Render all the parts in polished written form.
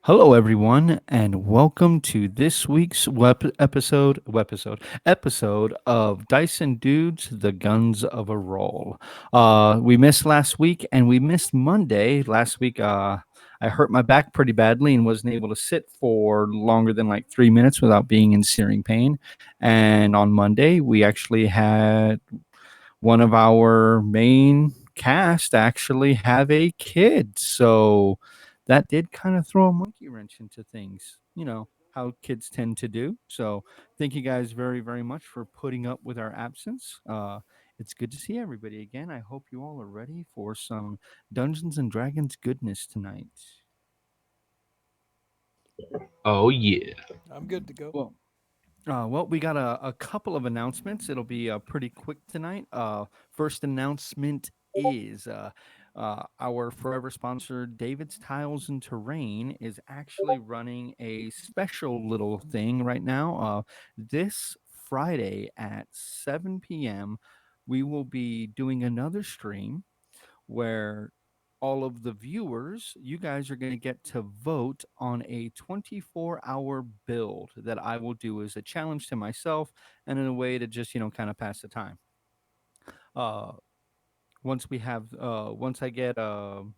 Hello, everyone, and welcome to this week's episode of Dyson Dudes: The Guns of Erroll. We missed last week, and we missed Monday. Last week, I hurt my back pretty badly and wasn't able to sit for longer than like 3 minutes without being in searing pain. And on Monday, we actually had one of our main cast actually have a kid. So that did kind of throw a monkey wrench into things, how kids tend to do. So thank you guys very, very much for putting up with our absence. It's good to see everybody again. I hope you all are ready for some Dungeons and Dragons goodness tonight. Oh yeah. I'm good to go. Well, well, we got a couple of announcements. It'll be pretty quick tonight. First announcement is our forever sponsor, David's Tiles and Terrain, is actually running a special little thing right now. This Friday at 7 p.m., we will be doing another stream where all of the viewers, you guys are going to get to vote on a 24-hour build that I will do as a challenge to myself and in a way to just, kind of pass the time. Uh, once I get I'll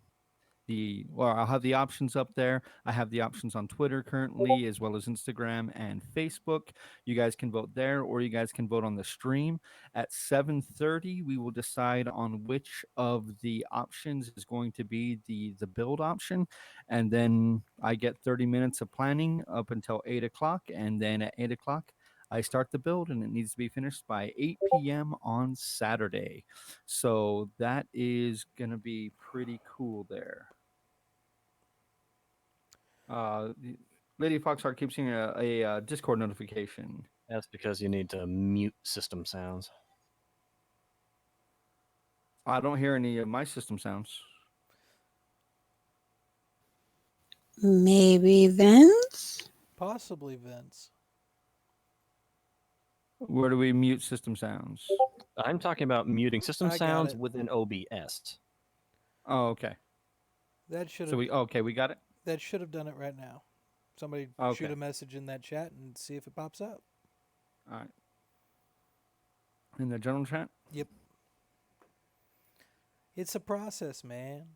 have the options up there. I have the options on Twitter currently, as well as Instagram and Facebook. You guys can vote there, or you guys can vote on the stream. At 7:30, we will decide on which of the options is going to be the build option, and then I get 30 minutes of planning up until 8 o'clock, and then at 8 o'clock. I start the build and it needs to be finished by 8 p.m. on Saturday. So that is going to be pretty cool there. The Lady Foxheart keeps seeing a Discord notification. That's because you need to mute system sounds. I don't hear any of my system sounds. Maybe Vince? Possibly Vince. Where do we mute system sounds? I'm talking about muting system I got sounds it. within OBS. Oh, okay. That should So have we got it. that should have done it right now. Somebody shoot Okay. a message in that chat and see if it pops up. All right. In the general chat. Yep. It's a process, man.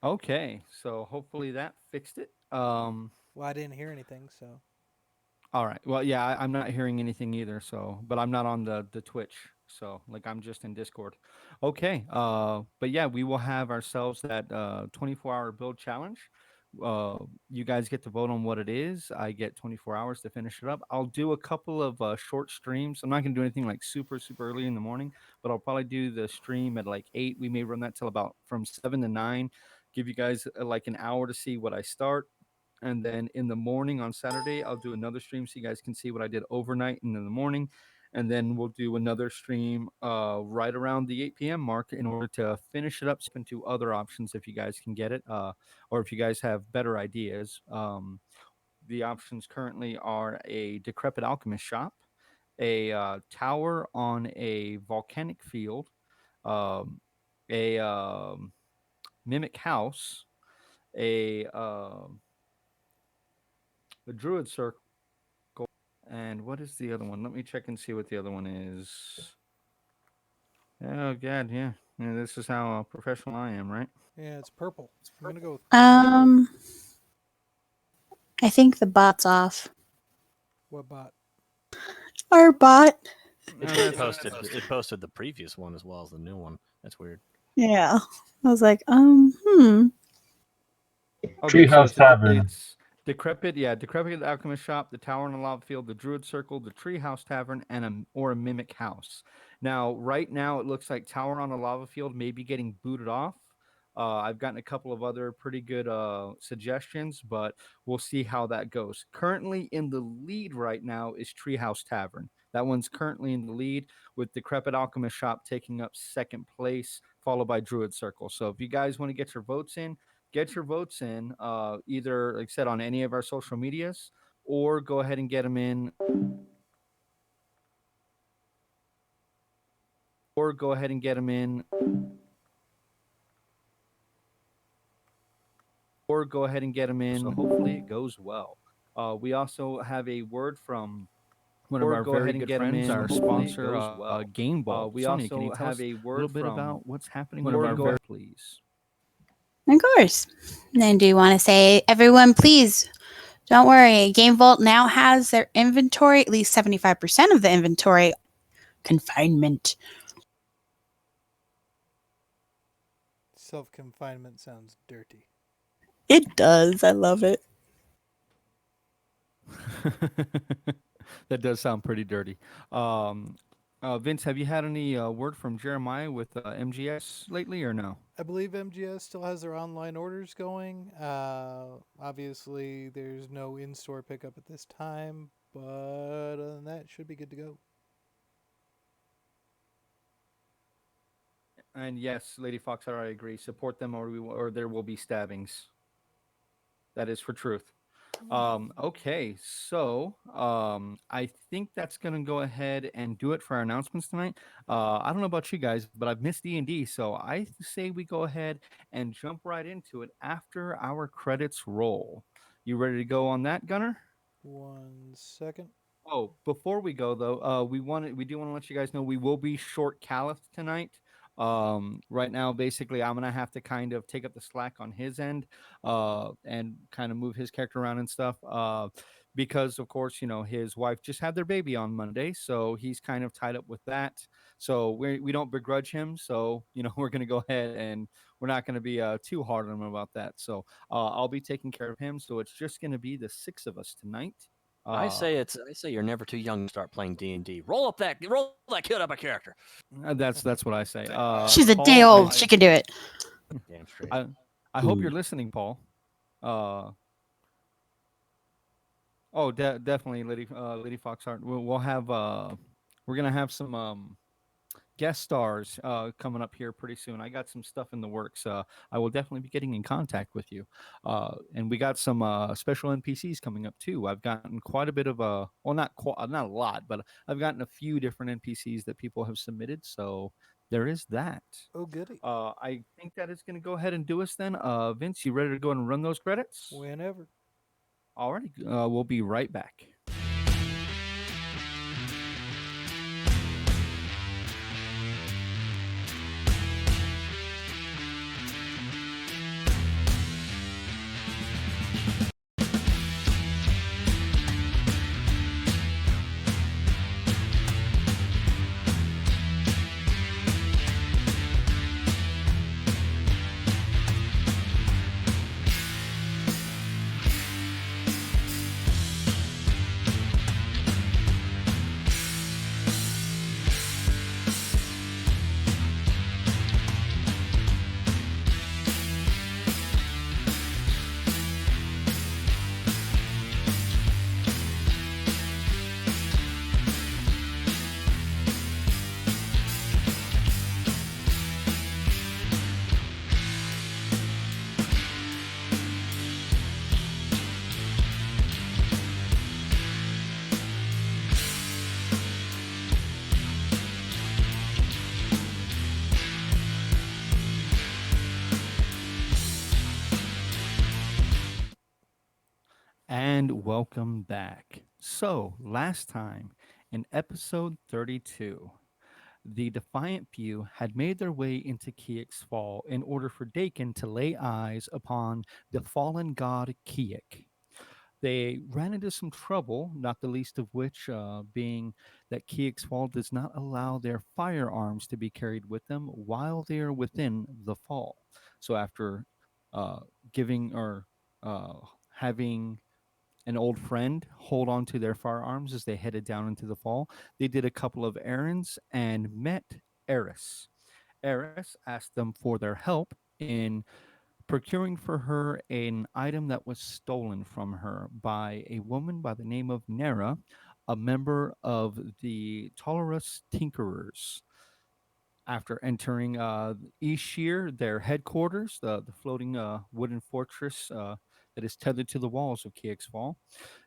Okay. So hopefully that fixed it. Well, I didn't hear anything, so All right. Well, yeah, I'm not hearing anything either. So, but I'm not on the Twitch. So, like, I'm just in Discord. Okay. But yeah, we will have ourselves that 24-hour build challenge. You guys get to vote on what it is. I get 24 hours to finish it up. I'll do a couple of short streams. I'm not gonna do anything like super early in the morning, but I'll probably do the stream at like 8. We may run that till about from 7 to 9. Give you guys like an hour to see what I start, and then in the morning on Saturday, I'll do another stream so you guys can see what I did overnight and in the morning. And then we'll do another stream right around the 8 p.m. mark in order to finish it up, spin to other options if you guys can get it, or if you guys have better ideas. The options currently are a decrepit alchemist shop, a tower on a volcanic field, um, a mimic house, a a druid circle. And what is the other one? Let me check and see what the other one is. Oh God, yeah. Yeah, this is how professional I am, right? yeah, it's purple. I'm gonna go with Um, I think the bot's off. what bot? Our bot. It No, just that's posted. It posted the previous one as well as the new one. That's weird. Yeah. I was like, okay. So Treehouse Tavern. it's decrepit, yeah, decrepit alchemist shop, the tower in the lava field, the druid circle, the treehouse tavern, and a mimic house. Now, right now, it looks like tower on the lava field may be getting booted off. I've gotten a couple of other pretty good suggestions, but we'll see how that goes. Currently in the lead right now is Treehouse Tavern. That one's currently in the lead with Decrepit Alchemist Shop taking up second place, followed by Druid Circle. So if you guys want to get your votes in either, like I said, on any of our social medias, or go ahead and get them in, or go ahead and get them in or go ahead and get them in. So hopefully it goes well. We also have a word from one of our very good friends, our sponsor, Game Vault. We Sonia, can you also tell have us a a word little bit from about what's happening one with of our our very, please? Of course. Then do you want to say, everyone, please don't worry. Game Vault now has their inventory, at least 75% of the inventory confinement. Self confinement sounds dirty. It does. I love it. That does sound pretty dirty. Um, Vince, have you had any word from Jeremiah with MGS lately or no? I believe MGS still has their online orders going. Obviously, there's no in store pickup at this time, but other than that, it should be good to go. And yes, Lady Foxhart, I agree. Support them, or there will be stabbings. That is for truth. Okay, so I think that's gonna go ahead and do it for our announcements tonight. I don't know about you guys, but I've missed D&D, so I say we go ahead and jump right into it after our credits roll. You ready to go on that, Gunner? 1 second. Oh, before we go though, we do want to let you guys know we will be short Caliph tonight. Right now, basically, I'm gonna have to kind of take up the slack on his end, and kind of move his character around and stuff. Because of course, his wife just had their baby on Monday, so he's kind of tied up with that. So we don't begrudge him. So we're gonna go ahead and we're not gonna be too hard on him about that. So I'll be taking care of him. So it's just gonna be the six of us tonight. I say you're never too young to start playing D&D. Roll that kid up a character. That's what I say. She's a Paul, day old. She can do it. Damn straight. I hope you're listening, Paul. Definitely, Lady Foxhart. We'll have we're gonna have some guest stars coming up here pretty soon. I got some stuff in the works. I will definitely be getting in contact with you. And we got some special NPCs coming up too. I've gotten quite a bit of well, not a lot, but I've gotten a few different NPCs that people have submitted. So there is that. Oh, goody. I think that is going to go ahead and do us then. Vince, you ready to go and run those credits? Whenever. Alrighty, we'll be right back. And welcome back. So, last time in episode 32, the Defiant Few had made their way into Kiek's Fall in order for Dakin to lay eyes upon the fallen god Kiek. They ran into some trouble, not the least of which being that Kiek's Fall does not allow their firearms to be carried with them while they are within the fall. So, after uh, giving or having an old friend hold on to their firearms as they headed down into the fall, they did a couple of errands and met Eris. Eris asked them for their help in procuring for her an item that was stolen from her by a woman by the name of Nera, a member of the Tolerus Tinkerers. After entering Ishir, their headquarters, the floating wooden fortress that is tethered to the walls of Kiek's Fall,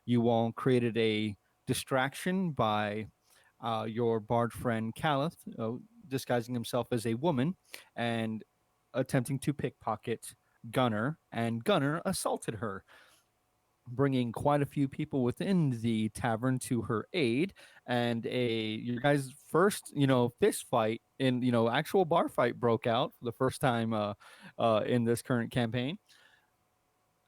you all created a distraction by your bard friend Caliph, disguising himself as a woman and attempting to pickpocket Gunner, and Gunner assaulted her, bringing quite a few people within the tavern to her aid, and your guys' first fist fight in actual bar fight broke out for the first time in this current campaign.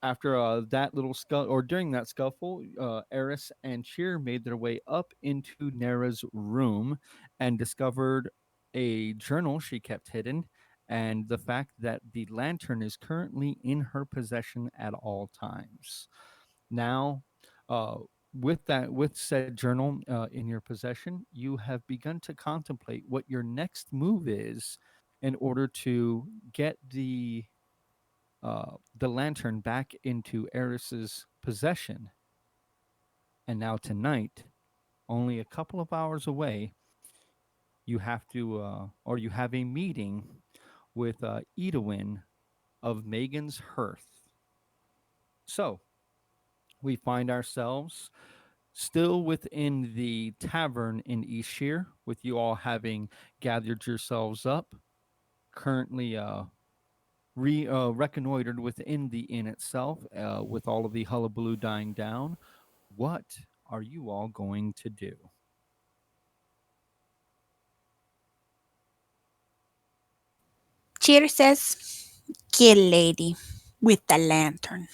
After that little or during that scuffle, Eris and Cheer made their way up into Nara's room and discovered a journal she kept hidden, and the fact that the lantern is currently in her possession at all times. Now, uh, with said journal in your possession, you have begun to contemplate what your next move is in order to get the lantern back into Eris's possession. And now tonight, only a couple of hours away, you have to, or you have a meeting with Edwin of Megan's Hearth. So we find ourselves still within the tavern in East Shear, with you all having gathered yourselves up, currently reconnoitered within the inn itself, with all of the hullabaloo dying down. What are you all going to do? Cheer says, kill lady with the lantern.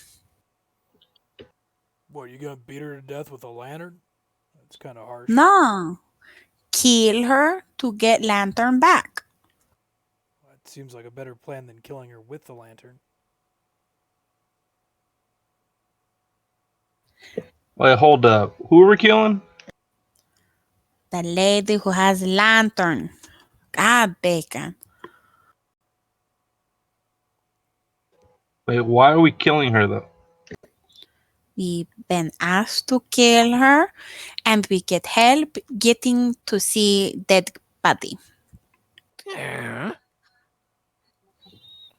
What, you gonna beat her to death with a lantern? That's kind of harsh. No, kill her to get lantern back. That seems like a better plan than killing her with the lantern. Wait, hold up. Who are we killing? The lady who has lantern. God, bacon. Wait, why are we killing her though? We've been asked to kill her, and we get help getting to see dead body. Yeah.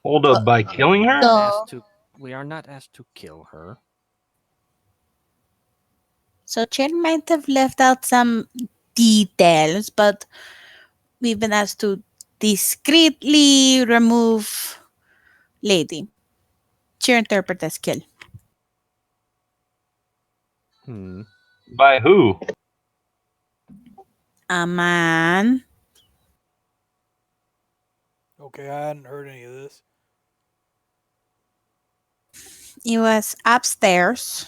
Hold up, by killing her? So, We are not asked to kill her. so Chen might have left out some details, but we've been asked to discreetly remove lady. Cheer interpret as kill. By who? A man. Okay, I hadn't heard any of this. He was upstairs.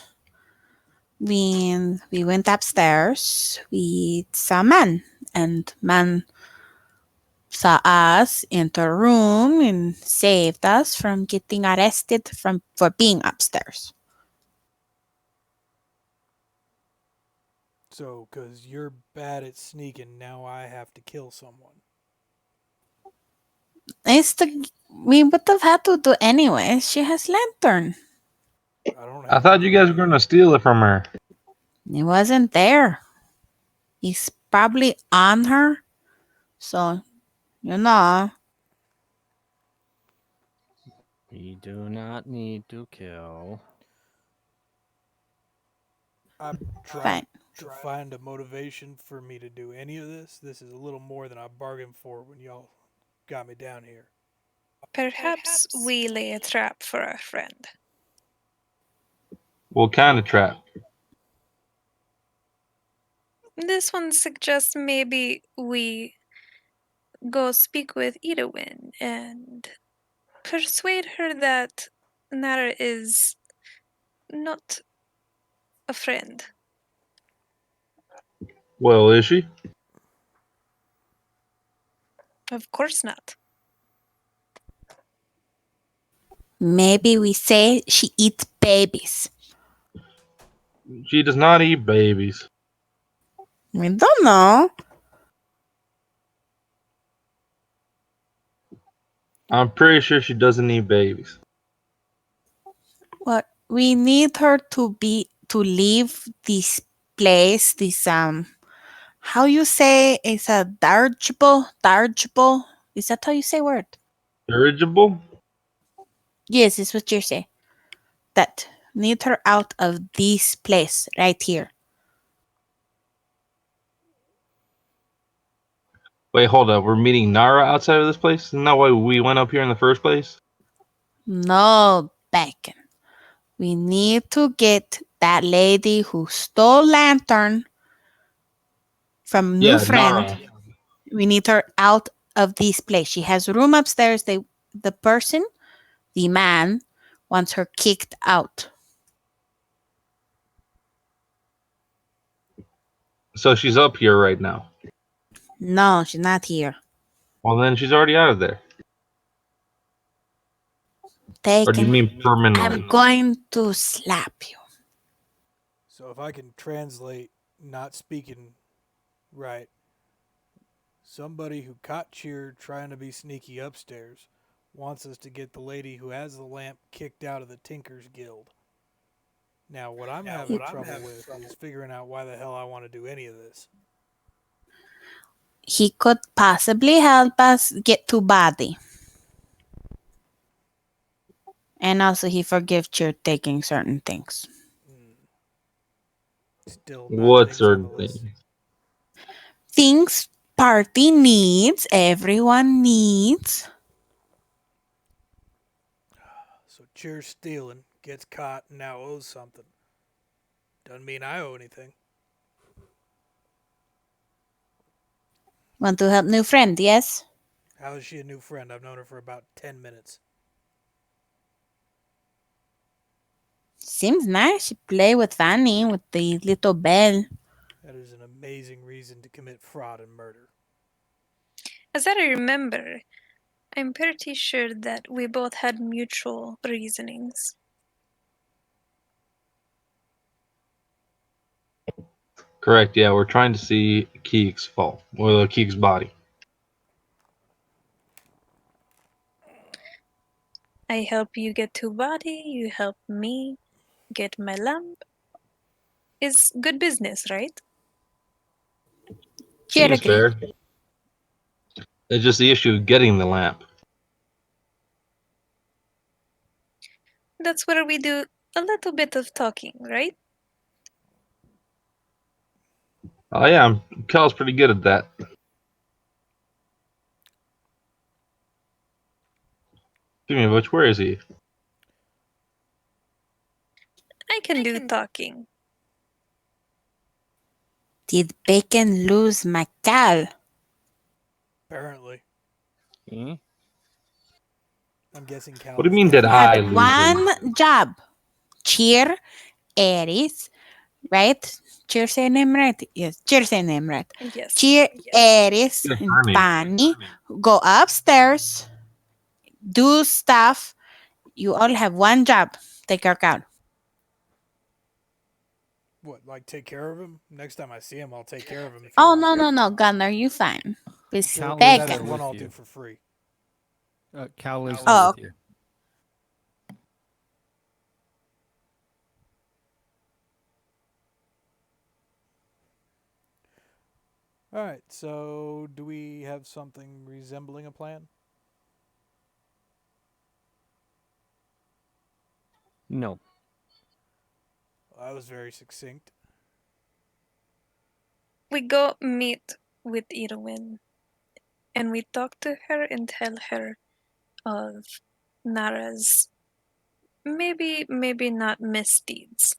We went upstairs. We saw a man, and man saw us enter a room and saved us from getting arrested for being upstairs. So, because you're bad at sneaking, now I have to kill someone. We would have had to do anyway. She has lantern. I don't I have thought you guys were gonna steal it from her. It wasn't there. He's probably on her. So, you know. We do not need to kill. I'm trying to find a motivation for me to do any of this. This is a little more than I bargained for when y'all got me down here. Perhaps we lay a trap for our friend. What kind of trap? This one suggests maybe we go speak with Edwin and persuade her that Nara is not a friend. Well, is she? Of course not. Maybe we say she eats babies. She does not eat babies. We don't know. I'm pretty sure she doesn't eat babies. What we need her to leave this place. This how you say it's a dirigible? Is that how you say word? Dirigible? Yes, it's what you say. That need her out of this place right here. Wait, hold up. We're meeting Nara outside of this place? Isn't that why we went up here in the first place? No, Bacon. We need to get that lady who stole lantern from new Yeah, friend. Nara. We need her out of this place. She has room upstairs. The man, wants her kicked out. So she's up here right now. No, she's not here. Well, then she's already out of there. Or do you Taken. mean permanently? I'm going to slap you. So if I can translate, not speaking right, somebody who caught Cheer trying to be sneaky upstairs wants us to get the lady who has the lamp kicked out of the Tinkers Guild. Now, what I'm having trouble with is figuring out why the hell I want to do any of this. He could possibly help us get to Body. And also he forgives you taking certain things. Still not What things on certain the list. thing? Things party needs, everyone needs. So Cheer's stealing, gets caught, and now owes something. Doesn't mean I owe anything. Want to help new friend, yes? How is she a new friend? I've known her for about 10 minutes. Seems nice. She play with Fanny with the little bell. That is an amazing reason to commit fraud and murder. As I remember, I'm pretty sure that we both had mutual reasonings. Correct. Yeah, we're trying to see Keek's fall, or Keek's body. I help you get to Body, you help me get my lamp. Is good business, right? Cheer Seems agree. fair. It's just the issue of getting the lamp. That's where we do a little bit of talking, right? Oh yeah, Cal's pretty good at that. Speaking of which, where is he? I can do talking. Did Bacon lose my cal? Apparently. Hmm? I'm guessing Cal. What do you is mean, did definitely I Had lose him? one job. Cheer Aries, right? Cheer say name right? Yes, Cheer say name right. Yes. Cheer Aries Good and Bernie. Fanny go upstairs, do stuff. You all have one job. Take her out. What, like take care of him? Next time I see him, I'll take care of him. If you Oh want. no, Gunner, you fine. It's Cal That lives is there one with I'll you. do for free. Cal lives there Oh, with you. All right. So, do we have something resembling a plan? No. Well, that was very succinct. We go meet with Irwin, and we talk to her and tell her of Nara's maybe not misdeeds.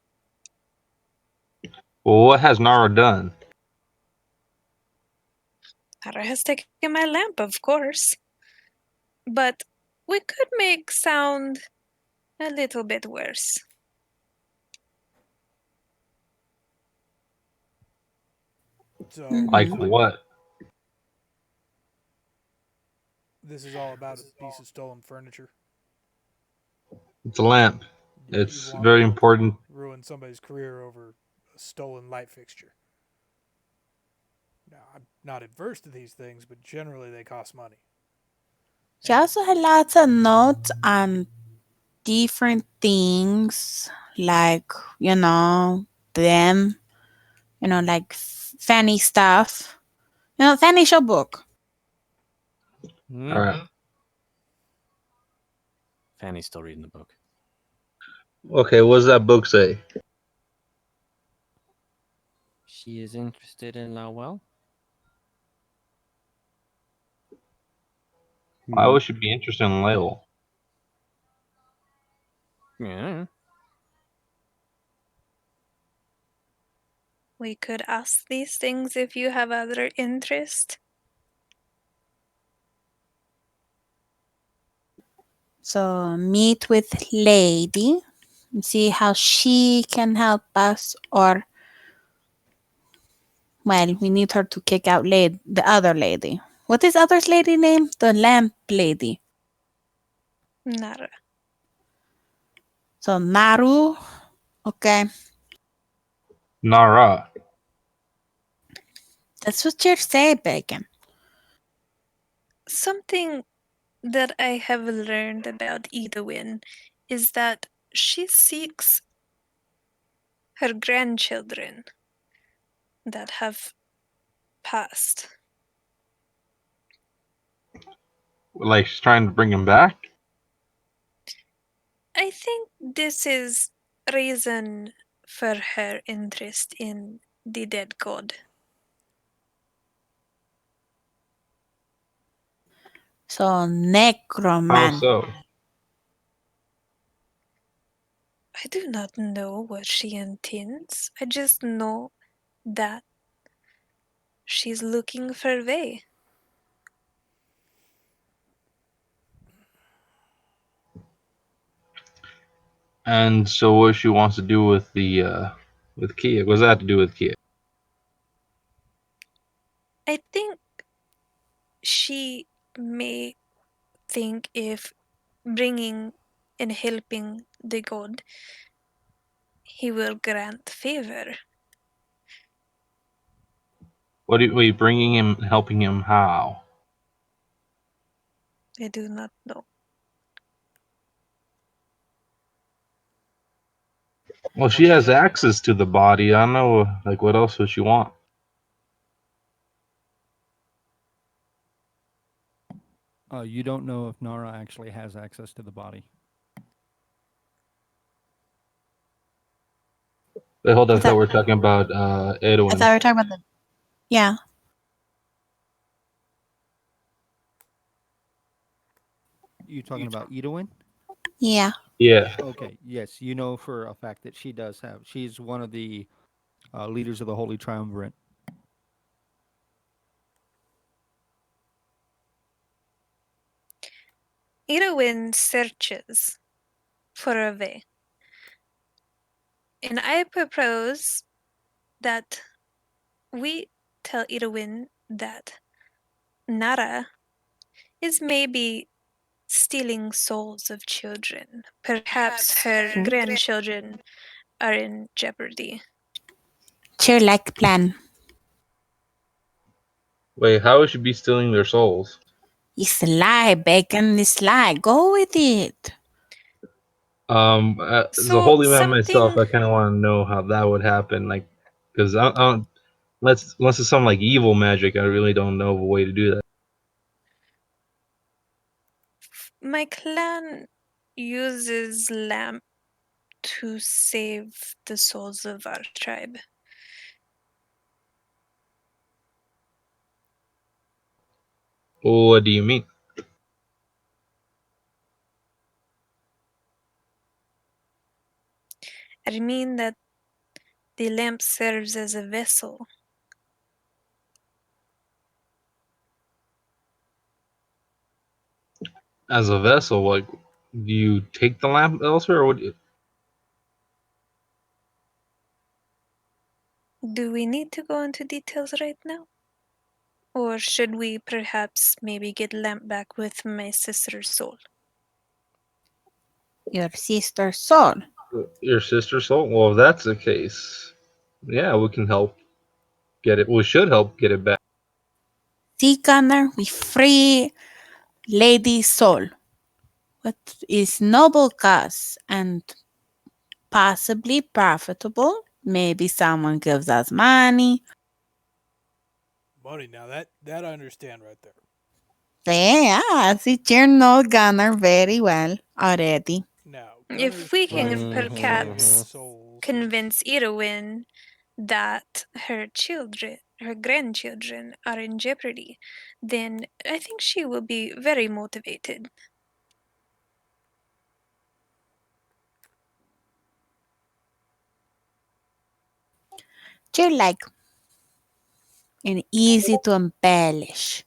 Well, what has Nara done? Nara has taken my lamp, of course. But we could make sound a little bit worse. So, Like what? this is all about a piece of stolen furniture. It's a lamp. You It's want very me to important. ruin somebody's career over a stolen light fixture. Now, I'm not adverse to these things, but generally they cost money. she also had lots of notes on different things, like them, like Fanny stuff. Fanny show book. Hmm? All right. Fanny's still reading the book. Okay, what does that book say? She is interested in Lowell. Why would she be interested in Lowell? Yeah. We could ask these things if you have other interest. So meet with lady and see how she can help us, or well, we need her to kick out the other lady. What is other lady name? The lamp lady. Nara. So Naru. Okay, Nara. that's what you say, Bacon. Something that I have learned about Edwin is that she seeks her grandchildren that have passed. Like she's trying to bring him back? I think this is reason for her interest in the dead god. So How necroman. so? I do not know what she intends. I just know that she's looking for way. And so what she wants to do with the with Kia? What does that have to do with Kia? I think she may think if bringing and helping the god, he will grant favor. What are you bringing him, helping him how? I do not know. Well, she has access to the body. I don't know, like, what else would she want? You don't know if Nara actually has access to the body. Wait, hold on, I I thought thought, we were talking about I Edwin. thought we were talking about the. Yeah. You talking about Edwin? Yeah. Yeah. Okay. Yes, you know for a fact that she does have. She's one of the leaders of the Holy Triumvirate. Irwin searches for a way. And I propose that we tell Irwin that Nara is maybe stealing souls of children. Perhaps her grandchildren are in jeopardy. Cheer like plan. Wait, how would she be stealing their souls? It's a lie, Bacon. It's a lie. Go with it. As a So holy man myself, something I kind of want to know how that would happen. Like, because I don't, unless it's some like evil magic, I really don't know of a way to do that. my clan uses lamp to save the souls of our tribe. What do you mean? I mean that the lamp serves as a vessel. As a vessel, like, do you take the lamp elsewhere, or what? Do we need to go into details right now? Or should we perhaps maybe get lamp back with my sister's soul? Your sister's soul. Your sister's soul? Well, if that's the case, yeah, we can help get it. We should help get it back. See, Gunner, we free Lady Soul. What is noble cause and possibly profitable. Maybe someone gives us money. Money, now that I understand right there. Yeah, see, you know Gunner very well already. Now, If Gunner's we can price for stealing perhaps souls is convince Irwin that her children, her grandchildren, are in jeopardy, then I think she will be very motivated. Cheer like and easy to embellish.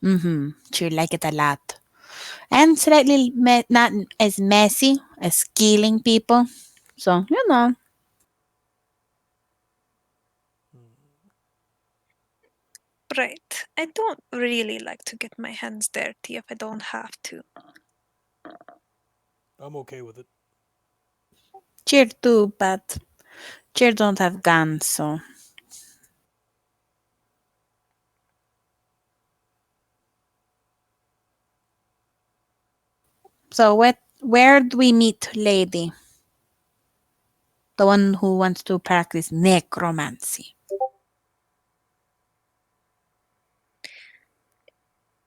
Cheer like it a lot. And slightly not as messy as killing people. So, you know. Right. I don't really like to get my hands dirty if I don't have to. I'm okay with it. Cheer too, but Cheer don't have guns, so. So, where do we meet, lady? The one who wants to practice necromancy.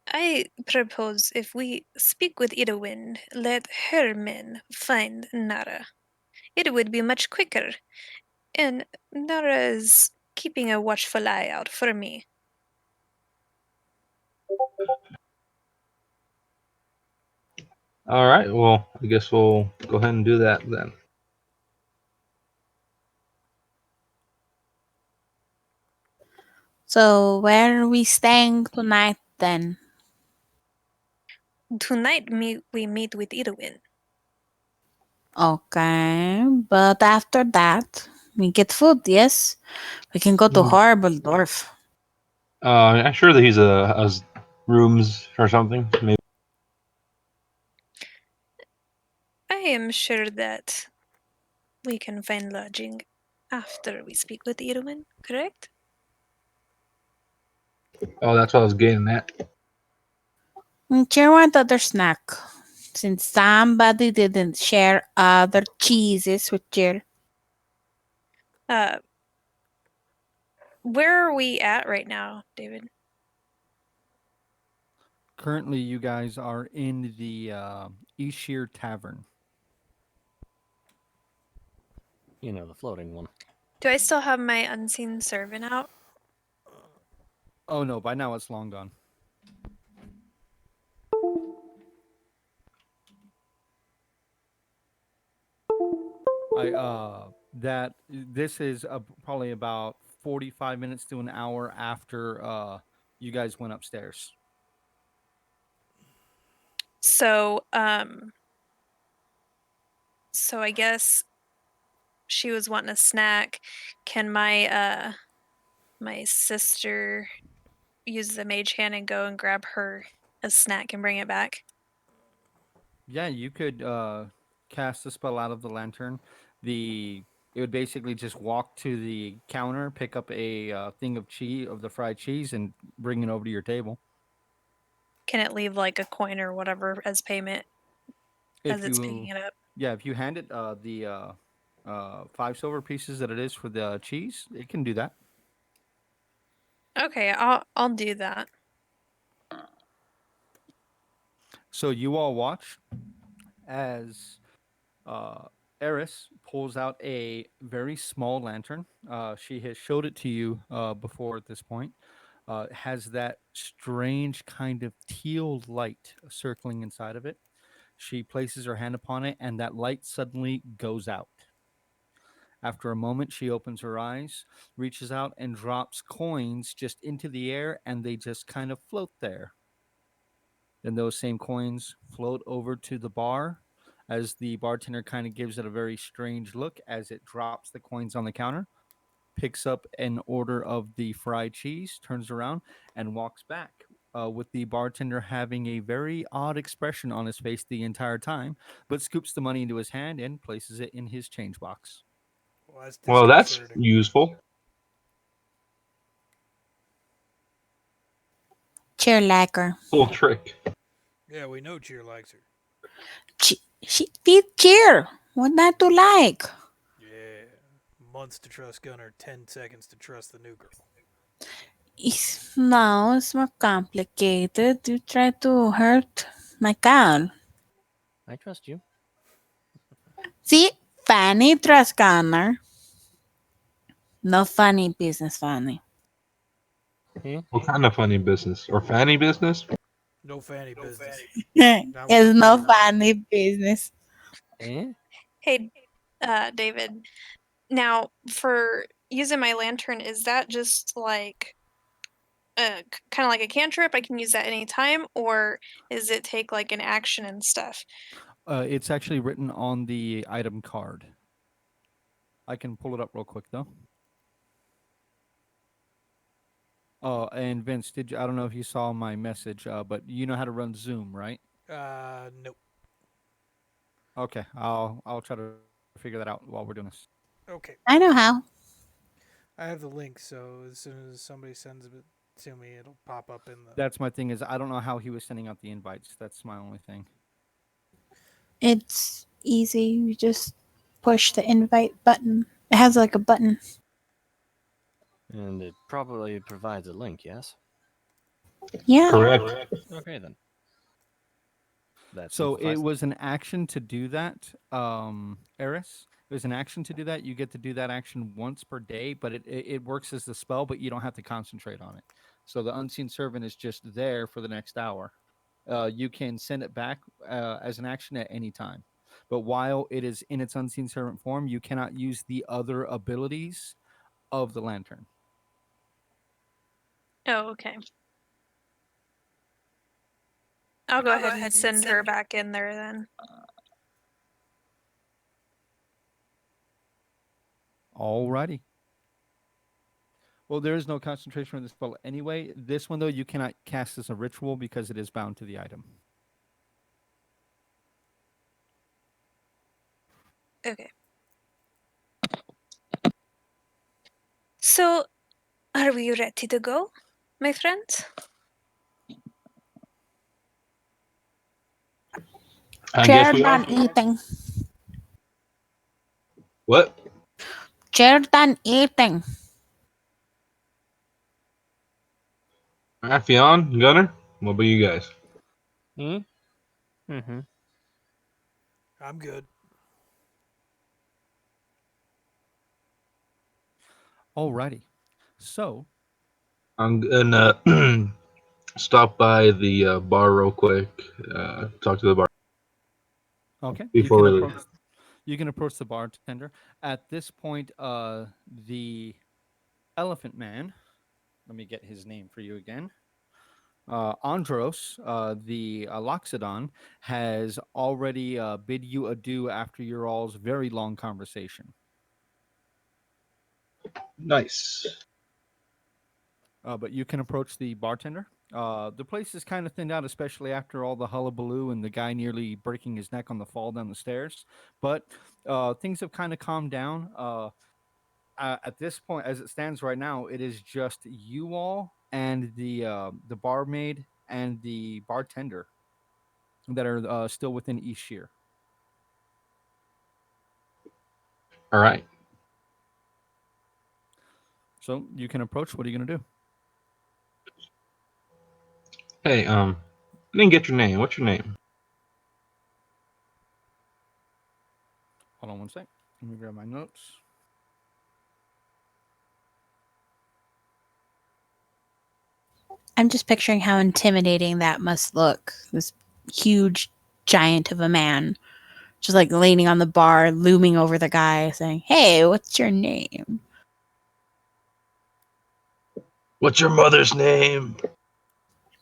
I propose if we speak with Idowin, let her men find Nara. It would be much quicker, and Nara is keeping a watchful eye out for me. All right. Well, I guess we'll go ahead and do that then. So, where are we staying tonight then? Tonight we meet with Idowin. Okay, but after that, we get food, yes? We can go to Mm. Horribledorf. I'm sure that he's has rooms or something. Maybe. I am sure that we can find lodging after we speak with Idowin, correct? Oh, that's what I was getting at. Cheer want other snack. Since somebody didn't share other cheeses with Cheer. Uh, where are we at right now, David? Currently, you guys are in the Ishir Tavern. You know, the floating one. Do I still have my unseen servant out? Oh no, by now it's long gone. That this is probably about 45 minutes to an hour after you guys went upstairs. So, so I guess she was wanting a snack. Can my sister use the mage hand and go and grab her a snack and bring it back? Yeah, you could cast the spell out of the lantern. It would basically just walk to the counter, pick up a thing of cheese of the fried cheese, and bring it over to your table. Can it leave like a coin or whatever as payment as If it's picking you, it up? yeah, if you hand it the 5 silver pieces that it is for the cheese, it can do that. Okay, I'll do that. So you all watch as Eris pulls out a very small lantern. She has showed it to you before at this point. It has that strange kind of teal light circling inside of it. She places her hand upon it, and that light suddenly goes out. After a moment, she opens her eyes, reaches out, and drops coins just into the air, and they just kind of float there. Then those same coins float over to the bar as the bartender kind of gives it a very strange look as it drops the coins on the counter, picks up an order of the fried cheese, turns around, and walks back. With the bartender having a very odd expression on his face the entire time, but scoops the money into his hand and places it in his change box. Well, that's Well, that's disconcerting. useful. Cheer lacquer. Cool trick. Yeah, we know Cheer likes her. She did Cheer. What not to like? Yeah. Months to trust Gunner, 10 seconds to trust the new girl. It's more complicated. You try to hurt my cow. I trust you. See, Fanny trust Connor. No funny business, Fanny. What kind of funny business or fanny business? No fanny business. It's no funny business. Eh? Hey, David. Now, for using my lantern, is that just like kind of like a cantrip? I can use that anytime, or is it take like an action and stuff? It's actually written on the item card. I can pull it up real quick though. Oh, and Vince, I don't know if you saw my message, but you know how to run Zoom, right? Nope. Okay, I'll try to figure that out while we're doing this. Okay. I know how. I have the link, so as soon as somebody sends it to me, it'll pop up in the. That's my thing is I don't know how he was sending out the invites. That's my only thing. It's easy. You just push the invite button. It has like a button. And it probably provides a link, yes? Yeah. Correct. Okay, then. That So it simplifies was an action to do that, Eris. It was an action to do that. You get to do that action once per day, but it works as the spell, but you don't have to concentrate on it. So the unseen servant is just there for the next hour. You can send it back as an action at any time. But while it is in its unseen servant form, you cannot use the other abilities of the lantern. Oh, okay. I'll go ahead and send her back in there then. Alrighty. Well, there is no concentration on this spell anyway. This one, though, you cannot cast as a ritual because it is bound to the item. Okay. So, are we ready to go, my friends? I guess Jared we are. done eating. What? Jared done eating. Fionn, Gunner, what about you guys? it. Mm-hmm. I'm good. Alrighty. So, I'm gonna stop by the bar real quick. Talk to the bar okay, before we leave. you can approach the bartender. At this point, the elephant man, let me get his name for you again. Andros, the Loxodon, has already bid you adieu after your all's very long conversation. Nice. But you can approach the bartender. The place is kind of thinned out, especially after all the hullabaloo and the guy nearly breaking his neck on the fall down the stairs. But things have kind of calmed down. At this point, as it stands right now, it is just you all and the barmaid and the bartender that are still within East Shear. All right. So you can approach. What are you gonna do? Hey, I didn't get your name. What's your name? Hold on one sec. Let me grab my notes. I'm just picturing how intimidating that must look. This huge giant of a man, just like leaning on the bar, looming over the guy, saying, "Hey, what's your name?" What's your mother's name?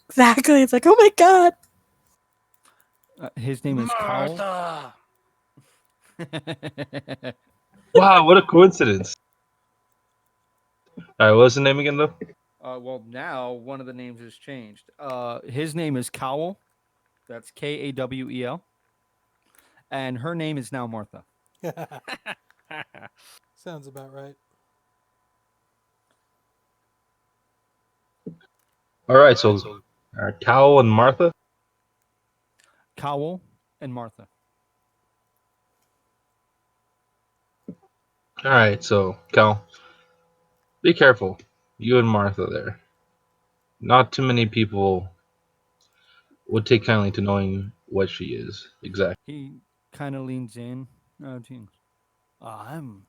Exactly. It's like, oh my god. His name is Cowell. Martha! Wow, what a coincidence. All right, what's the name again, though? Well, now one of the names has changed. His name is Cowell. That's Kawel. And her name is now Martha. Sounds about right. All right, so Cal and Martha. Cowell and Martha. All right, so Cal, be careful. You and Martha there. Not too many people would take kindly to knowing what she is exactly. He kind of leans in. Gene. I'm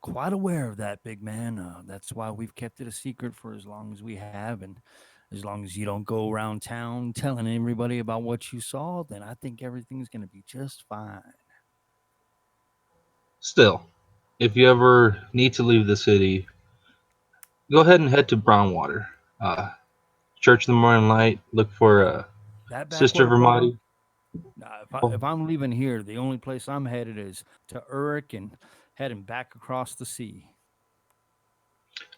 quite aware of that, big man. That's why we've kept it a secret for as long as we have. And as long as you don't go around town telling everybody about what you saw, then I think everything's going to be just fine. Still, if you ever need to leave the city, Go ahead and head to Brownwater. Uh, Church of the Morning Light. Look for That Sister backwater portal? Vermati. Nah, Oh, if I'm leaving here, the only place I'm headed is to Uruk and heading back across the sea.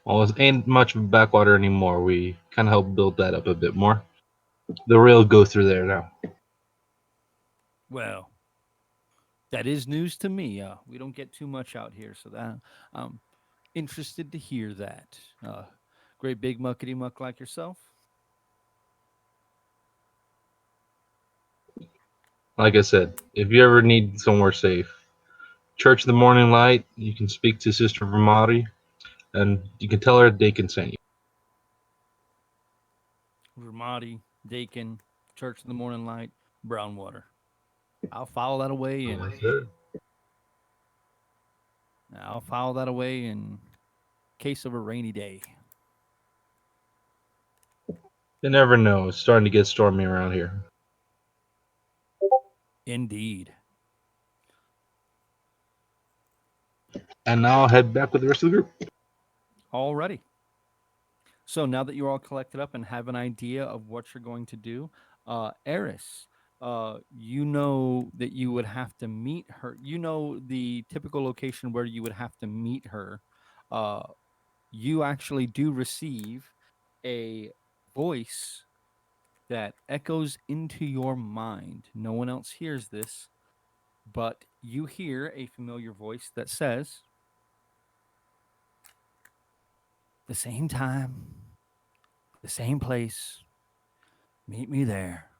well, it ain't much of a backwater anymore. We kind of helped build that up a bit more. The rail go through there now. Well, that is news to me. We don't get too much out here, so that I'm interested to hear that. Great big muckety muck like yourself. Like I said, if you ever need somewhere safe, Church of the Morning Light, you can speak to Sister Vermati, and you can tell her they can send you. Ramadi, Dakin, Church of the Morning Light, Brownwater. I'll file that away Oh, and that's it. I'll file that away in case of a rainy day. You never know. It's starting to get stormy around here. Indeed. And now I'll head back with the rest of the group. Alrighty. So now that you're all collected up and have an idea of what you're going to do, Eris, you know that you would have to meet her. You know the typical location where you would have to meet her. Uh, you actually do receive a voice that echoes into your mind. No one else hears this, but you hear a familiar voice that says, the same time, the same place, meet me there.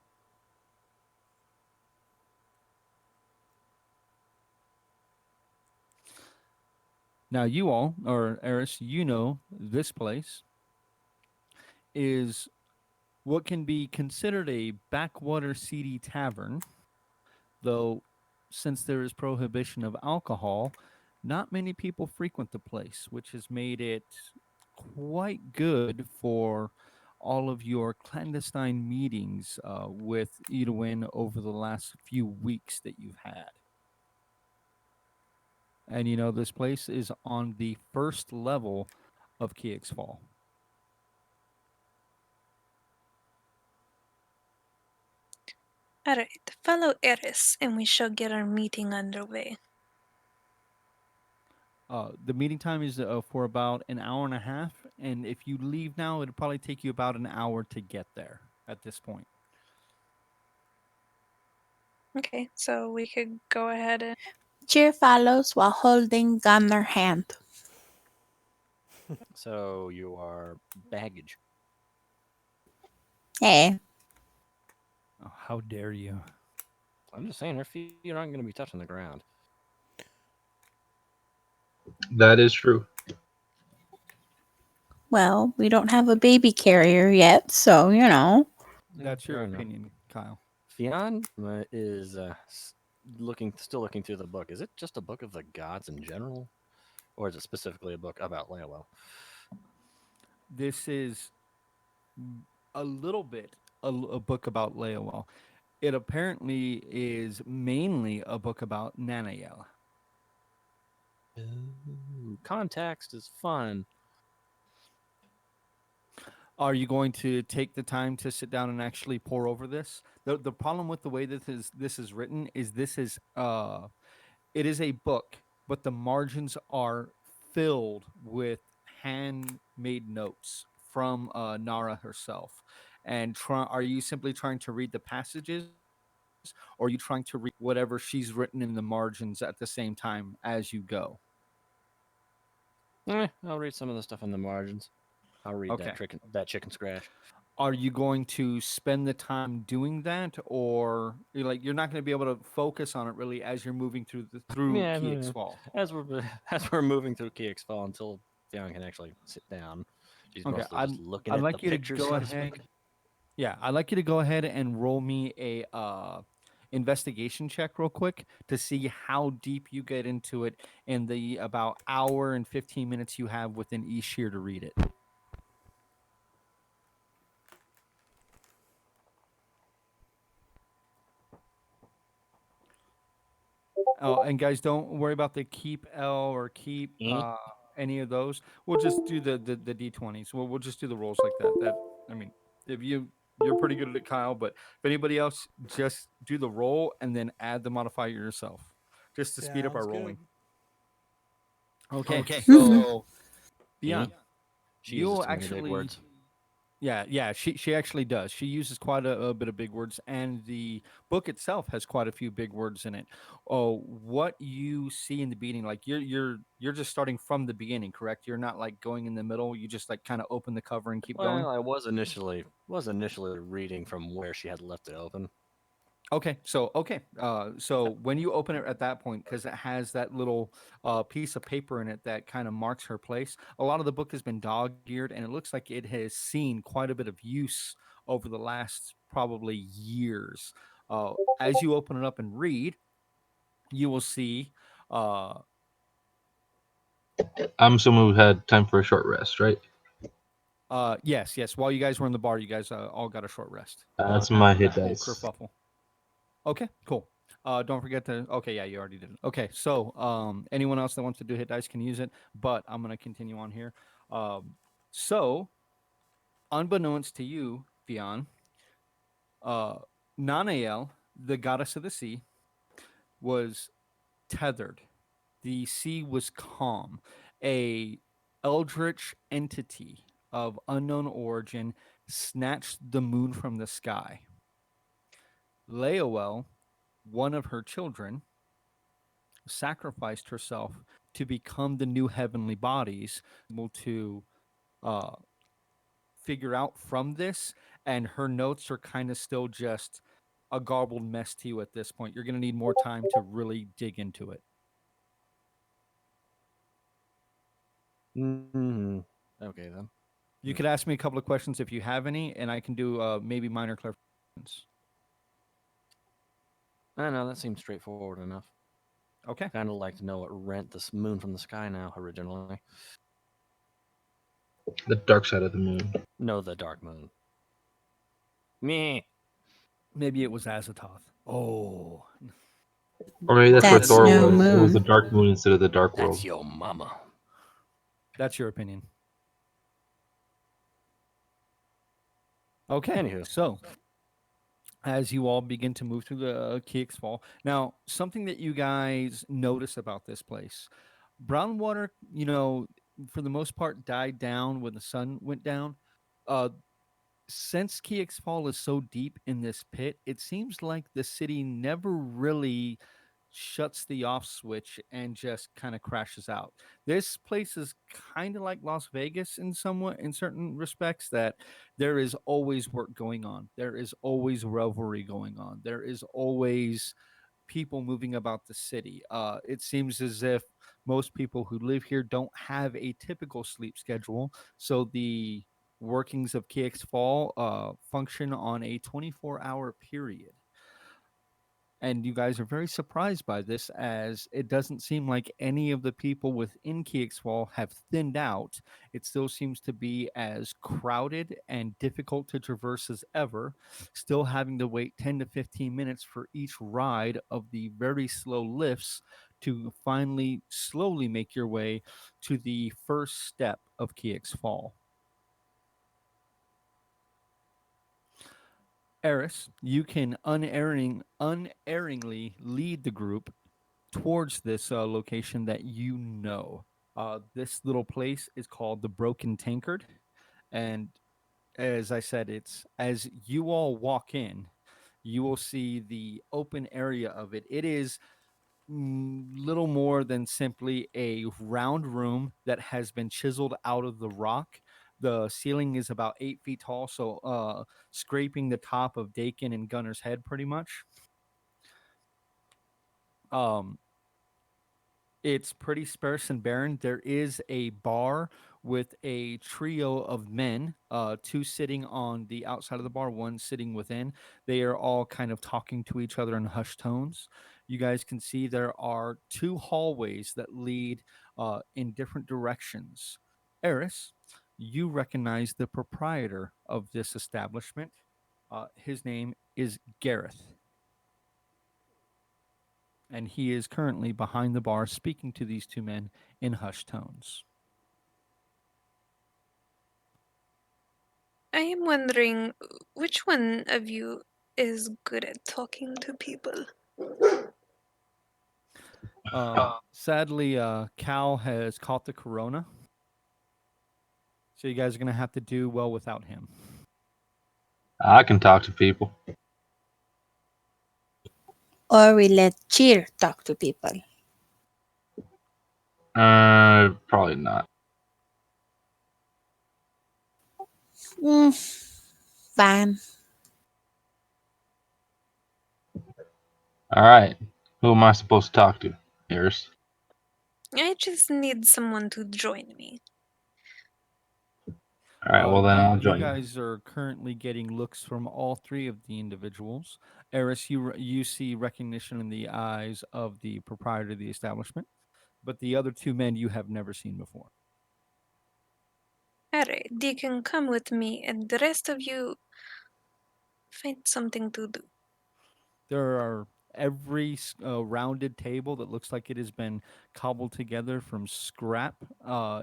Now, you all, or Eris, you know this place is what can be considered a backwater seedy tavern, though since there is prohibition of alcohol, not many people frequent the place, which has made it quite good for all of your clandestine meetings with Edwin over the last few weeks that you've had. And you know, this place is on the first level of Kiexfall. Fall. Alright, follow Eris and we shall get our meeting underway. The meeting time is for about an hour and a half, and if you leave now, it'll probably take you about an hour to get there at this point. Okay, so we could go ahead and. Cheer follows while holding Gunner hand. So you are baggage. Hey, Oh, how dare you? I'm just saying, her feet aren't going to be touching the ground. That is true. well, we don't have a baby carrier yet, so you know. That's your Fair enough. opinion, Kyle. Fionn is still looking through the book. Is it just a book of the gods in general, or is it specifically a book about Leowell? This is a little bit a book about Leowell. It apparently is mainly a book about Nanael. Ooh, context is fun. Are you going to take the time to sit down and actually pour over this? The problem with the way that this is written is it is a book, but the margins are filled with handmade notes from Nara herself. And are you simply trying to read the passages, or are you trying to read whatever she's written in the margins at the same time as you go? I'll read some of the stuff in the margins. I'll read Okay. that chicken scratch. Are you going to spend the time doing that, or you're not going to be able to focus on it really as you're moving through Yeah, Kiek's Fall? as we're as we're moving through Kiek's Fall until Fionn can actually sit down. She's Okay, mostly just looking I'd at the like you to pictures, go so to ahead. speak. Yeah, I'd like you to go ahead and roll me a investigation check real quick to see how deep you get into it in the about hour and 15 minutes you have within each year to read it. Oh, and guys, don't worry about the keep L or keep Eh? any of those, we'll just do the d20s. We'll just do the rolls like that. I mean, if you're pretty good at it, Kyle, but if anybody else, just do the roll and then add the modifier yourself, just to speed up our Sounds good. rolling. Okay, Mhm. so Me? Beyond, She uses you'll too many big actually, words. yeah, she actually does. She uses quite a bit of big words, and the book itself has quite a few big words in it. Oh, what you see in the beginning, like you're just starting from the beginning, correct? You're not like going in the middle. You just like kind of open the cover and keep going. Well, I was initially reading from where she had left it open. So when you open it at that point, because it has that little piece of paper in it that kind of marks her place, a lot of the book has been dog-eared, and it looks like it has seen quite a bit of use over the last probably years. As you open it up and read, you will see. Uh, I'm assuming we've had time for a short rest, right? yes. While you guys were in the bar, you guys all got a short rest That's my after hit that whole dice. kerfuffle. Okay, cool. Don't forget to. Okay, yeah, you already did it. Okay, so anyone else that wants to do hit dice can use it, but I'm gonna continue on here. Um, so, unbeknownst to you, Fion, uh, Nanael, the goddess of the sea, was tethered. The sea was calm. A eldritch entity of unknown origin snatched the moon from the sky. Leoel, one of her children, sacrificed herself to become the new heavenly bodies, able to uh, figure out from this. And her notes are kind of still just a garbled mess to you at this point. You're going to need more time to really dig into it. Hmm. Okay then. You could ask me a couple of questions if you have any, and I can do maybe minor clarifications. I know that seems straightforward enough. Okay. Kind of like to know what rent this moon from the sky now originally. The dark side of the moon. No, the dark moon. Me. Maybe it was Azathoth. Oh, Or maybe that's where That's Thor no was. It was the moon. dark moon instead of the dark That's world. your mama. that's your opinion. Okay. Anywho, So, as you all begin to move through the Kix Fall. Now, something that you guys notice about this place, Brownwater, for the most part, died down when the sun went down. Uh, since Kix Fall is so deep in this pit, it seems like the city never really shuts the off switch and just kind of crashes out. This place is kind of like Las Vegas in somewhat in certain respects that there is always work going on. There is always revelry going on. There is always people moving about the city. It seems as if most people who live here don't have a typical sleep schedule, so the workings of KX Fall function on a 24-hour period. And you guys are very surprised by this, as it doesn't seem like any of the people within Kiexwall have thinned out. It still seems to be as crowded and difficult to traverse as ever, still having to wait 10 to 15 minutes for each ride of the very slow lifts to finally slowly make your way to the first step of Kiex Fall. Eris, you can unerringly lead the group towards this location that you know. This little place is called the Broken Tankard, and as I said, it's as you all walk in, you will see the open area of it. It is little more than simply a round room that has been chiseled out of the rock. The ceiling is about 8 feet tall, so scraping the top of Dakin and Gunner's head, pretty much. Um, It's pretty sparse and barren. There is a bar with a trio of men, two sitting on the outside of the bar, one sitting within. They are all kind of talking to each other in hushed tones. You guys can see there are two hallways that lead in different directions. Eris, you recognize the proprietor of this establishment. His name is Gareth, and he is currently behind the bar speaking to these two men in hushed tones. I'm wondering which one of you is good at talking to people. Sadly, Cal has caught the corona, so you guys are gonna have to do well without him. I can talk to people. Or we let Cheer talk to people. Probably not. Mm, fine. All right. Who am I supposed to talk to? Eris. I just need someone to join me. All right. Well, then I'll You join you. guys are currently getting looks from all three of the individuals. Eris, you see recognition in the eyes of the proprietor of the establishment, but the other two men you have never seen before. Alright, you can come with me, and the rest of you find something to do. There are every rounded table that looks like it has been cobbled together from scrap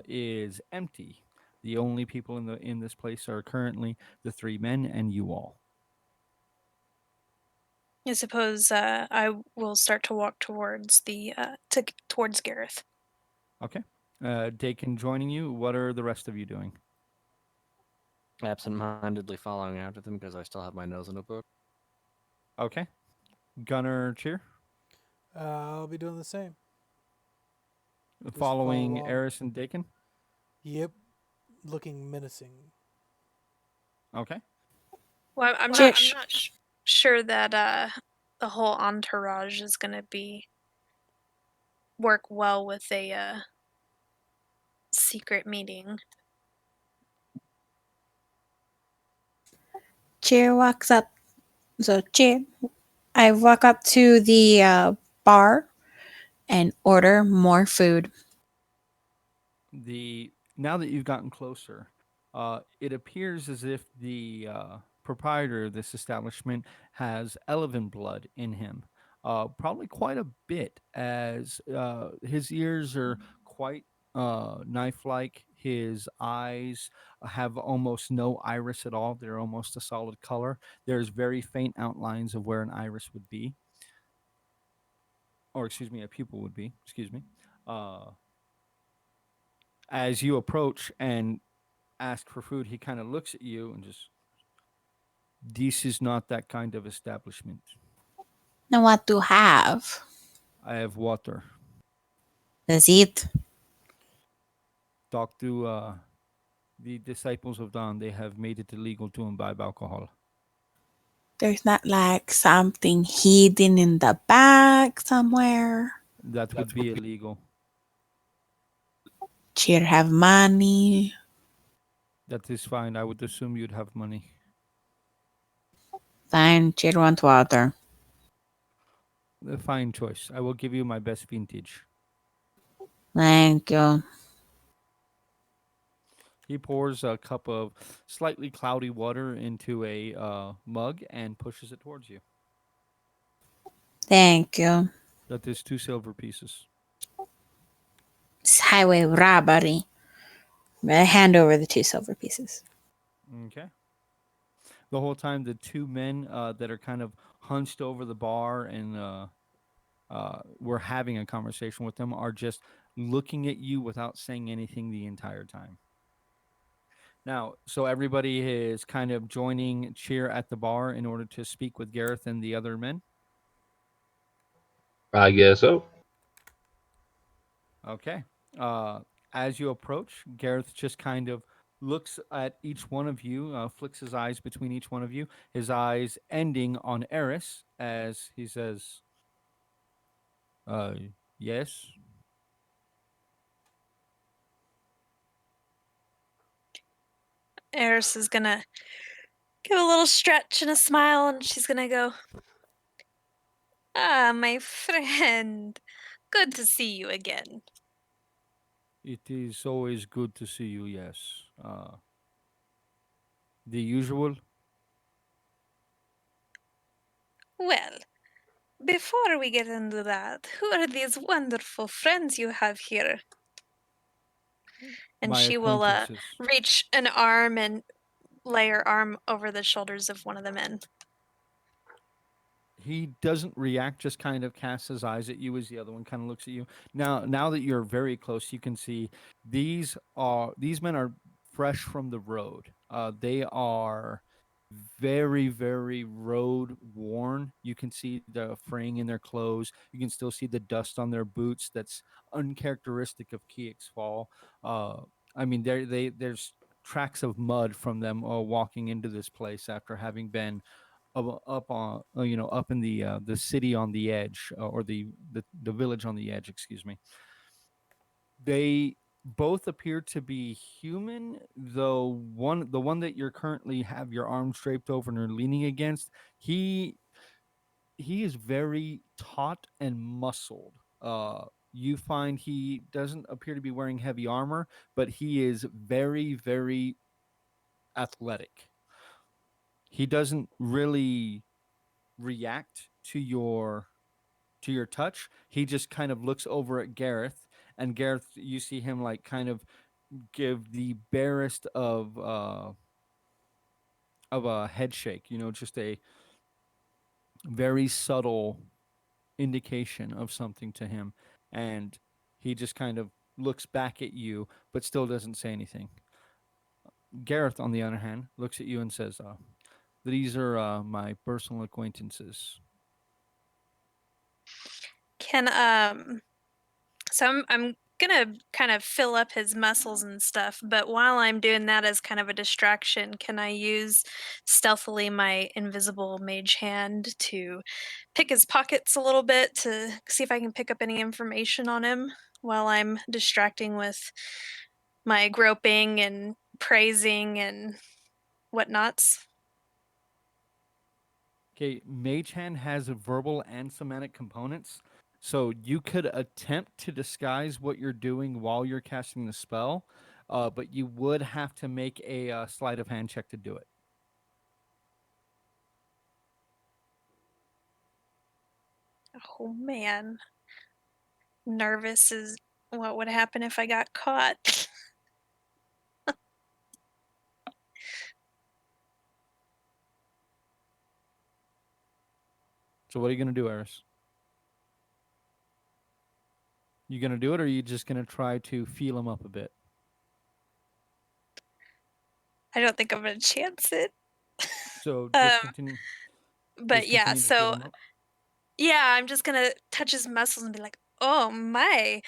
is empty. The only people in this place are currently the three men and you all. I suppose I will start to walk towards towards Gareth. Okay. Dakin joining you. What are the rest of you doing? Absent-mindedly following after them because I still have my nose in a book. Okay. Gunner cheer. I'll be doing the same. Just Following follow along. Eris and Dakin. Yep, looking menacing. Okay. Well, I'm Cheer. not sure that the whole entourage is gonna work well with a secret meeting. Cheer walks up. So Cheer, I walk up to the bar and order more food. Now that you've gotten closer, it appears as if the proprietor of this establishment has elephant blood in him. Probably quite a bit, as his ears are quite knife-like. His eyes have almost no iris at all; they're almost a solid color. There's very faint outlines of where an iris would be, or excuse me, a pupil would be. Excuse me. Uh, as you approach and ask for food, he kind of looks at you and just, this is not that kind of establishment. Now what to have? I have water. That's it. Talk to the disciples of Dawn. They have made it illegal to imbibe alcohol. There's not like something hidden in the back somewhere. That would be illegal. Cheer have money. That is fine. I would assume you'd have money. Fine, Cheer want water. A fine choice. I will give you my best vintage. Thank you. He pours a cup of slightly cloudy water into a mug and pushes it towards you. Thank you. That is 2 silver pieces. It's highway robbery. I hand over the 2 silver pieces. Okay. The whole time, the two men that are kind of hunched over the bar and we're having a conversation with them are just looking at you without saying anything the entire time. Now, so everybody is kind of joining cheer at the bar in order to speak with Gareth and the other men. I guess so. Okay. As you approach, Gareth just kind of looks at each one of you, flicks his eyes between each one of you, his eyes ending on Eris as he says, uh, yes. Eris is gonna give a little stretch and a smile, and she's gonna go, "Ah, my friend, good to see you again." It is always good to see you, yes. The usual? Well, before we get into that, who are these wonderful friends you have here? And My she will acquaintances. reach an arm and lay her arm over the shoulders of one of the men. He doesn't react, just kind of casts his eyes at you as the other one kind of looks at you. Now that you're very close, you can see these men are fresh from the road. They are very, very road worn. You can see the fraying in their clothes. You can still see the dust on their boots. That's uncharacteristic of Kiek's Fall. Uh, I mean, there's tracks of mud from them walking into this place after having been up on up in the city on the edge, or the village on the edge, excuse me. They both appear to be human, though the one that you're currently have your arms draped over and are leaning against, he he is very taut and muscled. You find he doesn't appear to be wearing heavy armor, but he is very, very athletic. He doesn't really react to your touch. He just kind of looks over at Gareth, and Gareth, you see him like kind of give the barest of a head shake, just a very subtle indication of something to him, and he just kind of looks back at you but still doesn't say anything. Gareth, on the other hand, looks at you and says, these are my personal acquaintances. Can so I'm gonna kind of fill up his muscles and stuff, but while I'm doing that as kind of a distraction, can I use stealthily my invisible mage hand to pick his pockets a little bit to see if I can pick up any information on him while I'm distracting with my groping and praising and whatnots? Okay, Mage Hand has verbal and somatic components. So you could attempt to disguise what you're doing while you're casting the spell, but you would have to make a sleight of hand check to do it. Oh man. Nervous is what would happen if I got caught. So what are you going to do, Eris? You going to do it, or are you just going to try to feel him up a bit? I don't think I'm gonna chance it. So just Um, continue. but Just yeah, continue to feel so him up. yeah, I'm just gonna touch his muscles and be like, "Oh my,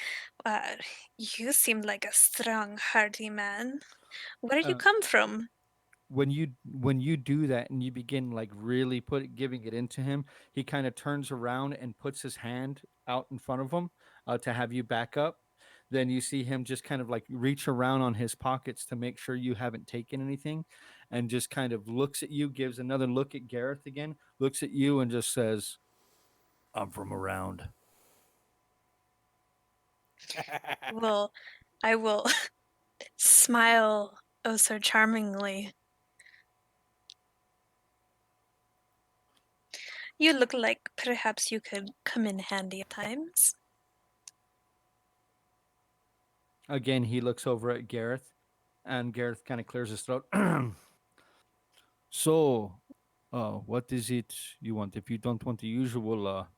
uh, you seem like a strong, hearty man. Where did you Uh, come from?" when you do that and you begin like really giving it into him, he kind of turns around and puts his hand out in front of him, to have you back up. Then you see him just kind of like reach around on his pockets to make sure you haven't taken anything, and just kind of looks at you, gives another look at Gareth again, looks at you and just says, "I'm from around." Well, I will smile oh so charmingly. You look like perhaps you could come in handy at times. Again, he looks over at Gareth, and Gareth kind of clears his throat. So, what is it you want? If you don't want the usual,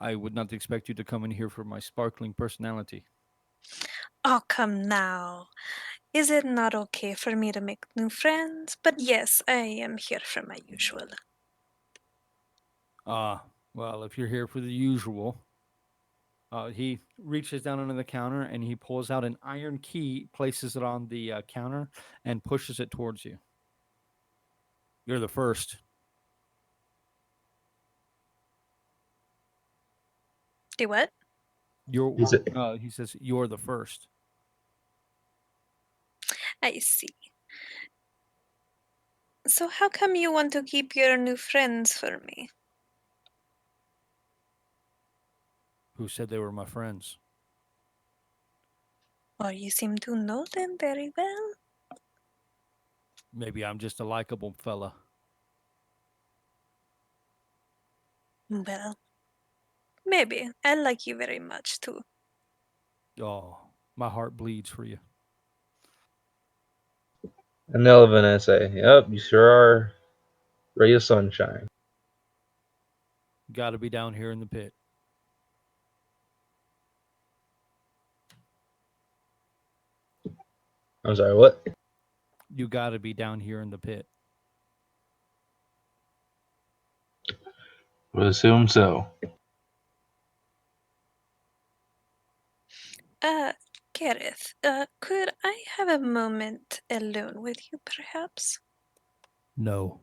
I would not expect you to come in here for my sparkling personality. Oh, come now. Is it not okay for me to make new friends? But yes, I am here for my usual. Ah, well, if you're here for the usual, he reaches down under the counter and he pulls out an iron key, places it on the counter, and pushes it towards you. You're the first. Do what? You're. Is it? He says you're the first. I see. So how come you want to keep your new friends for me? Who said they were my friends? Or you seem to know them very well? Maybe I'm just a likable fella. Well, maybe. I like you very much too. Oh, my heart bleeds for you. And Elvin, I say, "Yep, you sure are ray of sunshine." Got to be down here in the pit. I'm sorry, what? You got to be down here in the pit. Would assume so. Uh, Gareth, could I have a moment alone with you, perhaps? No.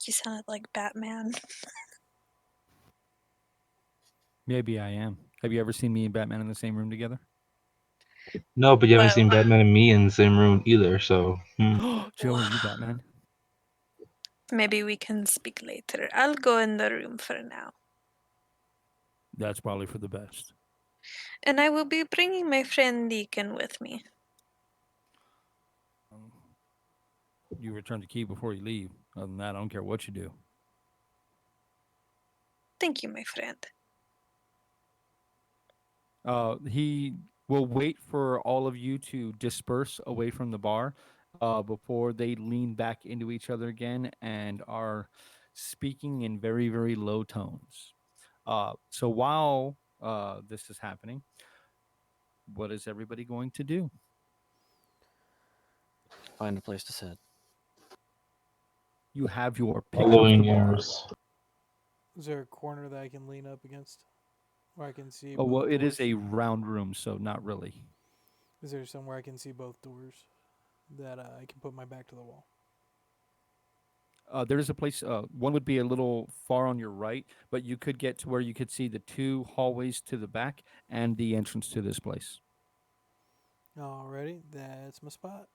You sounded like Batman. Maybe I am. Have you ever seen me and Batman in the same room together? No, but you haven't Well, seen Batman and me in the same room either, so. Joe, are you Batman? maybe we can speak later. I'll go in the room for now. That's probably for the best. And I will be bringing my friend Deacon with me. You return the key before you leave. Other than that, I don't care what you do. Thank you, my friend. He will wait for all of you to disperse away from the bar before they lean back into each other again and are speaking in very, very low tones. So while this is happening, what is everybody going to do? Find a place to sit. You have your pick of Following the bar. yours. Is there a corner that I can lean up against where I can see Oh, both well, it doors? is a round room, so not really. Is there somewhere I can see both doors that I can put my back to the wall? There is a place. One would be a little far on your right, but you could get to where you could see the two hallways to the back and the entrance to this place. Alrighty, that's my spot.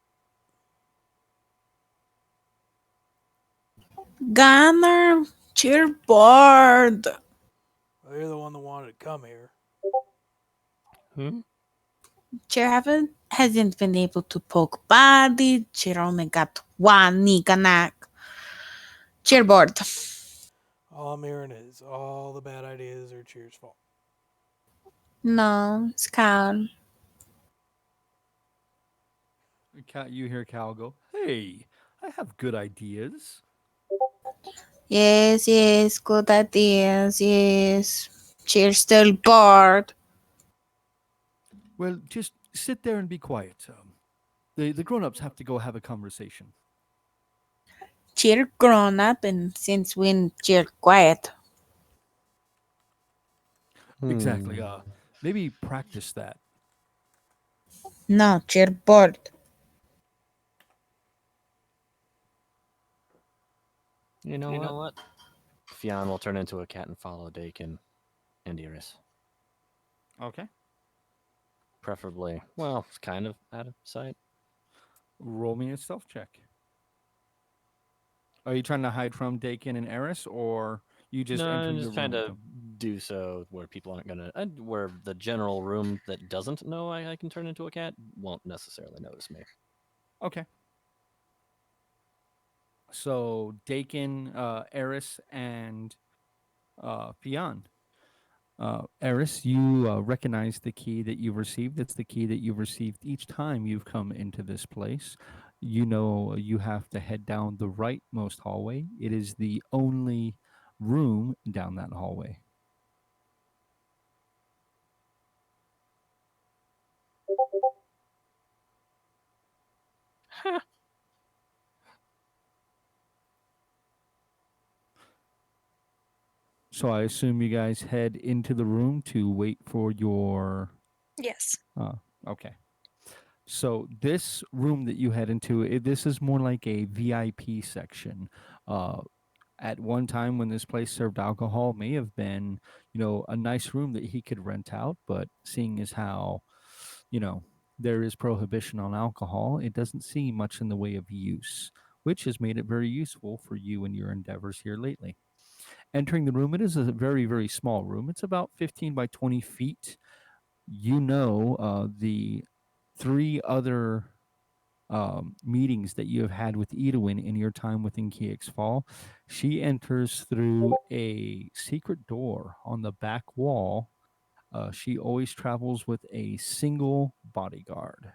Gunner, cheerboard. Well, you're the one that wanted to come here. Hmm? Cheer hasn't been able to poke body. Cheer only got one Nikanak. Cheerboard. All I'm hearing is all the bad ideas are Cheer's fault. No, it's Cal. You hear Cal go, "Hey, I have good ideas." Yes, good ideas, yes. Cheer still bored. Well, just sit there and be quiet. The grown-ups have to go have a conversation. Cheer grown up and since when cheer quiet. Exactly. Hmm. Maybe practice that. No, cheer bored. You know what? Fionn will turn into a cat and follow Dakin and Iris. Okay. Preferably, well, kind of out of sight. Roll me a stealth check. Are you trying to hide from Dakin and Eris, or you just No, I'm entering the just trying room with to them? do so where people aren't gonna, where the general room that doesn't know I can turn into a cat won't necessarily notice me. Okay. So Dakin, Eris, and Fionn. Eris, you recognize the key that you've received. It's the key that you've received each time you've come into this place. You know you have to head down the rightmost hallway. It is the only room down that hallway. So I assume you guys head into the room to wait for your. Yes. Okay. So this room that you head into, this is more like a VIP section. Uh, at one time when this place served alcohol may have been, a nice room that he could rent out, but seeing as how, you know, there is prohibition on alcohol, it doesn't see much in the way of use, which has made it very useful for you in your endeavors here lately. Entering the room, it is a very, very small room. It's about 15 by 20 feet. The three other meetings that you have had with Edwin in your time within KX Fall. She enters through a secret door on the back wall She always travels with a single bodyguard.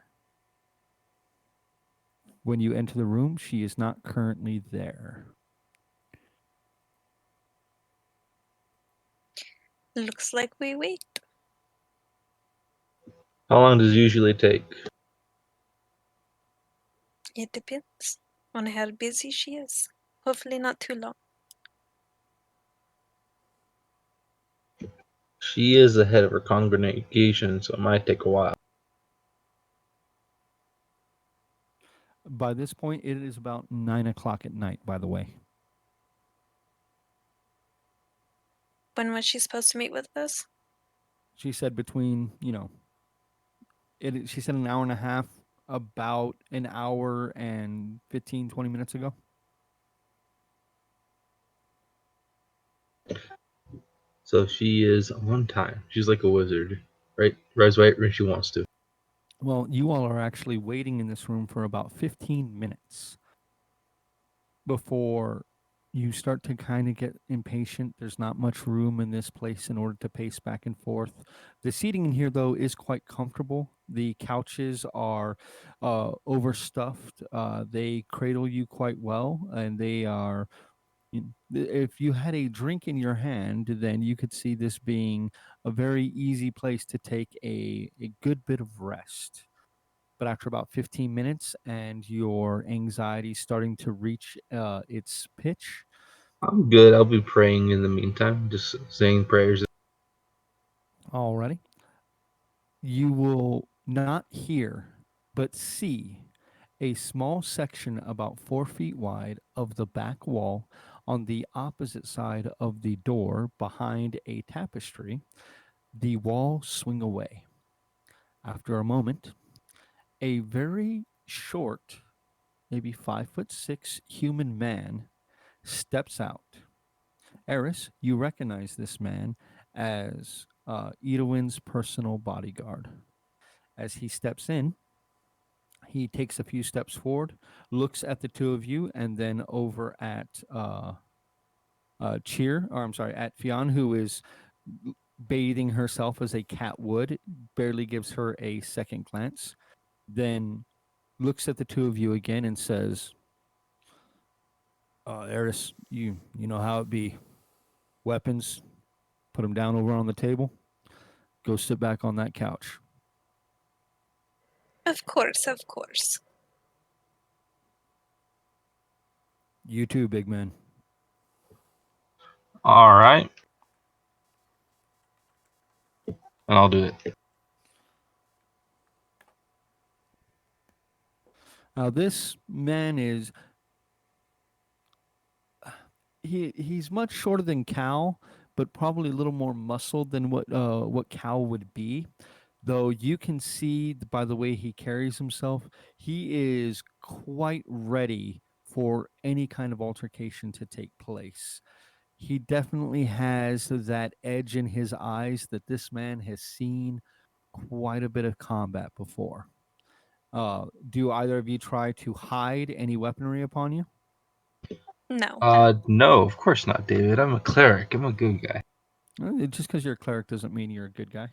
When you enter the room, she is not currently there. Looks like we wait. How long does it usually take? It depends on how busy she is. Hopefully not too long. She is the head of her congregation, so it might take a while. By this point, it is about 9 o'clock at night, by the way. When was she supposed to meet with us? She said between, she said an hour and a half, about an hour and 15, 20 minutes ago. So she is on time. She's like a wizard, right? Res right when she wants to. Well, you all are actually waiting in this room for about 15 minutes before you start to kind of get impatient. There's not much room in this place in order to pace back and forth. The seating in here, though, is quite comfortable. The couches are overstuffed. They cradle you quite well, and they are. If you had a drink in your hand, then you could see this being a very easy place to take a good bit of rest. But after about 15 minutes and your anxiety starting to reach its pitch, I'm good. I'll be praying in the meantime, just saying prayers. already, you will not hear but see a small section about 4 feet wide of the back wall on the opposite side of the door behind a tapestry. The wall swing away. After a moment, a very short, maybe 5'6" human man steps out. Eris, you recognize this man as Edwin's personal bodyguard. As he steps in, he takes a few steps forward, looks at the two of you, and then over at at Fionn, who is bathing herself as a cat would, barely gives her a second glance, then looks at the two of you again and says, Eris, you know how it be. Weapons, put them down over on the table. Go sit back on that couch. Of course, of course. You too, big man. All right, and I'll do it. Now, this man is he's much shorter than Cal, but probably a little more muscled than what Cal would be. Though you can see by the way he carries himself, he is quite ready for any kind of altercation to take place. He definitely has that edge in his eyes that this man has seen quite a bit of combat before. Do either of you try to hide any weaponry upon you? No. No, of course not, David. I'm a cleric. I'm a good guy. Just because you're a cleric doesn't mean you're a good guy.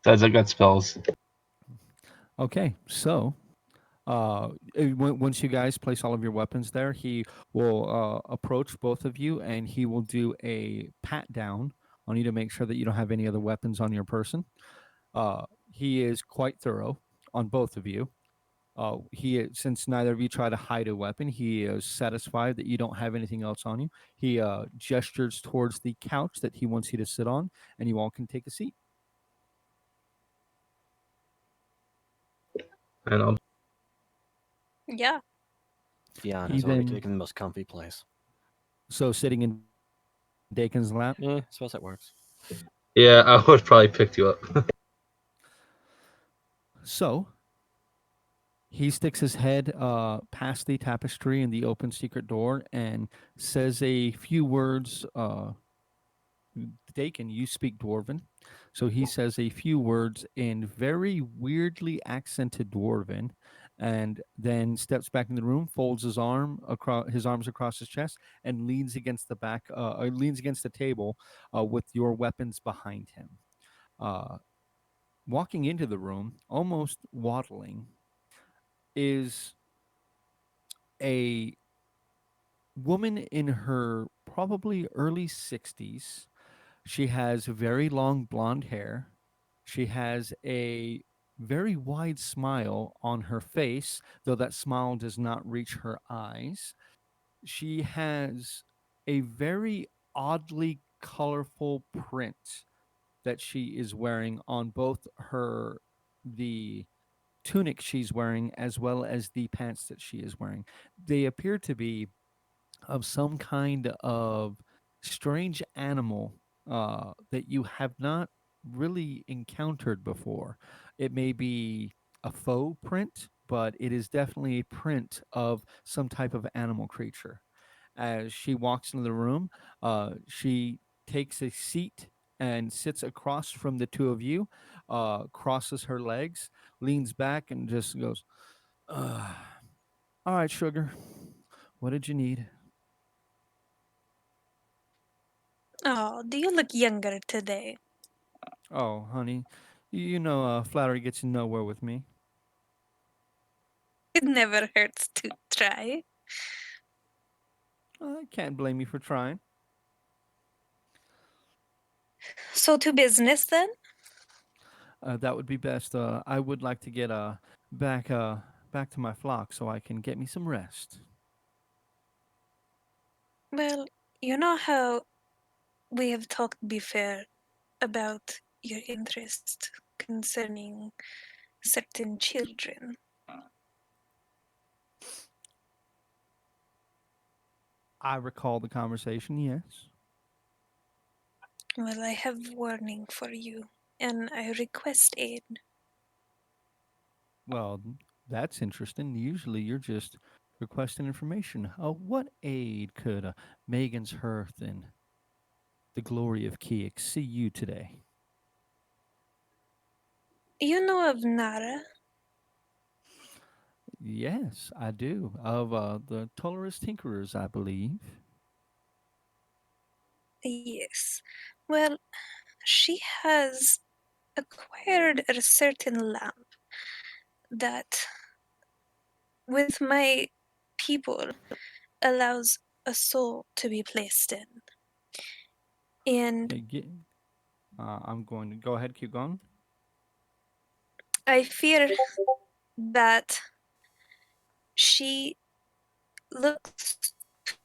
Besides, I got spells. Okay, so once you guys place all of your weapons there, he will approach both of you and he will do a pat down on you to make sure that you don't have any other weapons on your person. He is quite thorough on both of you. Since neither of you try to hide a weapon, he is satisfied that you don't have anything else on you. He gestures towards the couch that he wants you to sit on, and you all can take a seat. And I'll. Yeah. Fionn He is already then- taking the most comfy place. So sitting in Dakin's lap. Yeah, I suppose that works. Yeah, I would probably pick you up. So he sticks his head past the tapestry and the open secret door and says a few words. Dakin, you speak Dwarven. So he says a few words in very weirdly accented Dwarven and then steps back in the room, folds his arms across his chest, and leans against the table with your weapons behind him. Uh, Walking into the room, almost waddling, is a woman in her probably early 60s. She has very long blonde hair. She has a very wide smile on her face, though that smile does not reach her eyes. She has a very oddly colorful print that she is wearing on both the tunic she's wearing as well as the pants that she is wearing. They appear to be of some kind of strange animal that you have not really encountered before. It may be a faux print, but it is definitely a print of some type of animal creature. As she walks into the room, she takes a seat and sits across from the two of you, crosses her legs, leans back, and just goes, "Uh, all right, sugar, what did you need?" Oh, do you look younger today? Oh, honey, you know, flattery gets you nowhere with me. It never hurts to try. I can't blame you for trying. So to business then? That would be best. I would like to get back back to my flock so I can get me some rest. Well, you know how we have talked before about your interest concerning certain children. I recall the conversation. Yes. Well, I have warning for you, and I request aid. Well, that's interesting. Usually, you're just requesting information. What aid could Megan's Hearth and the glory of Keek see you today? You know of Nara? Yes, I do. Of the Tolerous Tinkerers, I believe. Yes. Well, she has acquired a certain lamp that, with my people, allows a soul to be placed in. And Okay, I'm going to go ahead, keep going. I fear that she looks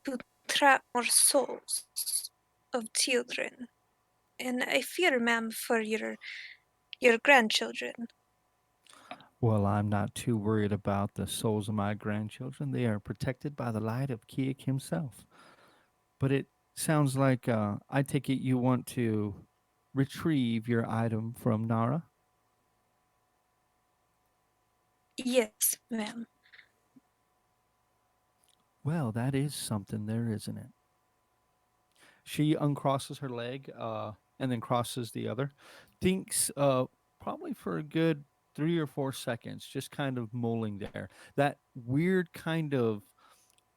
to trap more souls of children. And I fear, ma'am, for your grandchildren. Well, I'm not too worried about the souls of my grandchildren. They are protected by the light of Keek himself. But it sounds like I take it you want to retrieve your item from Nara. Yes, ma'am. Well, that is something there, isn't it? She uncrosses her leg and then crosses the other. Thinks probably for a good 3 or 4 seconds, just kind of mulling there. That weird kind of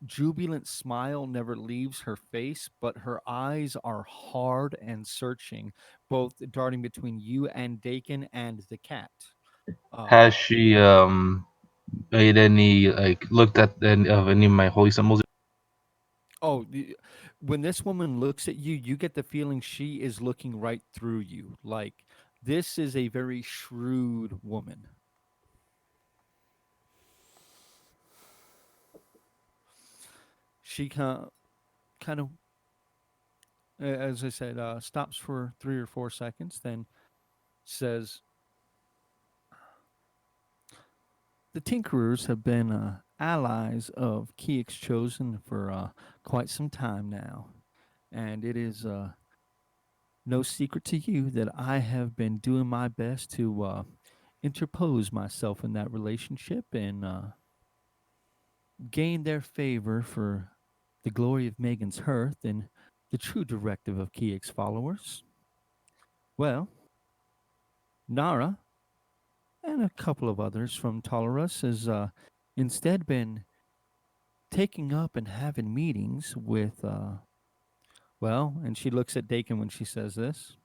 jubilant smile never leaves her face, but her eyes are hard and searching, both darting between you and Dakin and the cat. Uh, Has she made any like looked at any of my holy symbols? oh, when this woman looks at you, you get the feeling she is looking right through you. Like this is a very shrewd woman. She kind of, as I said, stops for 3 or 4 seconds, then says, "The Tinkerers have been allies of Keek's Chosen for quite some time now, and it is no secret to you that I have been doing my best to interpose myself in that relationship and gain their favor for the glory of Megan's Hearth and the true directive of Keek's followers. Well, Nara and a couple of others from Tolerus has instead been taking up and having meetings with, well, and she looks at Dakin when she says this,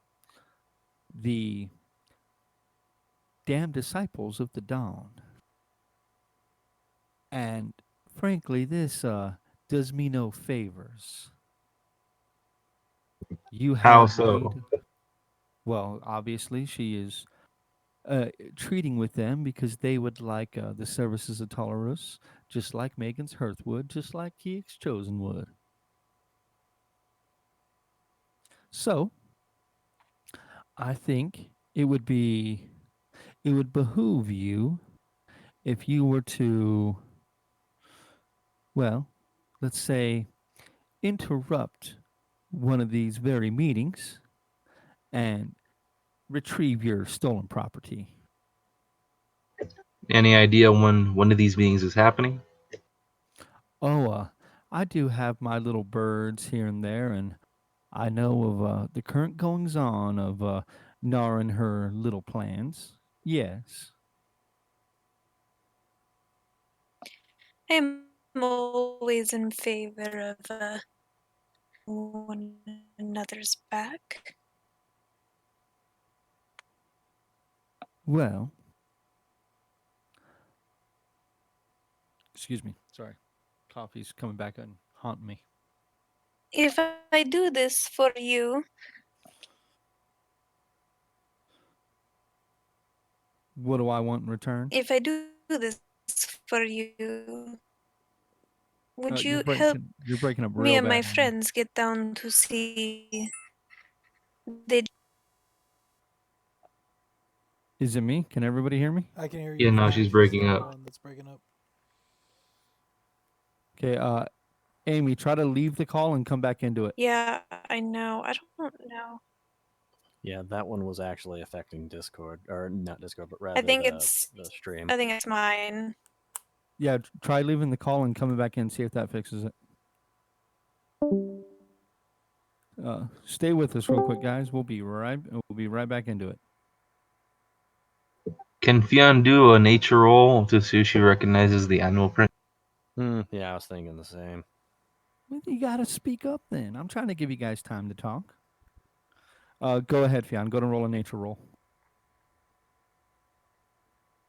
the damn disciples of the dawn. And frankly, this does me no favors. You How have so? made, well, obviously, she is treating with them because they would like the services of Tolerus, just like Megan's Hearth would, just like Keek's Chosen would. So, I think it would behoove you if you were to, well, let's say, interrupt one of these very meetings and retrieve your stolen property. Any idea when one of these meetings is happening? Oh, I do have my little birds here and there, and I know of the current goings on of Nar and her little plans. Yes. I'm always in favor of one another's back. Well, excuse me. Sorry. Coffee's coming back and haunting me. If I do this for you, What do I want in return? if I do this for you, would You're you help breaking up me real and my bad. Amy. friends get down to see the Is it me? Can everybody hear me? I can hear Yeah, you no, fine. she's It's just breaking the up. one that's breaking up. Okay. Amy, try to leave the call and come back into it. Yeah, I know. I don't know. Yeah, that one was actually affecting Discord, or not Discord, but I rather think the stream. it's mine. Yeah, try leaving the call and coming back in. See if that fixes it. Stay with us real quick, guys. We'll be right back into it. Can Fionn do a nature roll to see if she recognizes the animal print? Yeah, I was thinking the same. Well, you gotta speak up then. I'm trying to give you guys time to talk. Go ahead, Fionn. Go to roll a nature roll.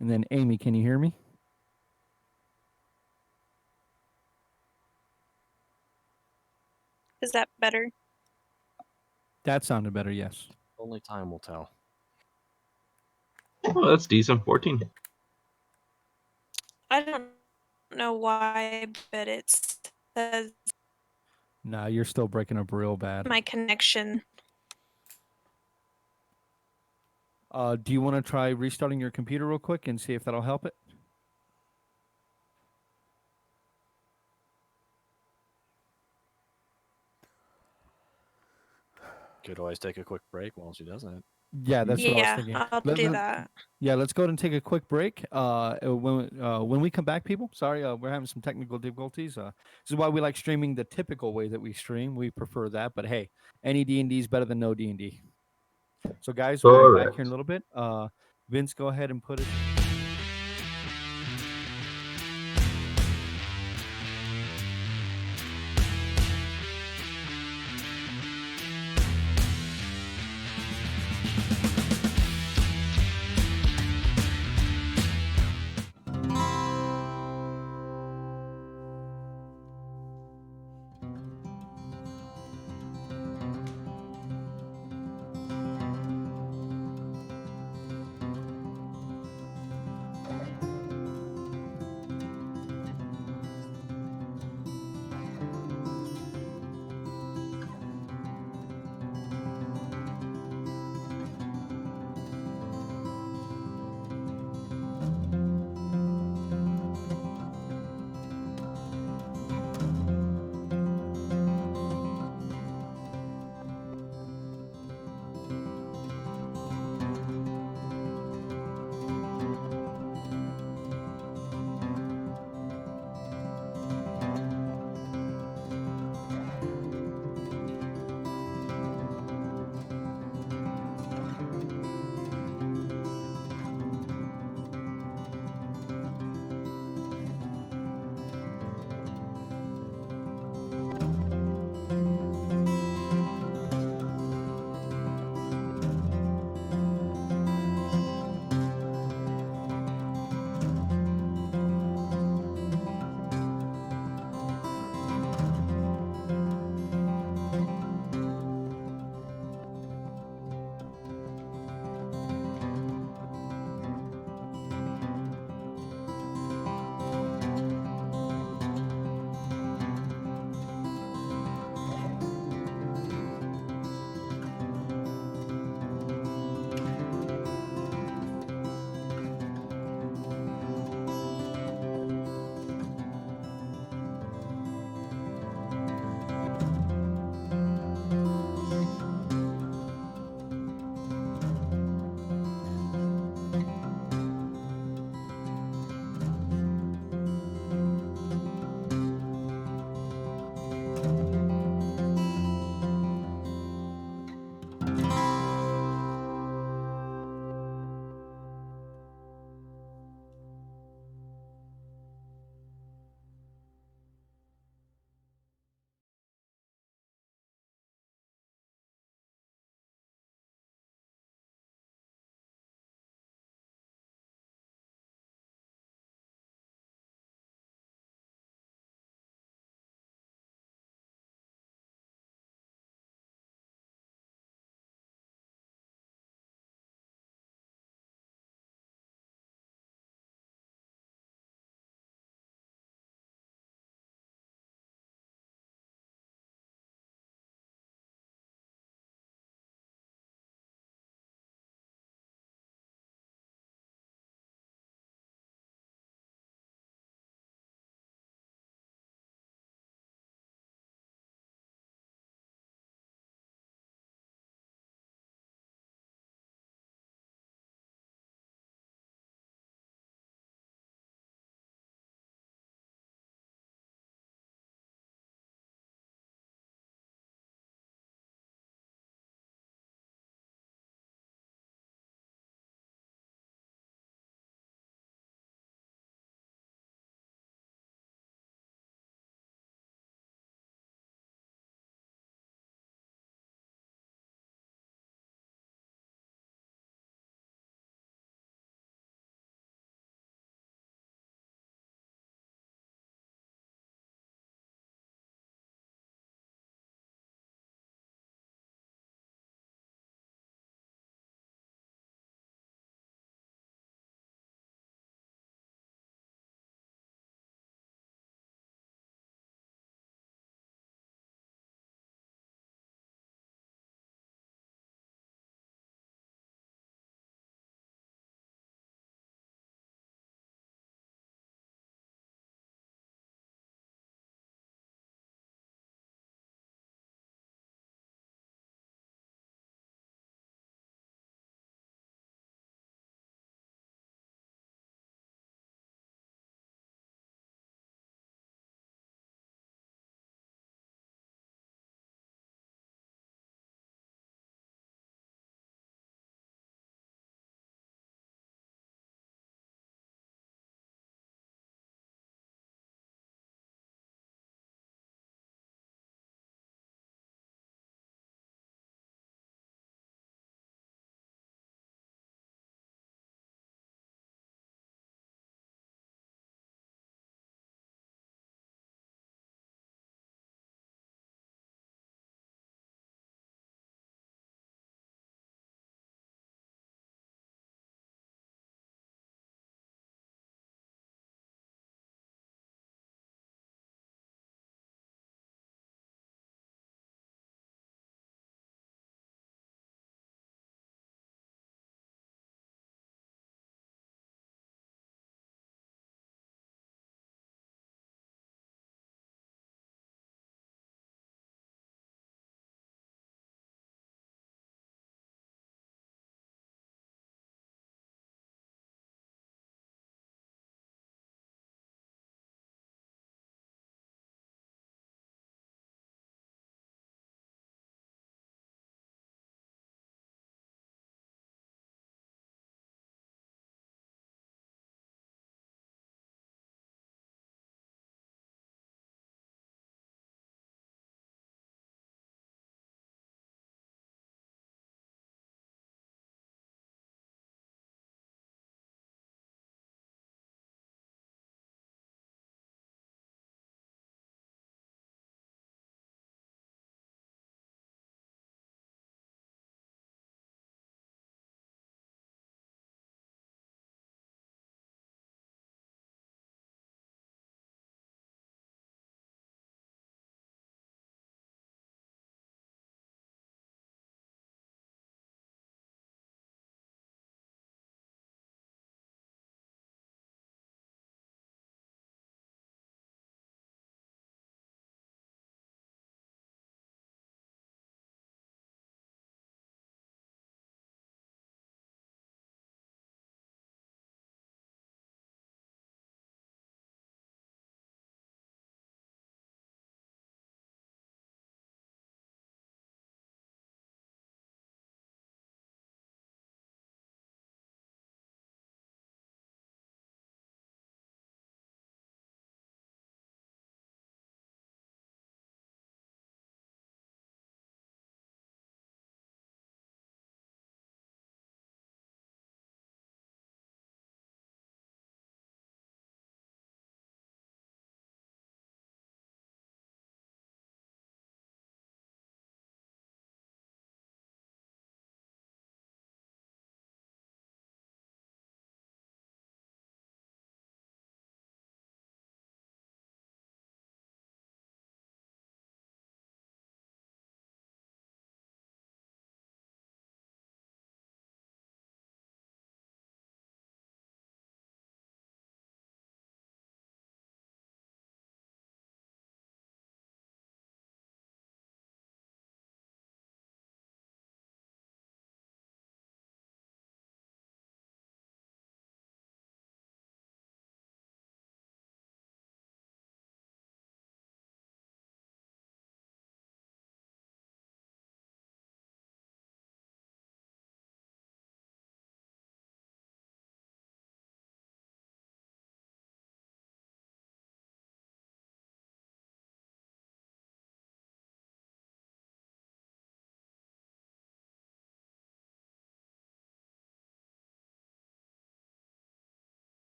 And then Amy, can you hear me? Is that better? That sounded better, yes. Only time will tell. Oh, that's decent. 14. I don't know why, but it says Nah, you're still breaking up real bad. my connection. Do you want to try restarting your computer real quick and see if that'll help it? Could always take a quick break while she does that. Yeah, that's what I was Yeah, thinking. I'll do that. Yeah, let's go ahead and take a quick break. When we come back, people, sorry, we're having some technical difficulties. This is why we like streaming the typical way that we stream. We prefer that, but hey, any D&D is better than no D&D. So, guys, we'll be back here in a little bit. Vince, go ahead and put it.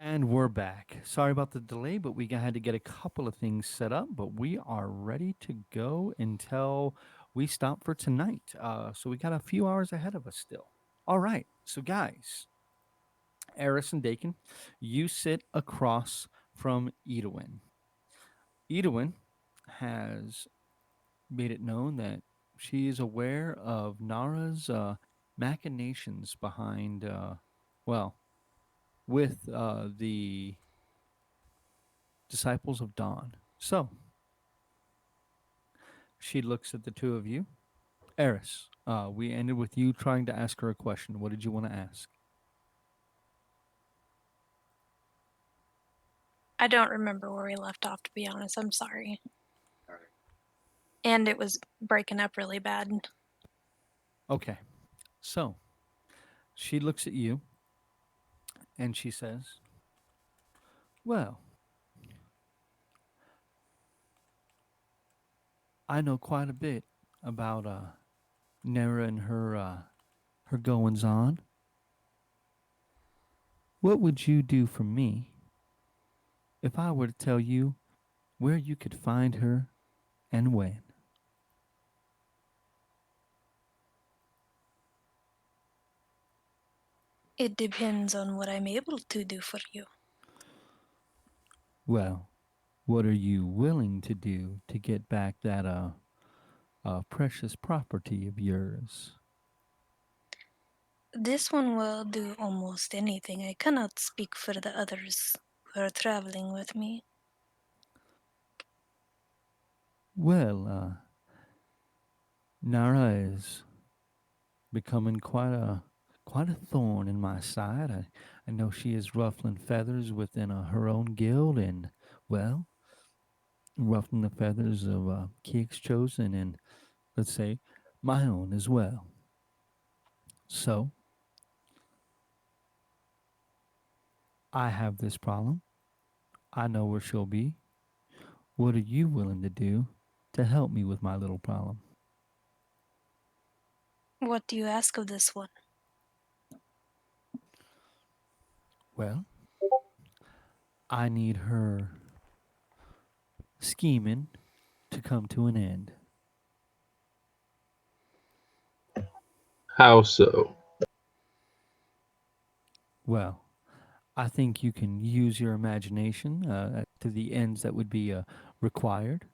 And we're back. Sorry about the delay, but we had to get a couple of things set up, but we are ready to go until we stop for tonight. So we got a few hours ahead of us still. All right. So, guys, Eris and Dakin, you sit across from Edwin. Edwin has made it known that she is aware of Nara's machinations behind, well, with the disciples of Dawn. So she looks at the two of you. Eris, we ended with you trying to ask her a question. What did you want to ask? I don't remember where we left off, to be honest. I'm sorry. And it was breaking up really bad. Okay. So she looks at you and she says, well, I know quite a bit about Nera and her goings on. What would you do for me if I were to tell you where you could find her and when? It depends on what I'm able to do for you. Well, what are you willing to do to get back that precious property of yours? This one will do almost anything. I cannot speak for the others who are traveling with me. Well, Nara is becoming quite a thorn in my side. I know she is ruffling feathers within her own guild, and well, ruffling the feathers of Keek's chosen, and let's say my own as well. So I have this problem. I know where she'll be. What are you willing to do to help me with my little problem? What do you ask of this one? Well, I need her scheming to come to an end. How so? Well, I think you can use your imagination to the ends that would be required,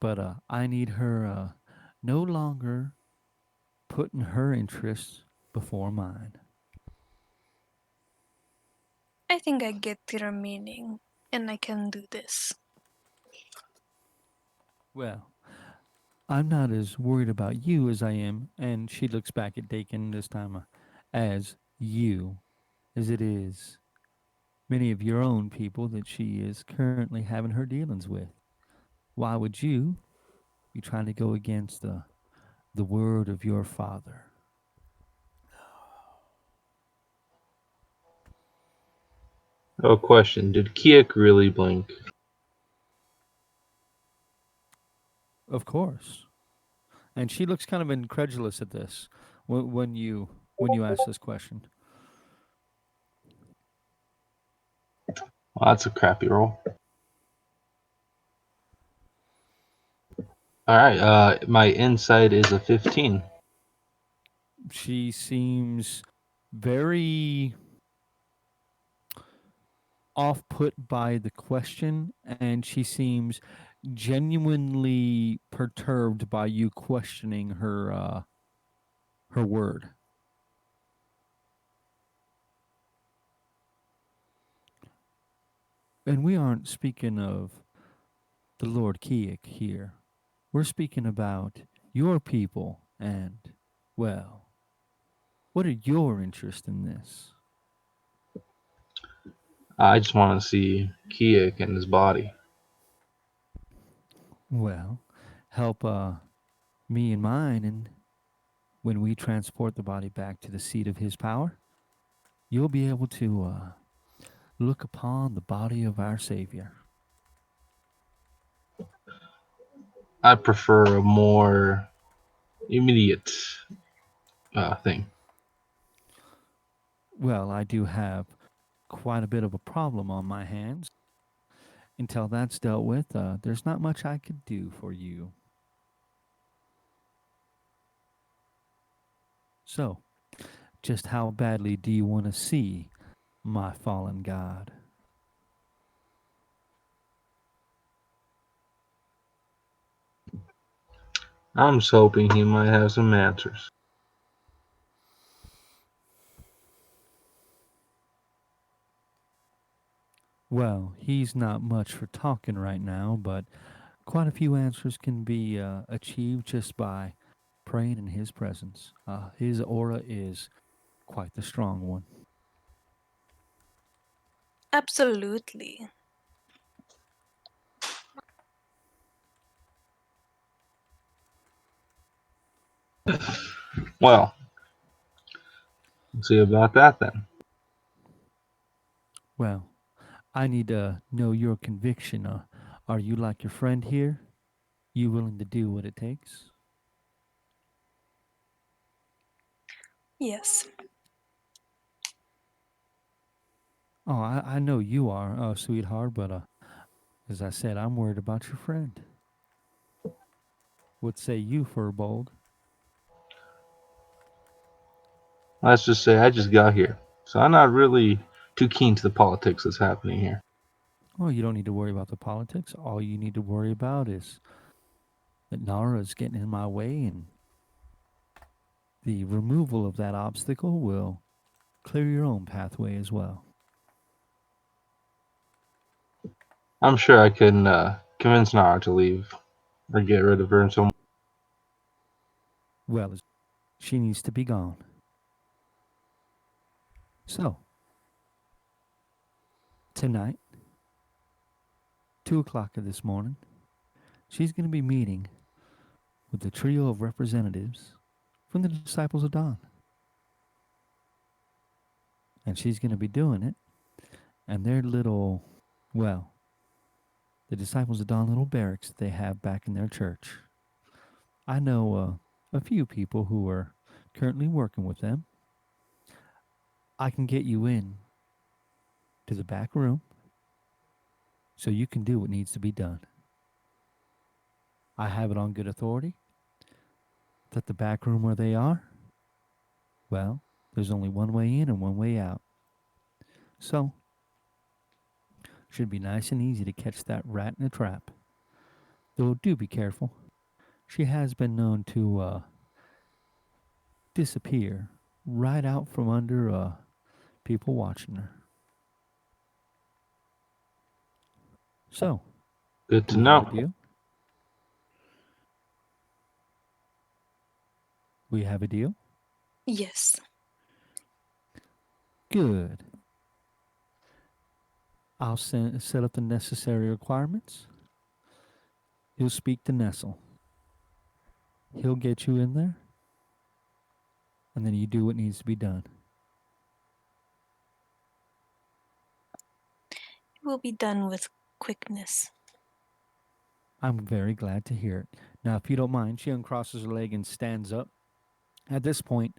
but I need her no longer putting her interests before mine. I think I get your meaning, and I can do this. Well, I'm not as worried about you as I am, and she looks back at Dakin this time, as you, as it is many of your own people that she is currently having her dealings with. Why would you be trying to go against the word of your father? Oh, question. Did Kiek really blink? Of course. And she looks kind of incredulous at this when you ask this question. Well, that's a crappy roll. Alright, my insight is a 15. She seems very off put by the question, and she seems genuinely perturbed by you questioning her word. And we aren't speaking of the Lord Kiek here. We're speaking about your people and, well, what are your interests in this? I just want to see Kiek and his body. Well, help me and mine, and when we transport the body back to the seat of his power, you'll be able to look upon the body of our Savior. I prefer a more immediate thing. Well, I do have quite a bit of a problem on my hands. Until that's dealt with, there's not much I could do for you. So, just how badly do you want to see my fallen god? I'm just hoping he might have some answers. Well, he's not much for talking right now, but quite a few answers can be achieved just by praying in his presence. His aura is quite the strong one. Absolutely. Well, let's see about that then. Well, I need to know your conviction. Are you like your friend here? You willing to do what it takes? Yes. Oh, I know you are, sweetheart, but as I said, I'm worried about your friend. What say you, Furbold? Let's just say I just got here, so I'm not really too keen to the politics that's happening here. Well, you don't need to worry about the politics. All you need to worry about is that Nara is getting in my way, and the removal of that obstacle will clear your own pathway as well. I'm sure I can convince Nara to leave or get rid of her in some. Well, she needs to be gone. So, tonight, 2 o'clock of this morning, she's going to be meeting with the trio of representatives from the Disciples of Dawn. And she's going to be doing it, and their little, well, the Disciples of Dawn little barracks that they have back in their church. I know a few people who are currently working with them. I can get you in to the back room so you can do what needs to be done. I have it on good authority that the back room where they are, well, there's only one way in and one way out. So, should be nice and easy to catch that rat in a trap. Though do be careful. She has been known to disappear right out from under people watching her. So, Good do to we have a know. deal? We have a deal? Yes. Good. I'll set up the necessary requirements. He'll speak to Nestle. He'll get you in there, and then you do what needs to be done. It will be done with quickness. I'm very glad to hear it. Now, if you don't mind, she uncrosses her leg and stands up. At this point,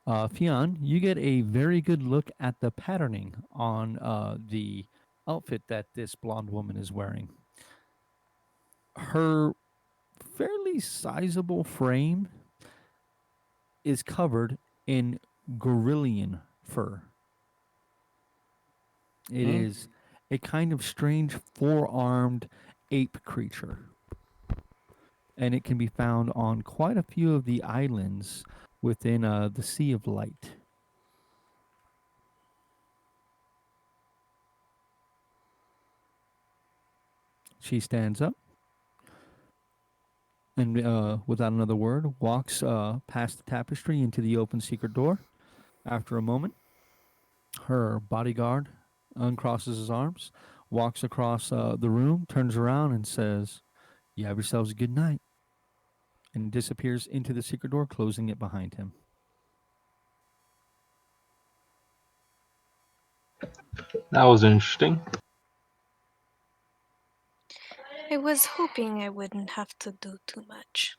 Fionn, you get a very good look at the patterning on the outfit that this blonde woman is wearing. Her fairly sizable frame is covered in gorillian fur. It is a kind of strange four-armed ape creature. And it can be found on quite a few of the islands within the Sea of Light. She stands up and, without another word, walks past the tapestry into the open secret door. After a moment, her bodyguard uncrosses his arms, walks across the room, turns around, and says, "You have yourselves a good night," and disappears into the secret door, closing it behind him. That was interesting. I was hoping I wouldn't have to do too much.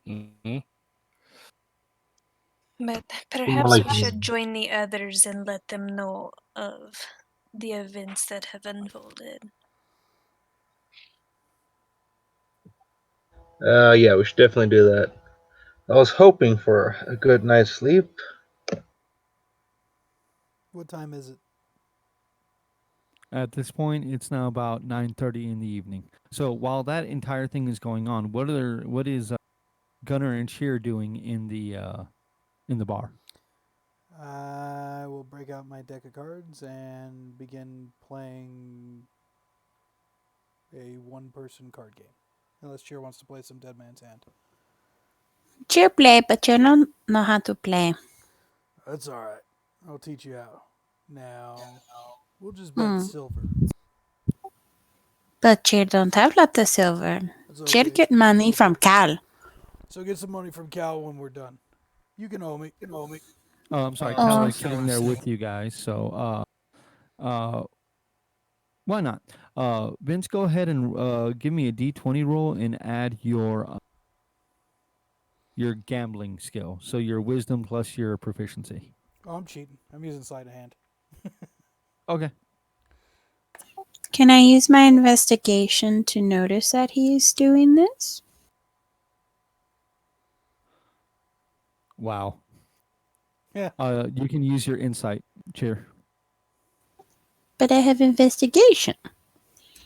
Mm-hmm. But More perhaps like we should join the others and let them know of the events that have unfolded. yeah, we should definitely do that. I was hoping for a good night's sleep. What time is it? At this point, it's now about 9:30 in the evening. So while that entire thing is going on, what is Gunnar and Cheer doing in the bar? I will break out my deck of cards and begin playing a one-person card game. Unless Cheer wants to play some Dead Man's Hand. Cheer play, but you don't know how to play. That's all right. I'll teach you how. Now, we'll just bet Hmm. silver. But Cheer don't have lot of silver. That's Cheer okay. get money from Cal. So get some money from Cal when we're done. You can owe me. Oh, I'm sorry, Oh. Cal is sitting there with you guys. So why not? Vince, go ahead and give me a D20 roll and add your gambling skill. So your wisdom plus your proficiency. Oh, I'm cheating. I'm using sleight of hand. Okay. Can I use my investigation to notice that he is doing this? Wow. Yeah. You can use your insight, Cheer. But I have investigation.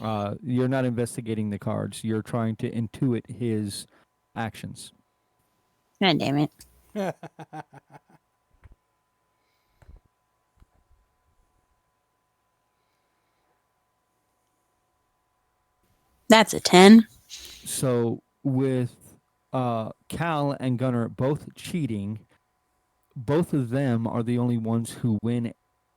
You're not investigating the cards. You're trying to intuit his actions. God damn it. That's a 10. So with Cal and Gunnar both cheating, both of them are the only ones who win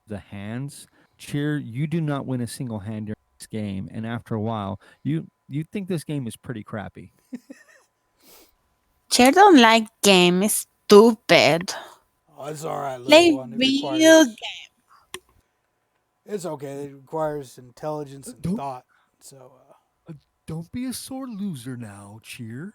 the hands. Cheer, you do not win a single hand during this game, and after a while, you think this game is pretty crappy. Cheer don't like game. It's stupid. Oh, it's all right, little Play one. It real requires. game. It's okay. It requires intelligence and thought. So, Don't be a sore loser now, Cheer.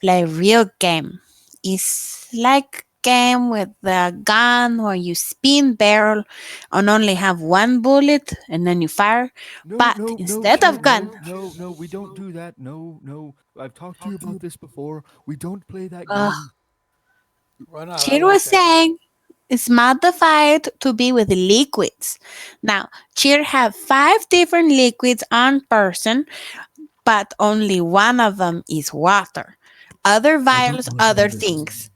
Play real game. It's like game with the gun where you spin barrel and only have one bullet and then you fire. But instead Cheer, of gun, no, we don't do that. No. I've talked to you about this before. We don't play that uh, game. why not? I Cheer like was that game. saying it's modified to be with liquids. Now, Cheer have 5 different liquids on person, but only one of them is water. Other vials, other things.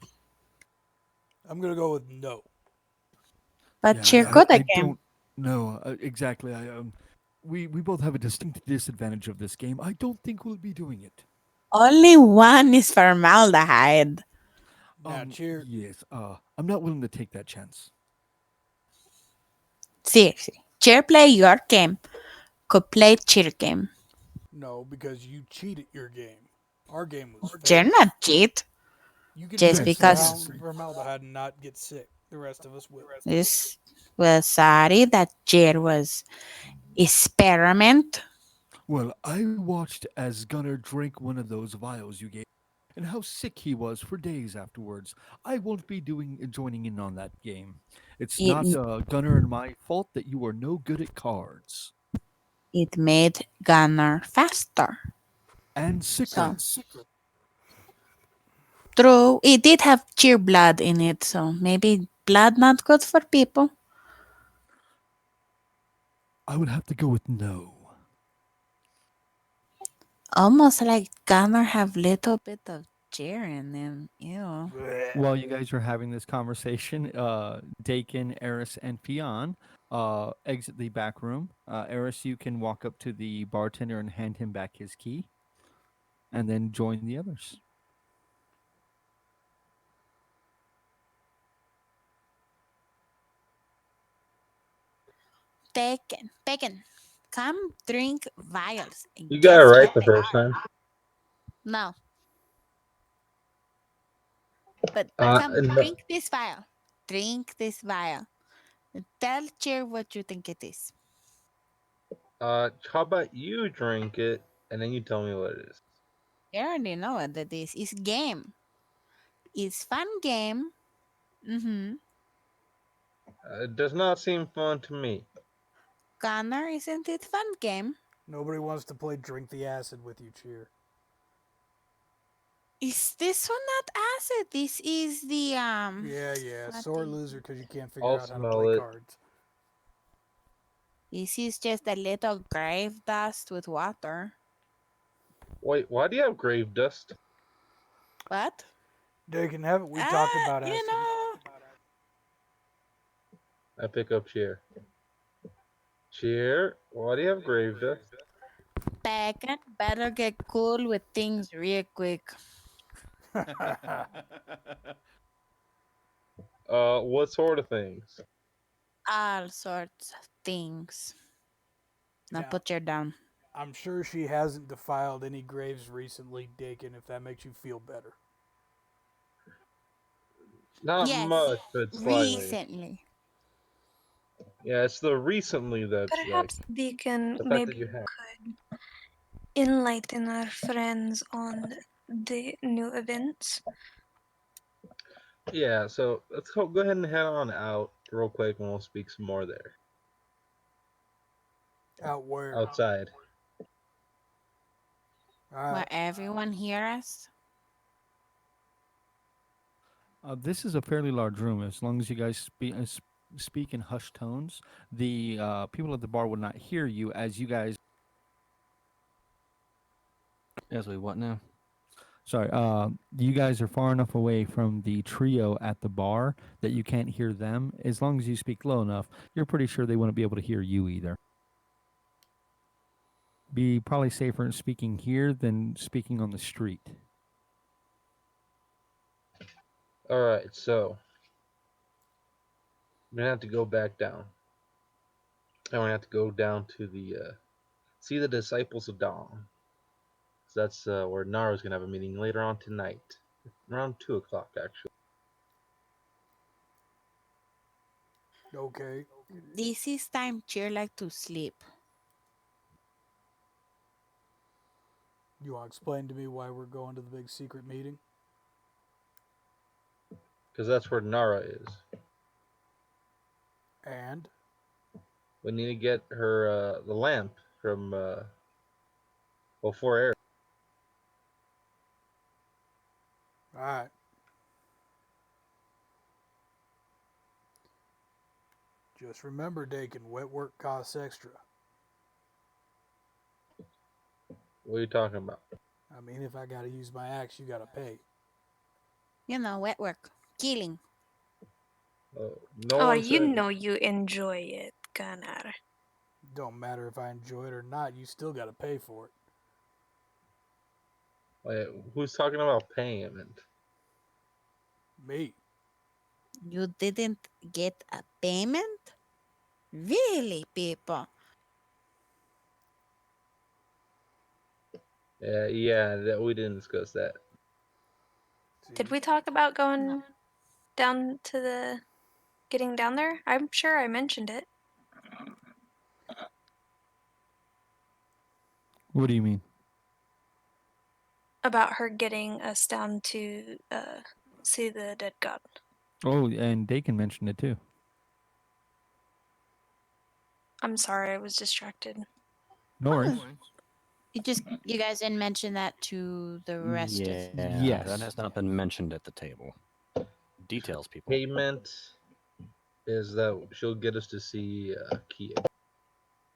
I'm gonna go with no. But Cheer good at game. don't know exactly. We both have a distinct disadvantage of this game. I don't think we'll be doing it. Only one is formaldehyde. Now, cheer. Yes. I'm not willing to take that chance. Seriously. Cheer play your game. Could play cheer game. No, because you cheated your game. Our game was Cheer fair. not cheat. You can Just drink because formaldehyde and not get sick. The rest of us will. this was sorry that cheer was experiment. Well, I watched as Gunnar drank one of those vials you gave, and how sick he was for days afterwards. I won't be joining in on that game. It's It not Gunnar and my fault that you are no good at cards it made Gunner faster. and sicker. So true. It did have cheer blood in it, so maybe blood not good for people. I would have to go with no. Almost like Gunner have little bit of cheer in him. Ew. While you guys are having this conversation, Dakin, Eris, and Fionn exit the back room. Eris, you can walk up to the bartender and hand him back his key, and then join the others. Bacon, come drink vials. And You got it guess right what the they first are? time. No. But Uh, come no, drink this vial. Drink this vial. Tell Cheer what you think it is. how about you drink it and then you tell me what it is? You already know what that is. It's game. It's fun game Mm-hmm. It does not seem fun to me. Connor, isn't it fun game? Nobody wants to play Drink the Acid with you, Cheer. Is this one not acid? This is the Yeah. what Sore is loser because you can't figure I'll out how to smell play it. cards. this is just a little grave dust with water. Wait, why do you have grave dust? What? Dakin, haven't we talked about acid? You know, I pick up Cheer. Cheer, why do you have grave dust? Beckett better get cool with things real quick. What sort of things? All sorts of things. Now Now, put your down. I'm sure she hasn't defiled any graves recently, Dakin, if that makes you feel better. Not Yes, much, but slightly. recently. Yeah, it's the recently that's like Perhaps Deacon the fact maybe that you have. could enlighten our friends on the new events. Yeah, so let's go ahead and head on out real quick, and we'll speak some more there Out where? outside. Where everyone hear us. This is a fairly large room. As long as you guys speak in hushed tones, the people at the bar will not hear you as you guys. As we what now? Sorry, you guys are far enough away from the trio at the bar that you can't hear them. As long as you speak low enough, you're pretty sure they wouldn't be able to hear you either. Be probably safer speaking here than speaking on the street. All right, so we're gonna have to go back down, and we're gonna have to go down to the see the disciples of Dawn. So that's where Nara's gonna have a meeting later on tonight, around 2 o'clock actually. Okay. This is time cheer like to sleep. You want to explain to me why we're going to the big secret meeting? Because that's where Nara is. And? We need to get her the lamp from before air. Alright. Just remember, Dakin, wet work costs extra. What are you talking about? I mean, if I gotta use my axe, you gotta pay. You know, wet work, killing. No Oh, one you said. know you enjoy it, Gunnar. Don't matter if I enjoy it or not, you still gotta pay for it. Wait, who's talking about payment? Me. You didn't get a payment? Really, people? Yeah, we didn't discuss that. Did we talk about going down to the getting down there? I'm sure I mentioned it. What do you mean? About her getting us down to see the dead god. Oh, and Dakin mentioned it too. I'm sorry, I was distracted. No worries. You guys didn't mention that to the rest of. Yeah, Yes. that has not been mentioned at the table. Details, people. Payment is that she'll get us to see Kia.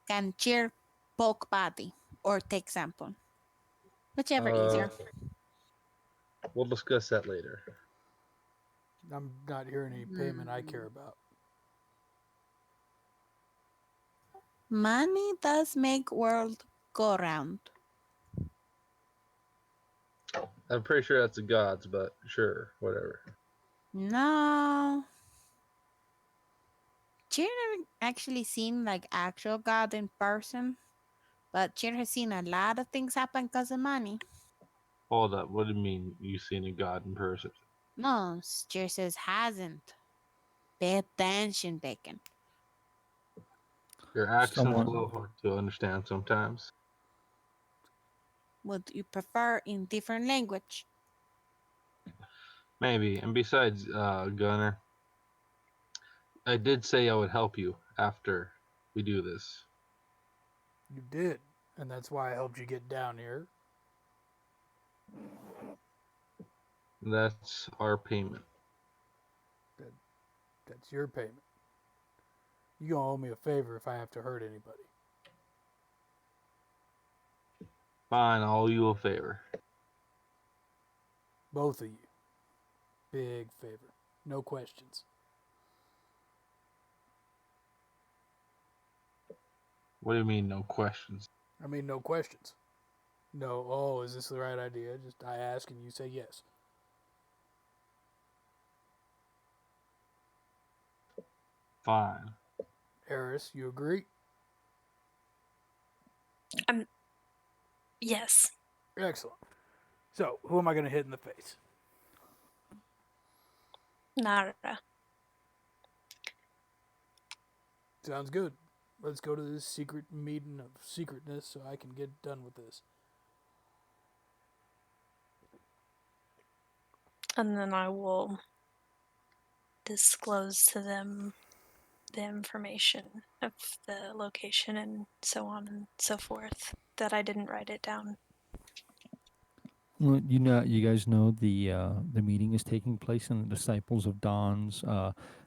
Can cheer poke body or take sample. Whichever easier. We'll discuss that later. I'm not hearing any payment I care about. Money does make world go round. I'm pretty sure that's the gods, but sure, whatever. No. Cheer never actually seen like actual God in person, but Cheer has seen a lot of things happen because of money. Hold up, what do you mean you seen a god in person? No, Cheer says hasn't. Pay attention, Bacon. Your accent's Someone- a little hard to understand sometimes. Would you prefer in different language? Maybe. And besides, Gunner, I did say I would help you after we do this. You did, and that's why I helped you get down here. That's our payment. That's your payment. You gonna owe me a favor if I have to hurt anybody. Fine, I'll owe you a favor. Both of you. Big favor. No questions. What do you mean, no questions? I mean, no questions. No, oh, is this the right idea? Just I ask and you say yes. Fine. Eris, you agree? Yes. Excellent. So, who am I going to hit in the face? Nara. Sounds good. Let's go to this secret meeting of secretness so I can get done with this. And then I will disclose to them the information of the location and so on and so forth that I didn't write it down. Well, you guys know the meeting is taking place in the Disciples of Dawn's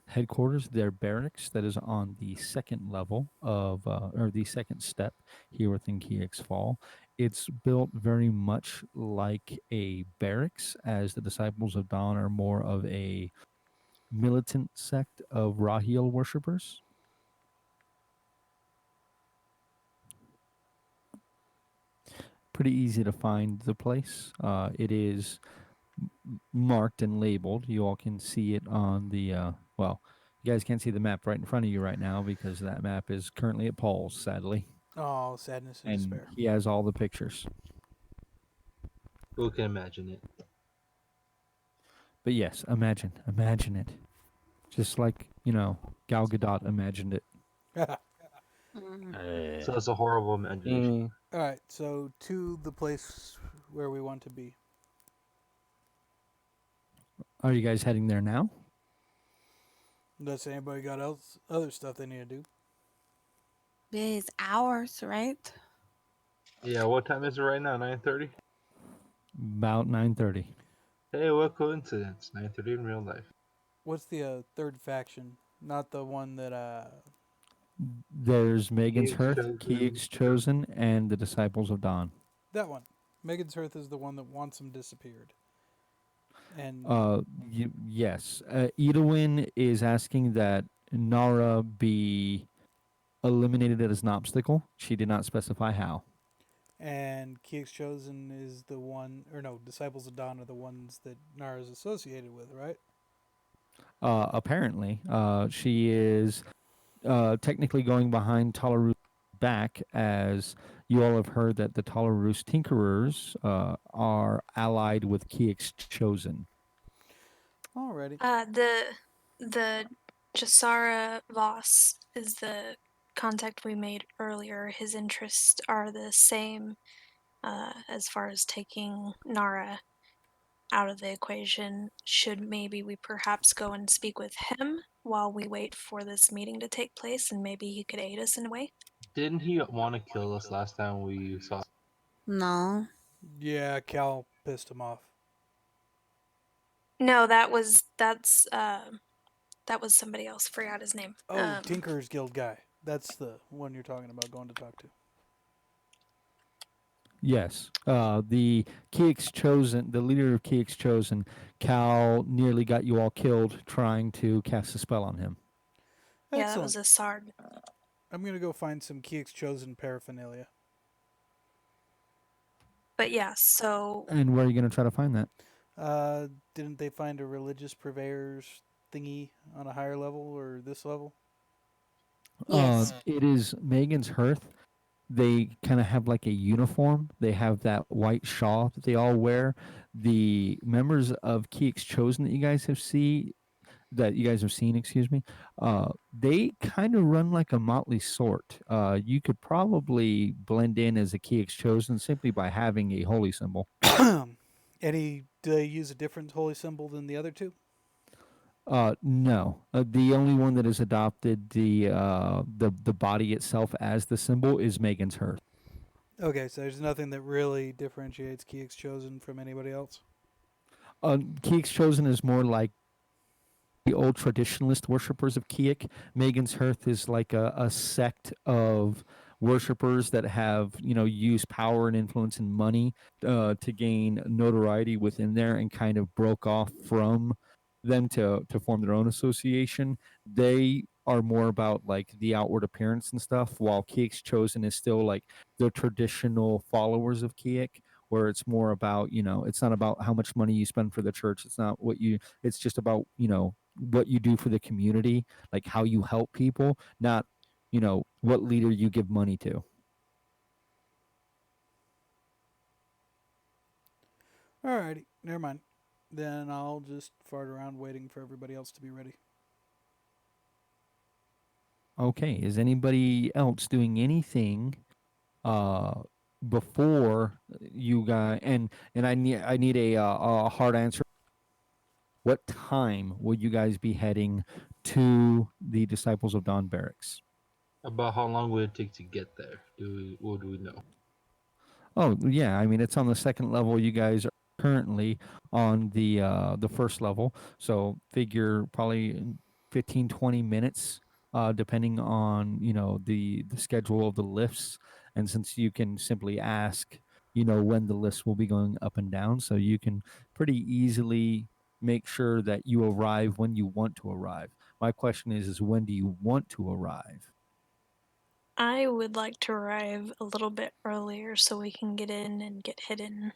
headquarters, their barracks that is on the second level of or the second step here within Keyx Fall. It's built very much like a barracks, as the Disciples of Dawn are more of a militant sect of Rahil worshippers. Pretty easy to find the place. It is marked and labeled. You all can see it on the well, you guys can't see the map right in front of you right now because that map is currently at Paul's, sadly, Oh, sadness and and despair. he has all the pictures. Who can imagine it? But yes, imagine it, just like Gal Gadot imagined it. So it's a horrible imagination. All right, so to the place where we want to be. Are you guys heading there now? Unless anybody got other stuff they need to do. It's hours, right? Yeah, what time is it right now? 9:30? About 9:30. Hey, what coincidence. 9:30 in real life. What's the third faction? Not the one that There's Megan's Keyx Hearth, Chosen. Keyx Chosen, and the Disciples of Dawn. that one. Megan's Hearth is the one that wants them disappeared. And Yes. Edwin is asking that Nara be eliminated as an obstacle. She did not specify how. and Keyx Chosen is the one, or no, Disciples of Dawn are the ones that Nara's associated with, right? Apparently, she is technically going behind Talaru's back, as you all have heard that the Talarus Tinkerers are allied with Keyx Chosen. Alrighty. The Jasara Voss is the contact we made earlier. His interests are the same as far as taking Nara out of the equation. Should maybe we perhaps go and speak with him while we wait for this meeting to take place, and maybe he could aid us in a way? Didn't he want to kill us last time we saw? No. Yeah, Cal pissed him off. No, that's somebody else. Forgot his name. Oh, Tinker's Guild guy. That's the one you're talking about going to talk to. Yes. The Keyx Chosen, the leader of Keyx Chosen, Cal nearly got you all killed trying to cast a spell on him. Yeah, that Excellent. was a Sard. I'm going to go find some Keyx Chosen paraphernalia. But yeah, so And where are you going to try to find that? Didn't they find a religious purveyors thingy on a higher level or this level? Yes. It is Megan's Hearth. They kind of have like a uniform. They have that white shawl that they all wear. The members of Keyx Chosen that you guys have seen, excuse me, they kind of run like a motley sort. You could probably blend in as a Keyx Chosen simply by having a holy symbol. Do they use a different holy symbol than the other two? No. The only one that has adopted the body itself as the symbol is Megan's Hearth. Okay, so there's nothing that really differentiates Keeks Chosen from anybody else. Keek's Chosen is more like the old traditionalist worshippers of Keek. Megan's Hearth is like a sect of worshippers that have, used power and influence and money to gain notoriety within there and kind of broke off from them to form their own association. They are more about like the outward appearance and stuff, while Keek's Chosen is still like the traditional followers of Keek, where it's more about, it's not about how much money you spend for the church. It's not what you, it's just about, what you do for the community, like how you help people, not, what leader you give money to. Alrighty, never mind. Then I'll just fart around waiting for everybody else to be ready. Okay, is anybody else doing anything uh before you guys, and I need a hard answer. What time will you guys be heading to the Disciples of Dawn barracks? About how long would it take to get there? Do we know? Oh, yeah. I mean, it's on the second level. You guys are currently on the first level, so figure probably 15, 20 minutes, depending on the schedule of the lifts. And since you can simply ask, when the lifts will be going up and down, so you can pretty easily make sure that you arrive when you want to arrive. My question is when do you want to arrive? I would like to arrive a little bit earlier so we can get in and get hidden.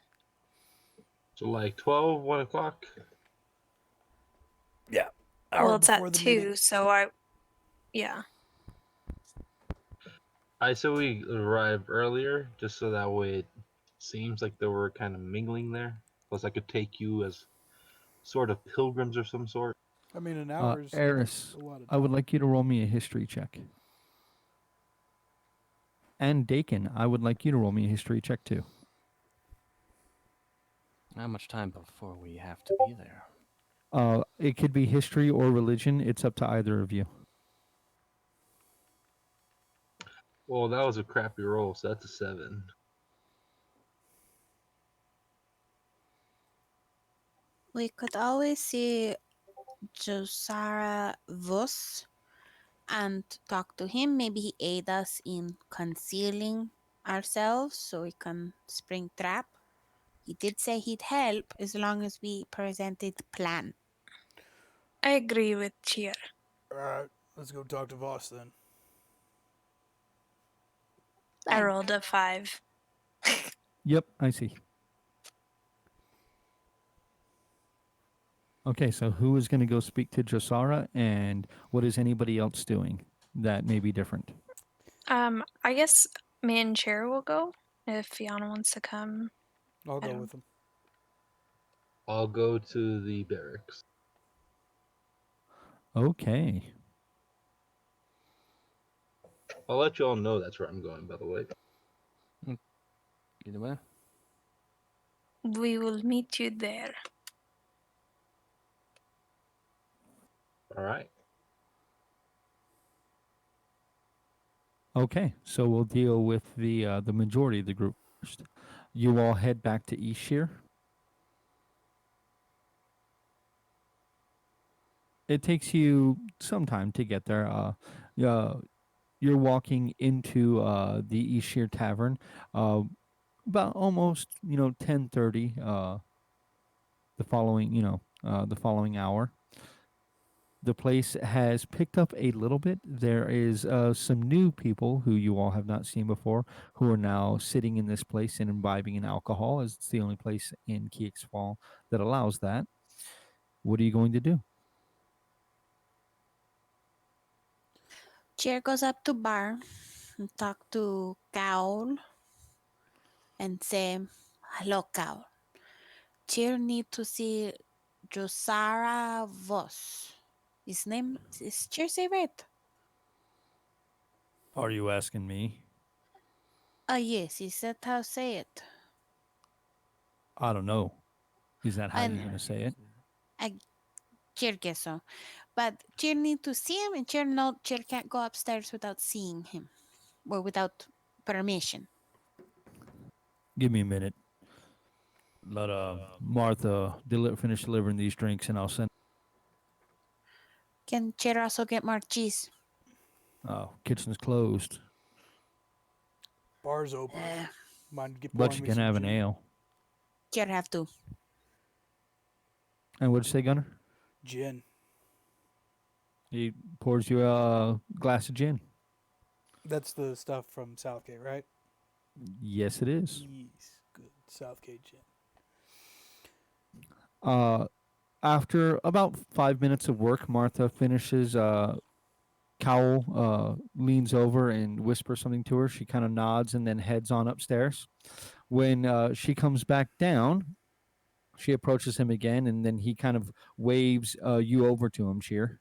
So like 12, 1 o'clock? Yeah, Well, hour it's before at the 2, meeting. so yeah. I say we arrive earlier, just so that way it seems like they were kind of mingling there. Plus, I could take you as sort of pilgrims or some sort. I mean, an hour's Eris, a lot of I would time. like you to roll me a history check. And Dakin, I would like you to roll me a history check too. How much time before we have to be there? It could be history or religion. It's up to either of you. Well, that was a crappy roll, so that's a 7. We could always see Josara Vos and talk to him. Maybe he aid us in concealing ourselves so we can spring trap. He did say he'd help as long as we presented the plan. I agree with Cheer. Alright, let's go talk to Voss then. I Fine. rolled a 5. Yep, I see. Okay, so who is going to go speak to Josara, and what is anybody else doing that may be different? I guess me and Cheer will go if Fiona wants to come. I'll I go don't- with him. I'll go to the barracks. Okay. I'll let you all know that's where I'm going, by the way. Either way. We will meet you there. All right. Okay, so we'll deal with the majority of the group first. You all head back to East Shear. It takes you some time to get there. You're walking into the East Shear Tavern, about almost 10:30. The following hour. The place has picked up a little bit. There is some new people who you all have not seen before who are now sitting in this place and imbibing in alcohol, as it's the only place in Keeks Fall that allows that. What are you going to do? Cheer goes up to bar and talk to Cowl and say, "Hello, Cowl. Cheer need to see Josara Vos. His name is Cheer say right? Are you asking me? Yes, he said how say it. I don't know. Is that how And you're going to say it? I Cheer guess so. But Cheer need to see him, and Cheer can't go upstairs without seeing him or without permission. Give me a minute. Let Martha finish delivering these drinks, and I'll send. Can Cheer also get more cheese? Oh, kitchen's closed, Bar's open. Uh, Mind get but pouring you me can some have an gin? ale. Cheer have to. And what'd you say, Gunner? Gin. He pours you a glass of gin. That's the stuff from Southgate, right? Yes, it is. Yes. Good. Southgate gin. Uh, After about 5 minutes of work, Martha finishes. Cowell leans over and whispers something to her. She kind of nods and then heads on upstairs. When she comes back down, she approaches him again, and then he kind of waves you over to him, Cheer.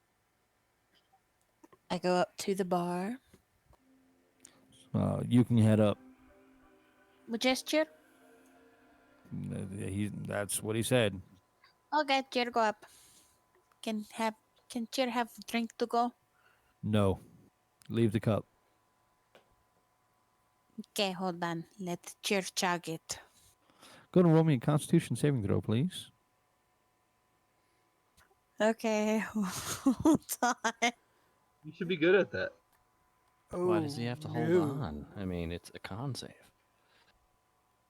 I go up to the bar. You can head up. With gesture. That's what he said. Okay, Cheer go up. Can Cheer have drink to go? No. Leave the cup. Okay, hold on. Let Cheer chug it. Go and roll me a Constitution saving throw, please. Okay, hold on. You should be good at that. Oh, Why does he have to hold no. on? I mean, it's a con save.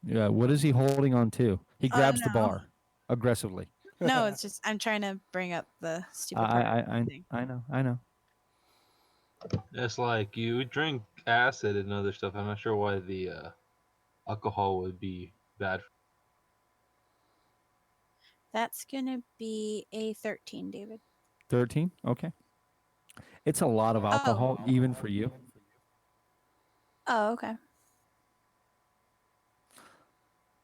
Yeah, what is he holding on to? He grabs the no. bar aggressively. No, it's just I'm trying to bring up the stupid I, part. I, I, I know. It's like you drink acid and other stuff. I'm not sure why the alcohol would be bad. That's gonna be a 13, David. 13? Okay. It's a lot of alcohol, even for you. Oh, okay.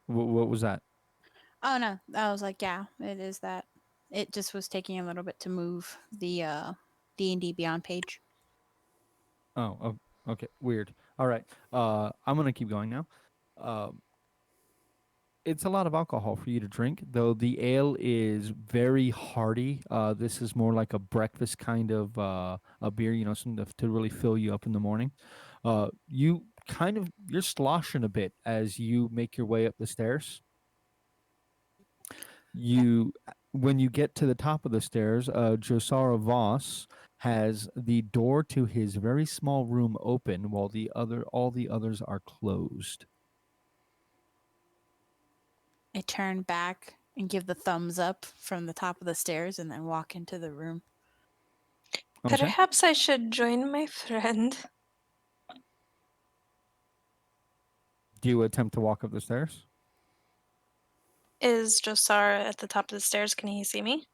What was that? Oh no, I was like, yeah, it is that. It just was taking a little bit to move the D&D Beyond page. Okay. Weird. All right. I'm going to keep going now. Um, it's a lot of alcohol for you to drink, though the ale is very hearty. This is more like a breakfast kind of a beer, something to really fill you up in the morning. You're sloshing a bit as you make your way up the stairs. When you get to the top of the stairs, Josara Voss has the door to his very small room open while all the others are closed. I turn back and give the thumbs up from the top of the stairs and then walk into the room. Okay. Perhaps I should join my friend. Do you attempt to walk up the stairs? Is Josar at the top of the stairs? Can he see me?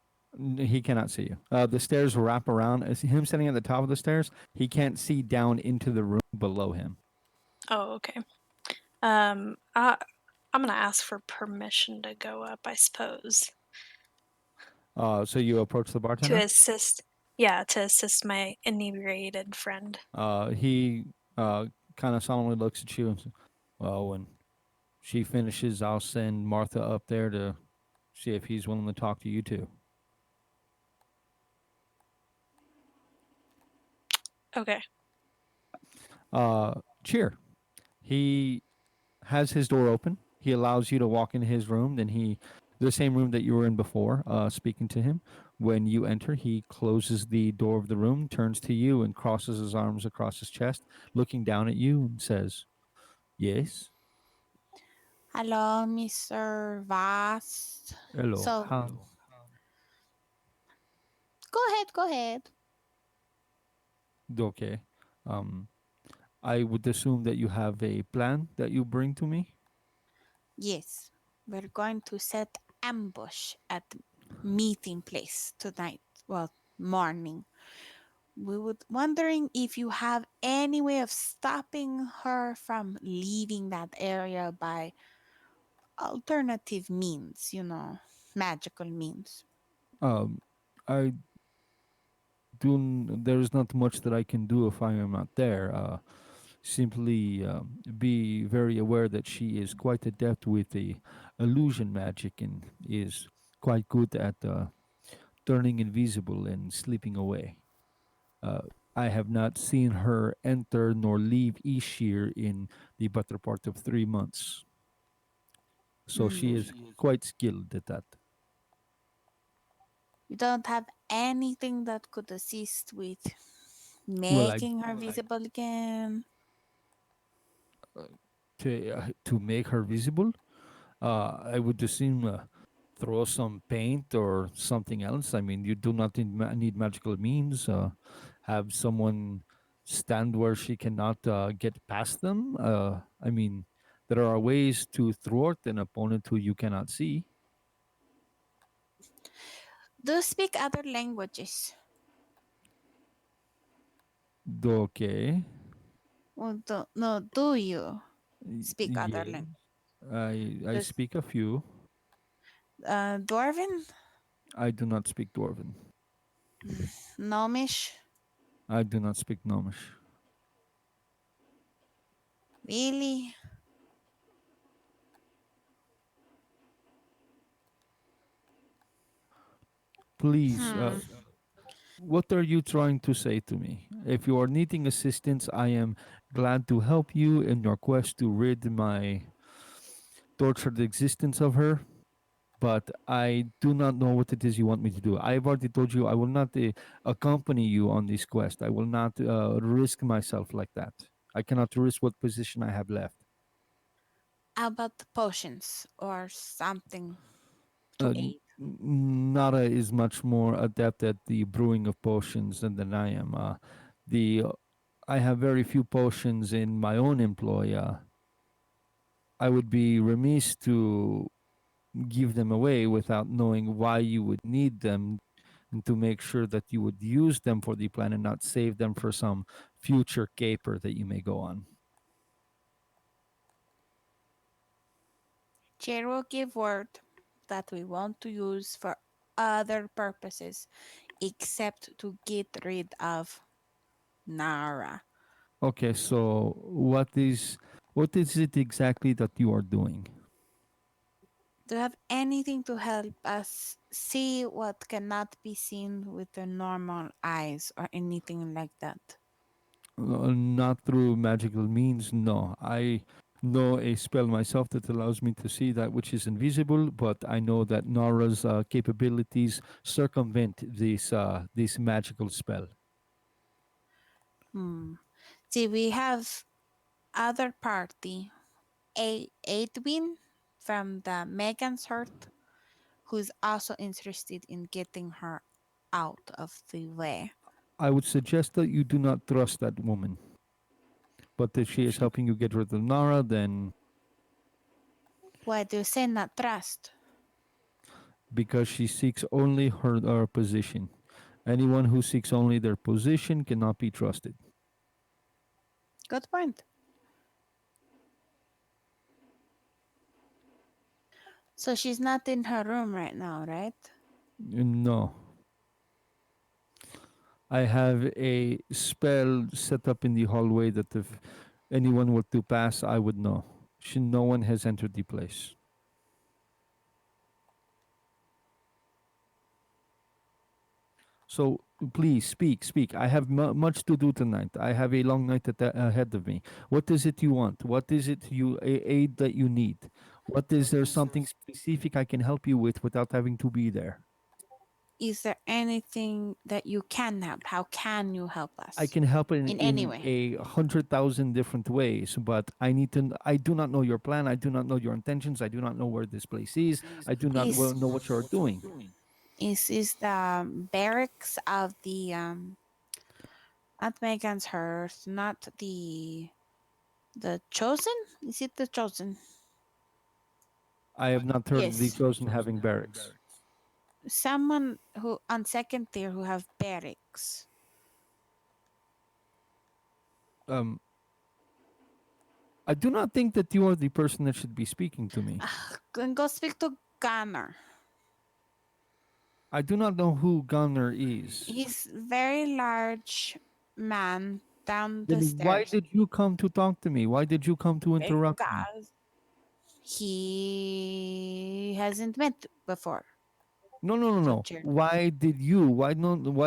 He cannot see you. The stairs wrap around. As him sitting at the top of the stairs, he can't see down into the room below him. Oh, okay. I'm gonna ask for permission to go up, I suppose, So you approach the to bartender. assist. Yeah, to assist my inebriated friend. He kind of solemnly looks at you and says, "Well, when she finishes, I'll send Martha up there to see if he's willing to talk to you too." Okay. Cheer. He has his door open. He allows you to walk into his room. Then the same room that you were in before, speaking to him. When you enter, he closes the door of the room, turns to you, and crosses his arms across his chest, looking down at you, and says, "Yes." Hello, Mr. Voss. Hello. So, go ahead. Okay. Um, I would assume that you have a plan that you bring to me. Yes, we're going to set ambush at meeting place tonight. Well, morning. We were wondering if you have any way of stopping her from leaving that area by alternative means, magical means. Um, I There's not much that I can do if I am not there. Simply be very aware that she is quite adept with the illusion magic and is quite good at turning invisible and slipping away. Uh, I have not seen her enter nor leave Ishir in the better part of 3 months. So Hmm. she is quite skilled at that. You don't have anything that could assist with Well, I making her visible again. to make her visible, I would assume throw some paint or something else. I mean, you do not need magical means. Have someone stand where she cannot get past them. I mean, there are ways to thwart an opponent who you cannot see. Do speak other languages. Okay. Well, no, do you speak other Yeah, languages? I Does speak a few. Dwarven? I do not speak Dwarven. Gnomish? I do not speak Gnomish. Really? Please, Hmm. what are you trying to say to me? If you are needing assistance, I am glad to help you in your quest to rid my tortured existence of her. But I do not know what it is you want me to do. I've already told you I will not accompany you on this quest. I will not risk myself like that. I cannot risk what position I have left. How about the potions or something to Uh, aid? Nara is much more adept at the brewing of potions than I am. The I have very few potions in my own employ. I would be remiss to give them away without knowing why you would need them, and to make sure that you would use them for the plan and not save them for some future caper that you may go on. Chair will give word that we want to use for other purposes except to get rid of Nara. Okay, so what is it exactly that you are doing? Do you have anything to help us see what cannot be seen with the normal eyes or anything like that? Not through magical means, no. I know a spell myself that allows me to see that which is invisible, but I know that Nara's capabilities circumvent this magical spell. Hmm. See, we have other party, Edwin from the Megan's Hearth, who's also interested in getting her out of the way. I would suggest that you do not trust that woman. But if she is helping you get rid of Nara, then Why do you say not trust? because she seeks only her position. Anyone who seeks only their position cannot be trusted. Good point. So she's not in her room right now, right? No. I have a spell set up in the hallway that if anyone were to pass, I would know. No one has entered the place. So please speak, speak. I have much to do tonight. I have a long night ahead of me. What is it you want? What is it aid that you need? What is there something specific I can help you with without having to be there? Is there anything that you can help? How can you help I us? can help In any in way. 100,000 different ways, but I need to. I do not know your plan. I do not know your intentions. I do not know where this place is. I do not Is know what you are doing. is the barracks of the not Megan's Hearth, not the Chosen? Is it the Chosen? I have not heard of the Yes. chosen having barracks. Someone who on second tier who have barracks. Um, I do not think that you are the person that should be speaking to me. Go speak to Gunner. I do not know who Gunner is. He's very large man down the Then why stairs. did you come to talk to me? Why did you come to interrupt me? Because he hasn't met before. No, no, no, So no. Cheer. Why did you? Why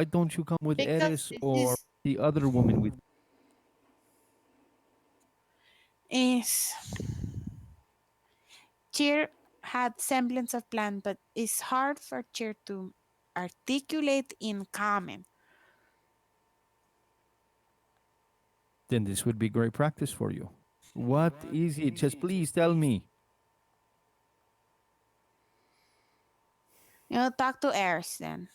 don't you come with Because Eris this or the other woman with? is Cheer had semblance of plan, but it's hard for Cheer to articulate in common. Then this would be great practice for you. What is it? Just please tell me. Talk to Eris then.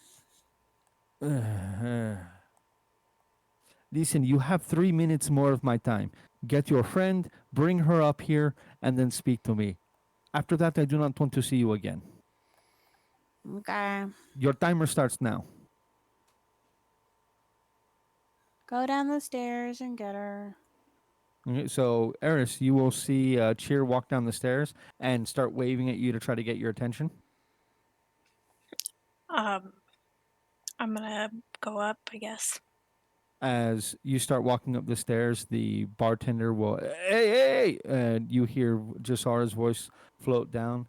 Listen, you have 3 minutes more of my time. Get your friend, bring her up here, and then speak to me. After that, I do not want to see you again. Okay. Your timer starts now. Go down the stairs and get her. Okay, so, Eris, you will see Cheer walk down the stairs and start waving at you to try to get your attention. Um, I'm gonna go up, I guess. As you start walking up the stairs, the bartender will, hey, and you hear Jasara's voice float down.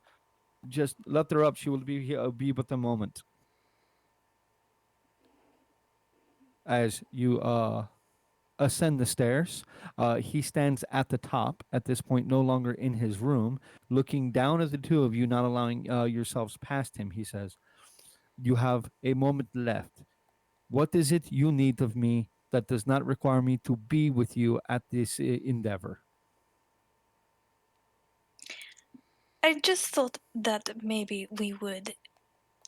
Just let her up. She will be here, be but a moment. As you ascend the stairs, he stands at the top at this point, no longer in his room, looking down at the two of you, not allowing yourselves past him. He says, "You have a moment left. What is it you need of me that does not require me to be with you at this endeavor?" I just thought that maybe we would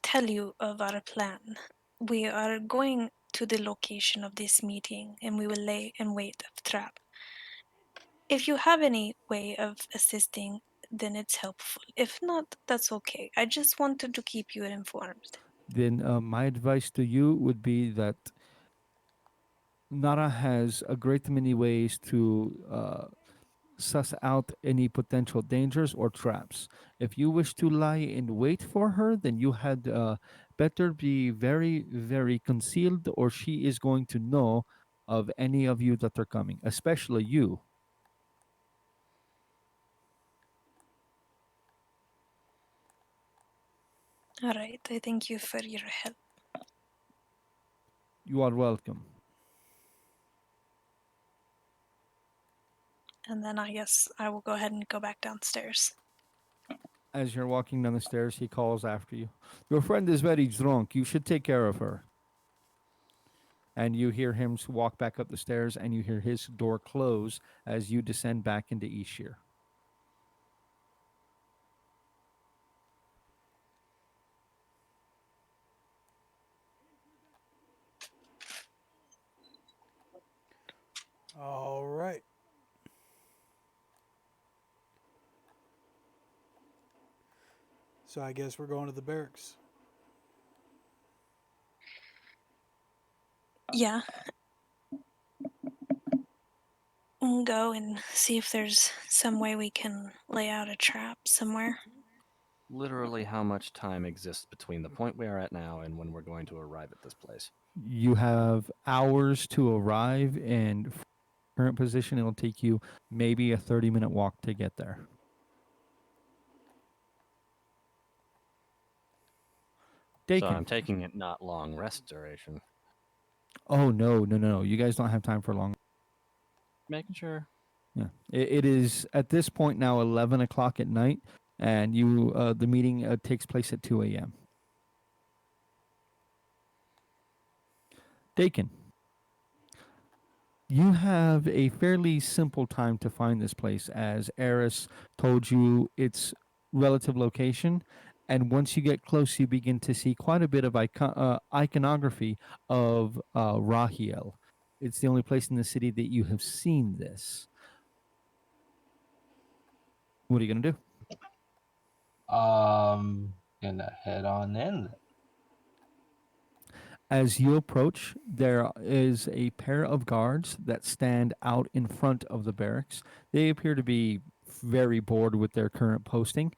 tell you of our plan. We are going to the location of this meeting and we will lay in wait of trap. If you have any way of assisting, then it's helpful. If not, that's okay. I just wanted to keep you informed. Then my advice to you would be that Nara has a great many ways to suss out any potential dangers or traps. If you wish to lie in wait for her, then you had better be very, very concealed, or she is going to know of any of you that are coming, especially you. All right, I thank you for your help. You are welcome. And then I guess I will go ahead and go back downstairs. As you're walking down the stairs, he calls after you. Your friend is very drunk. You should take care of her. And you hear him walk back up the stairs, and you hear his door close as you descend back into Ishir. All right. So I guess we're going to the barracks. Yeah. We'll go and see if there's some way we can lay out a trap somewhere. Literally, how much time exists between the point we are at now and when we're going to arrive at this place? You have hours to arrive, and current position, it'll take you maybe a 30-minute walk to get there. So Dakin. I'm taking it not long rest duration. Oh, no. You guys don't have time for long. Making sure. Yeah. It is at this point now 11 o'clock at night, and the meeting takes place at 2 a.m. Dakin, you have a fairly simple time to find this place, as Eris told you its relative location. And once you get close, you begin to see quite a bit of iconography of Rahiel. It's the only place in the city that you have seen this. What are you going to do? Gonna head on in. As you approach, there is a pair of guards that stand out in front of the barracks. They appear to be very bored with their current posting.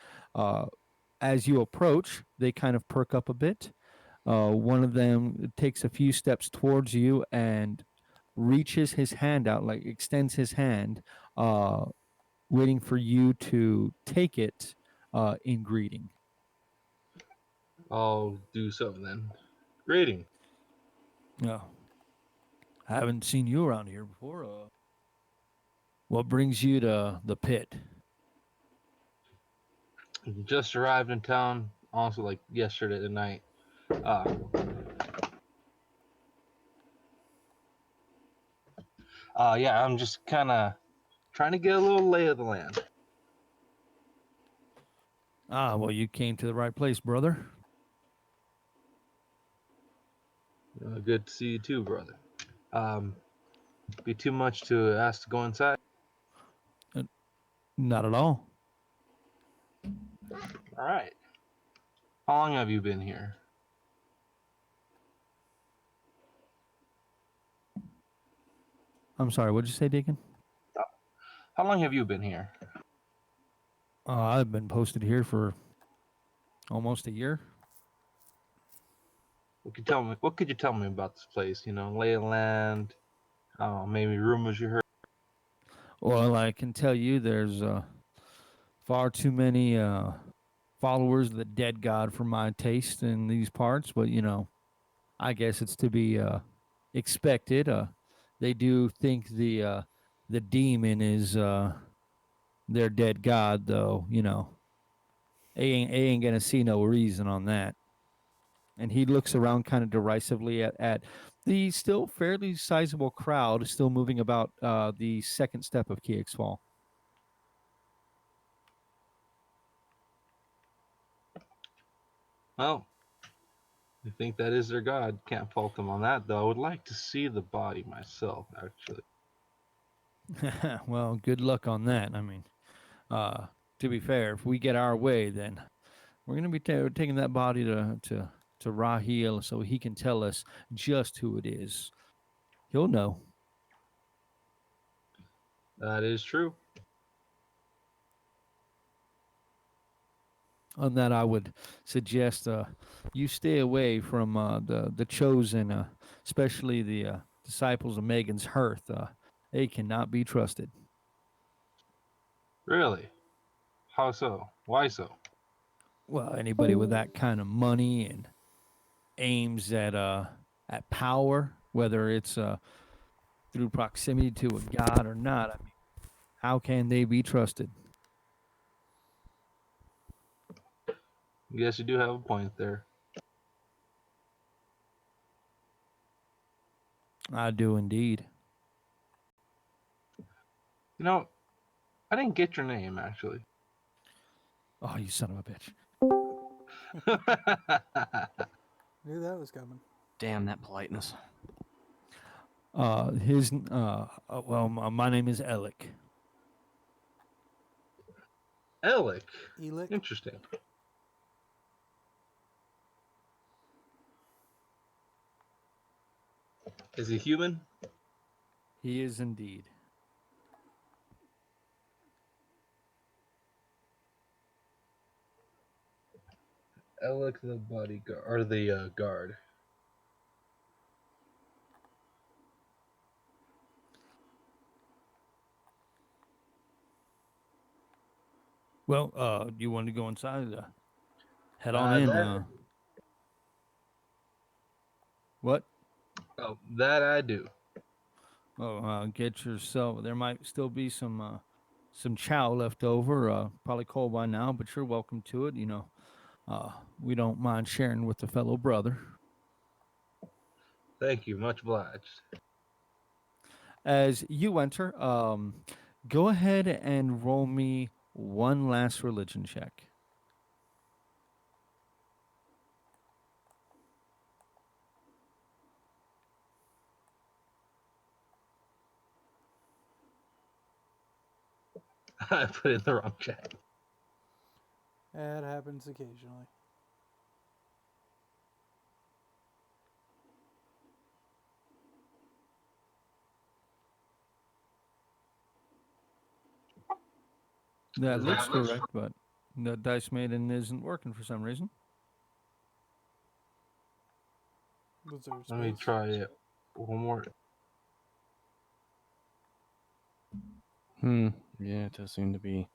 As you approach, they kind of perk up a bit. One of them takes a few steps towards you and reaches his hand out, like extends his hand, waiting for you to take it in greeting. I'll do so then. Greeting. No, I haven't seen you around here before. What brings you to the pit? Just arrived in town, also like yesterday night. Uh, yeah, I'm just kind of trying to get a little lay of the land. Ah, well, you came to the right place, brother. Good to see you too, brother. Be too much to ask to go inside. Not at all. All right. How long have you been here? I'm sorry, what'd you say, Deacon? How long have you been here? I've been posted here for almost a year. What could you tell me about this place? Lay of land. Maybe rumors you heard. Well, I can tell you there's far too many followers of the dead god for my taste in these parts, but I guess it's to be expected. They do think the demon is their dead god, though. They ain't gonna see no reason on that. And he looks around kind of derisively at the still fairly sizable crowd still moving about the second step of Kiex's Fall. Well, I think that is their god. Can't fault them on that, though. I would like to see the body myself, actually. Well, good luck on that. I mean, to be fair, if we get our way, then we're going to be taking that body to Rahil so he can tell us just who it is. He'll know. That is true. On that, I would suggest you stay away from the chosen, especially the disciples of Megan's hearth. They cannot be trusted. Really? How so? Why so? Well, anybody with that kind of money and aims at power, whether it's through proximity to a god or not, I mean, how can they be trusted? Yes, you do have a point there. I do indeed. I didn't get your name, actually. Oh, you son of a bitch. Knew that was coming. Damn that politeness. My name is Alec. Alec. Elick. Interesting. Is he human? He is indeed. Alec the bodyguard, or the guard. Well, you want to go inside? Head on in. What? Oh, that I do. Oh, get yourself. There might still be some chow left over. Probably cold by now, but you're welcome to it. We don't mind sharing with a fellow brother. Thank you. Much obliged. As you enter, go ahead and roll me one last religion check. I put in the wrong chat. That happens occasionally. That looks correct, but the Dice Maiden isn't working for some reason. Was there Let me space? try it one more. Yeah, it does seem to be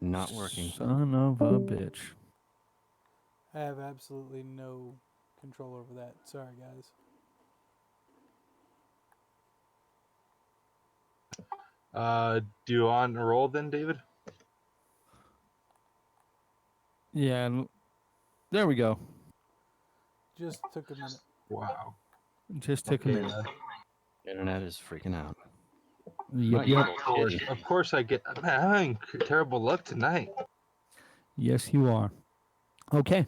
not working. Son of a bitch. I have absolutely no control over that. Sorry, guys. Do you want a roll then, David? Yeah, there we go. Just took a minute. Wow. Just took a Okay. minute. Internet is freaking out. Yep, My yep. evil Of kitty. course I get. Man, I'm having terrible luck tonight. Yes, you are. Okay.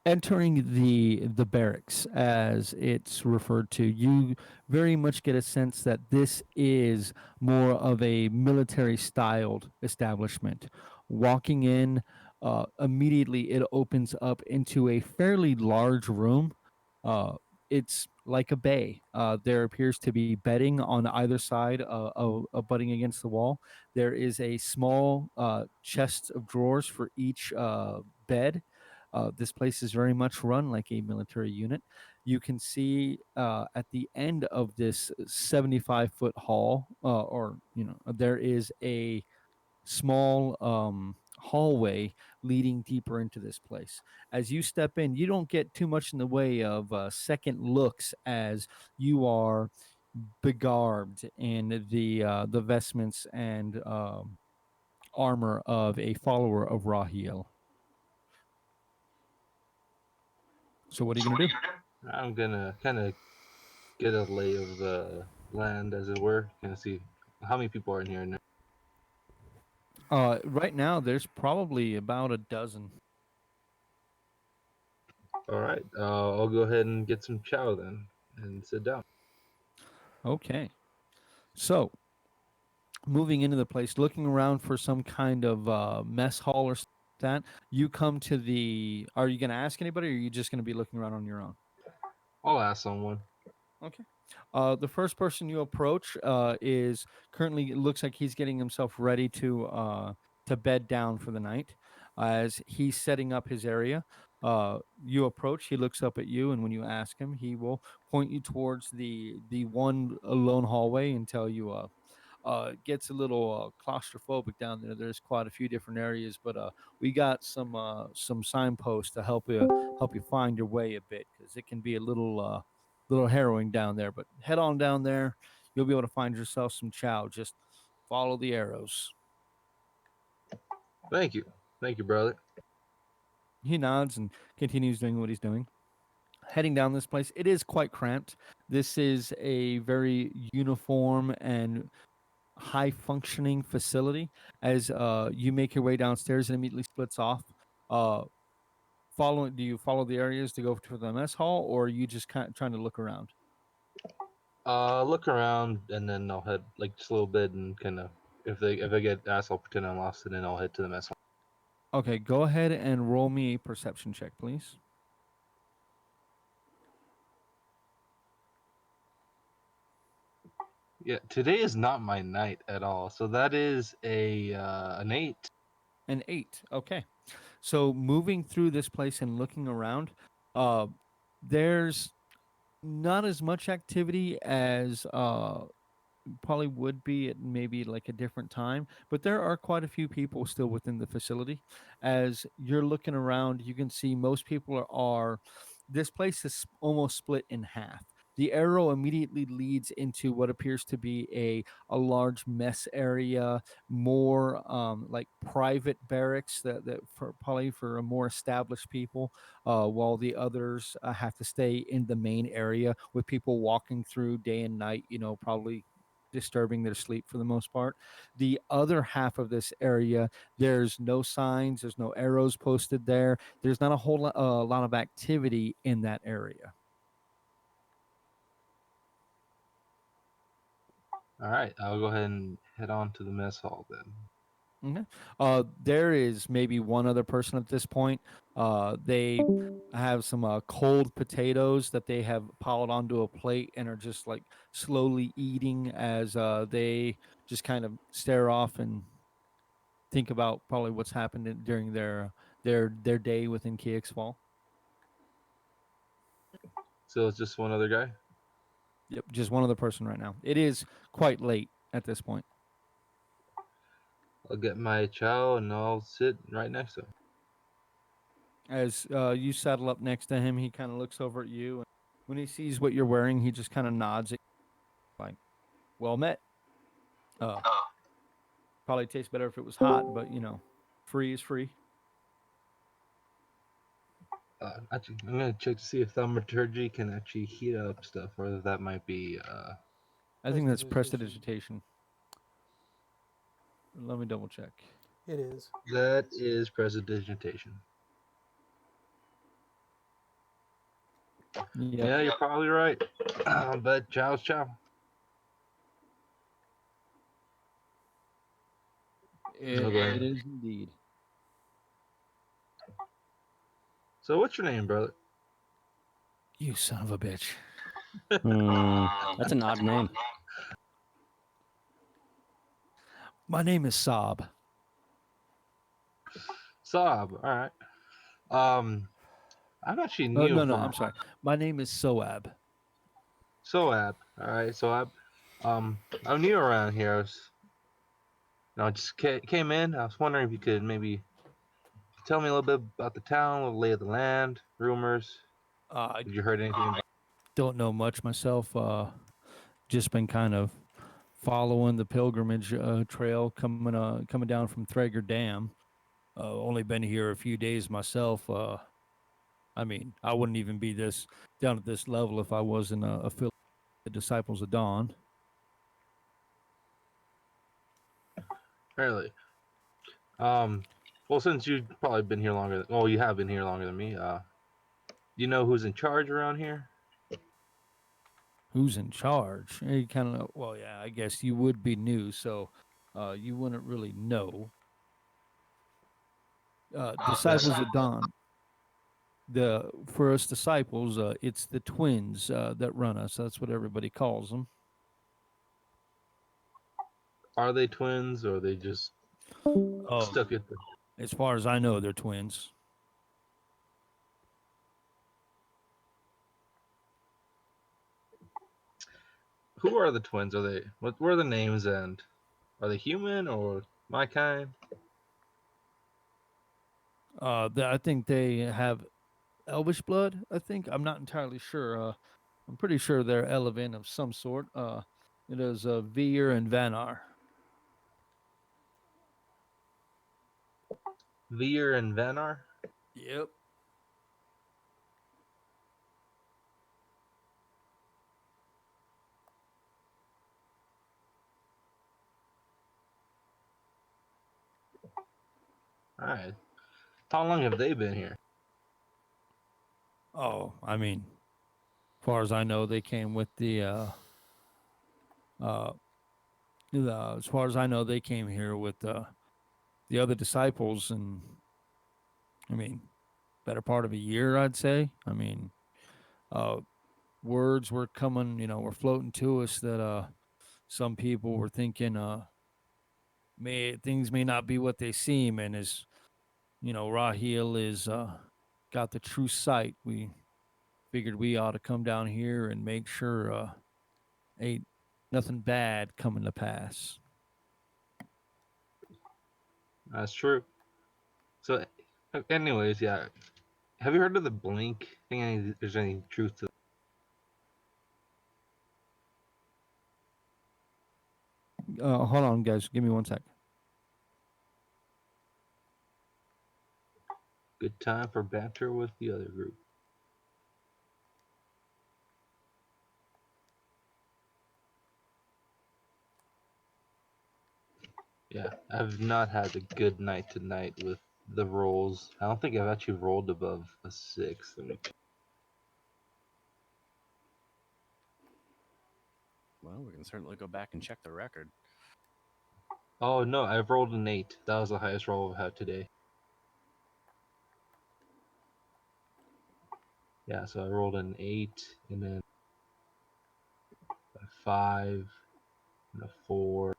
Entering the barracks, as it's referred to, you very much get a sense that this is more of a military styled establishment. Walking in, immediately it opens up into a fairly large room. It's like a bay. There appears to be bedding on either side, butting against the wall. There is a small chest of drawers for each bed. This place is very much run like a military unit. You can see at the end of this 75-foot hall, or there is a small hallway leading deeper into this place. As you step in, you don't get too much in the way of second looks, as you are begarbed in the vestments and armor of a follower of Rahiel. So what are you gonna do? I'm gonna kind of get a lay of the land, as it were. Kind of see how many people are in here now. Right now, there's probably about a dozen. All right. I'll go ahead and get some chow then, and sit down. Okay. So, moving into the place, looking around for some kind of mess hall or that, you come to the. Are you going to ask anybody, or are you just going to be looking around on your own? I'll ask someone. Okay. The first person you approach is currently, it looks like he's getting himself ready to bed down for the night. As he's setting up his area, you approach. He looks up at you, and when you ask him, he will point you towards the one lone hallway and tell you, it gets a little claustrophobic down there. There's quite a few different areas, but we got some signposts to help you find your way a bit, because it can be a little harrowing down there. But head on down there, you'll be able to find yourself some chow. Just follow the arrows. Thank you, brother. He nods and continues doing what he's doing. Heading down this place, it is quite cramped. This is a very uniform and high functioning facility. As you make your way downstairs, it immediately splits off. Uh, do you follow the areas to go to the mess hall, or are you just kind of trying to look around? Look around, and then I'll head like just a little bit, and kind of if I get asked, I'll pretend I'm lost, and then I'll head to the mess hall. Okay, go ahead and roll me a perception check, please. Yeah, today is not my night at all. So that is an 8. An 8. Okay. So moving through this place and looking around, uh, there's not as much activity as probably would be at maybe like a different time, but there are quite a few people still within the facility. As you're looking around, you can see most people are this place is almost split in half. The arrow immediately leads into what appears to be a large mess area, more like private barracks that for probably for a more established people, while the others have to stay in the main area with people walking through day and night. Probably disturbing their sleep for the most part. The other half of this area, there's no signs, there's no arrows posted there. There's not a lot of activity in that area. All right, I'll go ahead and head on to the mess hall then. Okay. There is maybe one other person at this point. They have some cold potatoes that they have piled onto a plate and are just like slowly eating as they just kind of stare off and think about probably what's happened during their day within Fall. So it's just one other guy. Yep, just one other person right now. It is quite late at this point. I'll get my chow and I'll sit right next to him. As you saddle up next to him, he kind of looks over at you, and when he sees what you're wearing, he just kind of nods, like, "Well met." Uh, Probably tastes better if it was hot, but free is free. Actually, I'm gonna check to see if thaumaturgy can actually heat up stuff, or that might be. I think that's Prestidigitation. prestidigitation. Let me double check. It is. That is prestidigitation. Yep. Yeah, you're probably right. But chow's chow. It, Okay. it is indeed. So, what's your name, brother? You son of a bitch. That's an odd name. My name is Saab. Saab. All right. I'm actually new No, from I'm sorry. My name is Soab. Soab. All right, Soab. I'm new around here. I just came in. I was wondering if you could maybe tell me a little bit about the town, a little lay of the land, rumors. I Have you heard anything about? don't know much myself. Just been kind of following the pilgrimage trail coming down from Thrager Dam. Only been here a few days myself. I mean, I wouldn't even be this down at this level if I wasn't affiliated with the Disciples of Dawn. Really? Well, since you've probably been here longer, you have been here longer than me. You know who's in charge around here? Who's in charge? You kind of well, yeah. I guess you would be new, so you wouldn't really know. Disciples of Dawn. The for us disciples, it's the twins that run us. That's what everybody calls them. Are they twins, or are they just stuck at the? As far as I know, they're twins. Who are the twins? Are they? What were the names, and are they human or my kind? I think they have elvish blood. I think I'm not entirely sure. I'm pretty sure they're Elevin of some sort. It is Veer and Vanar. Veer and Vanar. Yep. All right. How long have they been here? Oh, I mean, as far as I know, they came with uh, as far as I know, they came here with the other disciples, and I mean, better part of a year, I'd say. I mean, uh, words were coming, were floating to us that some people were thinking may things may not be what they seem, and as Rahil is got the true sight, we figured we ought to come down here and make sure ain't nothing bad coming to pass. That's true. So, anyways, yeah. Have you heard of the blink? Think there's any truth to? Hold on, guys. Give me 1 sec. Good time for banter with the other group. Yeah, I've not had a good night tonight with the rolls. I don't think I've actually rolled above a 6. Well, we can certainly go back and check the record. Oh no, I've rolled an 8. That was the highest roll I've had today. Yeah, so I rolled an 8, and then a 5, and a 4.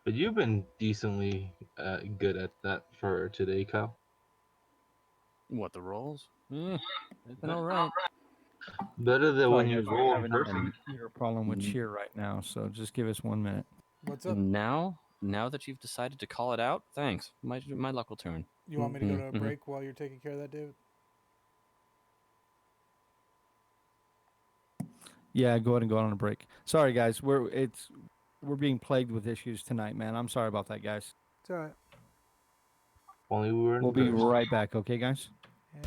But you've been decently good at that for today, Kyle. What, the rolls? It's been all right. Better than when Problem you is we're roll in having a person. computer problem with Mm. cheer right now, so just give us 1 minute. What's up? Now that you've decided to call it out, thanks. My luck will turn. You want me to go to a Mhm. break while you're taking care of that, David? Yeah, go ahead and go on a break. Sorry, guys. We're being plagued with issues tonight, man. I'm sorry about that, guys. It's all right. If only we were in We'll be person. right back, okay, guys? Yeah.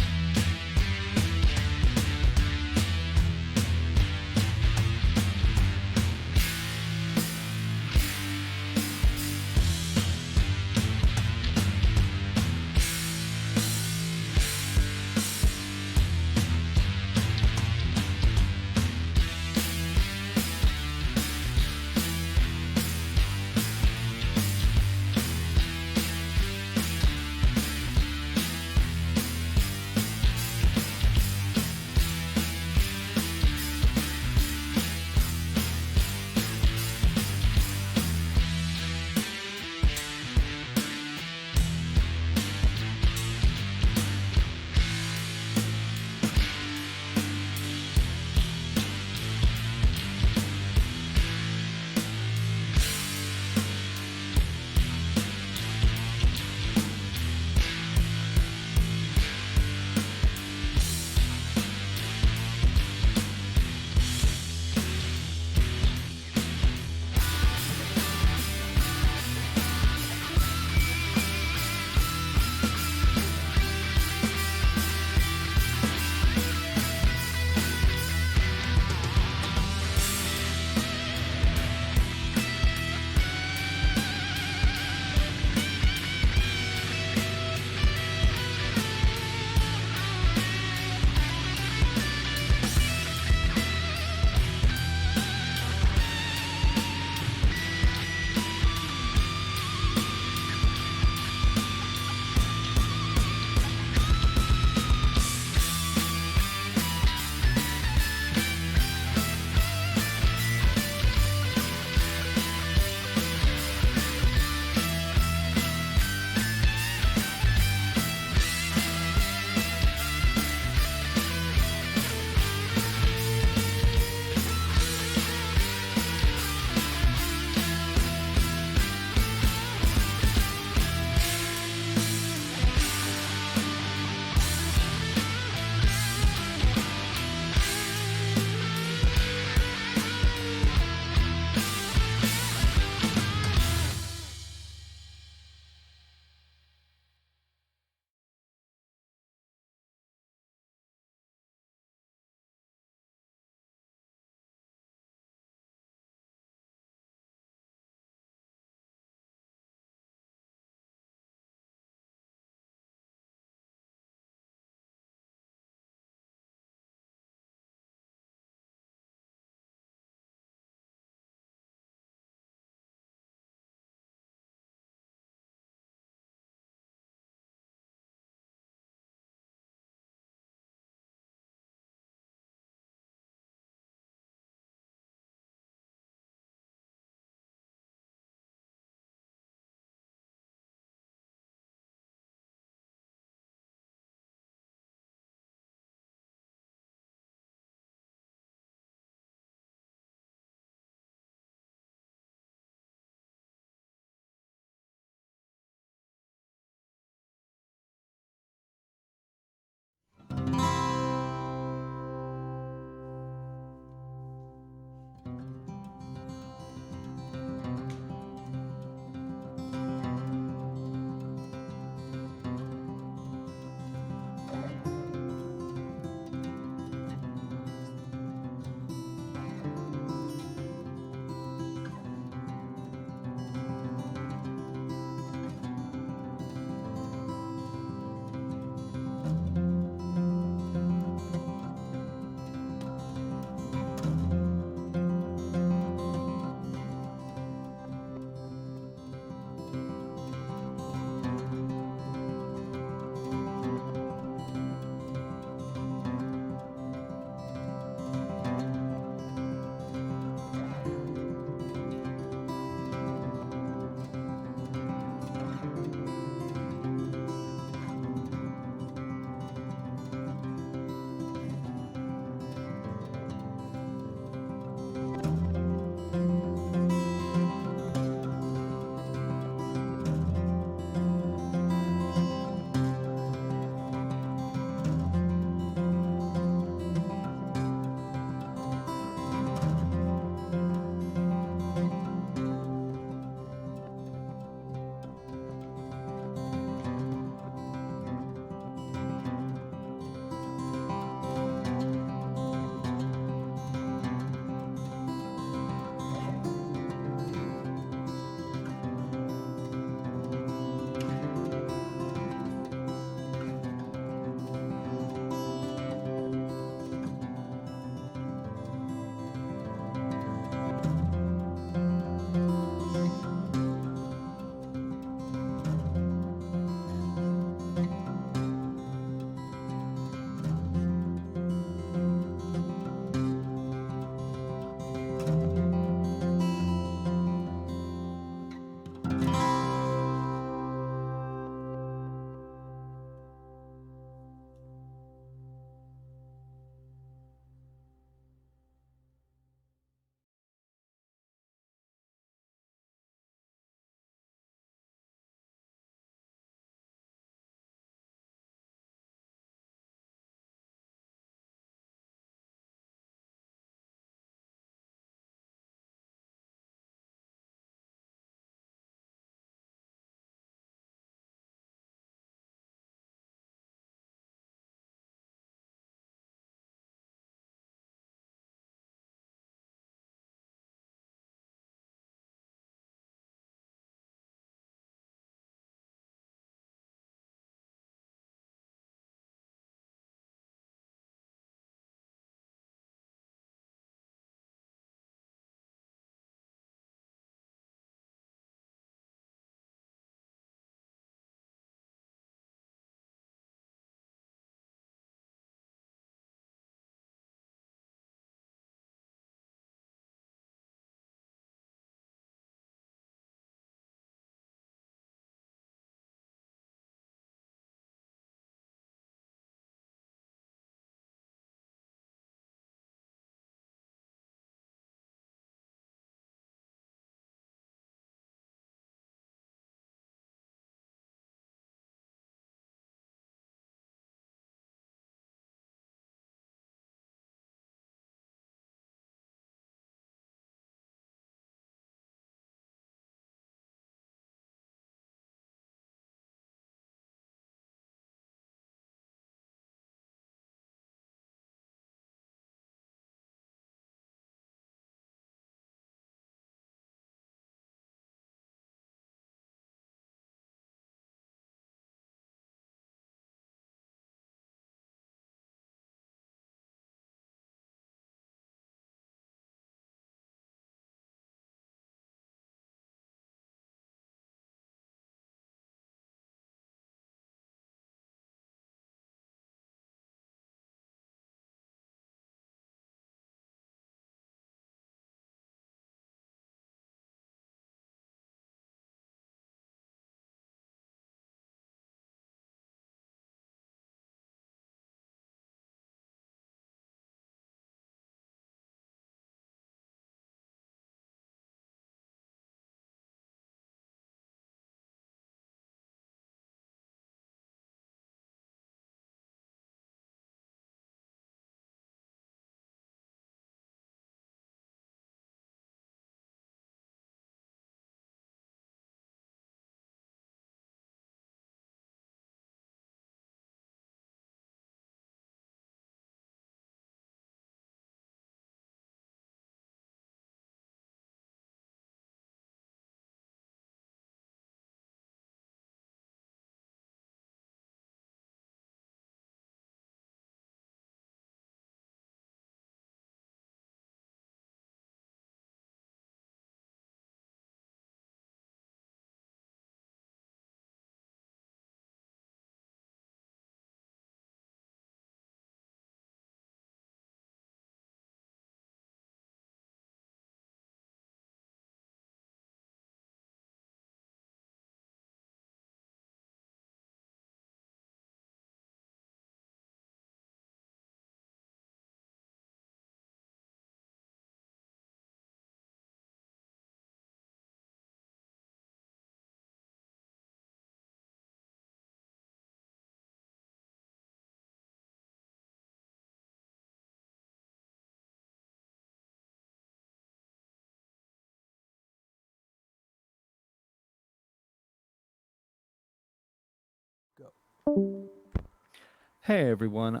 Hey everyone,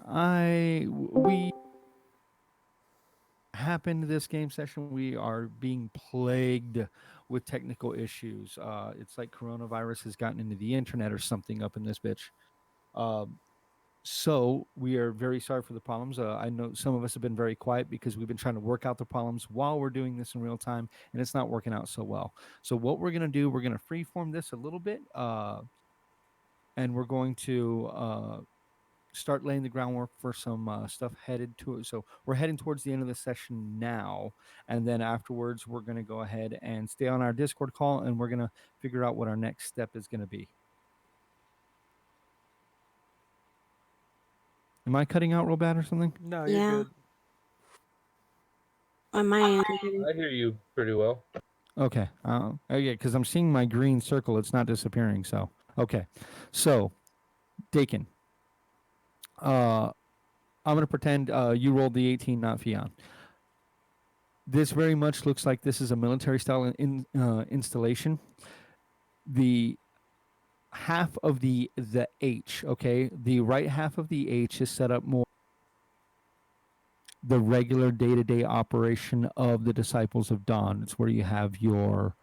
we happened this game session. We are being plagued with technical issues. It's like coronavirus has gotten into the internet or something up in this bitch. Um, so we are very sorry for the problems. I know some of us have been very quiet because we've been trying to work out the problems while we're doing this in real time, and it's not working out so well. So what we're gonna do, we're gonna freeform this a little bit, and we're going to start laying the groundwork for some stuff headed to it. So we're heading towards the end of the session now, and then afterwards we're going to go ahead and stay on our Discord call, and we're going to figure out what our next step is going to be. Am I cutting out real bad or something? No, you're Yeah. good. On my end. I hear you pretty well. Okay. Yeah, because I'm seeing my green circle. It's not disappearing. So okay. So, Dakin, I'm going to pretend you rolled the 18, not Fion. This very much looks like this is a military style installation. The half of the H, okay, the right half of the H is set up more the regular day-to-day operation of the Disciples of Dawn. It's where you have your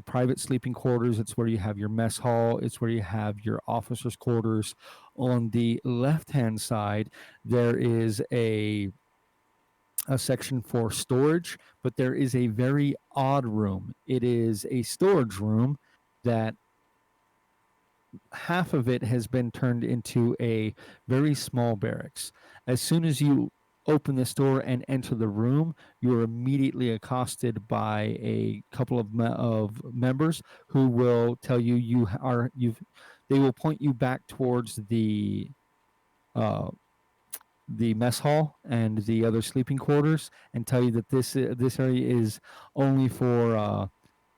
private sleeping quarters. It's where you have your mess hall. It's where you have your officers' quarters. On the left-hand side, there is a section for storage, but there is a very odd room. It is a storage room that half of it has been turned into a very small barracks. As soon as you open this door and enter the room, you are immediately accosted by a couple of members who will tell you they will point you back towards uh, the mess hall and the other sleeping quarters and tell you that this area is only for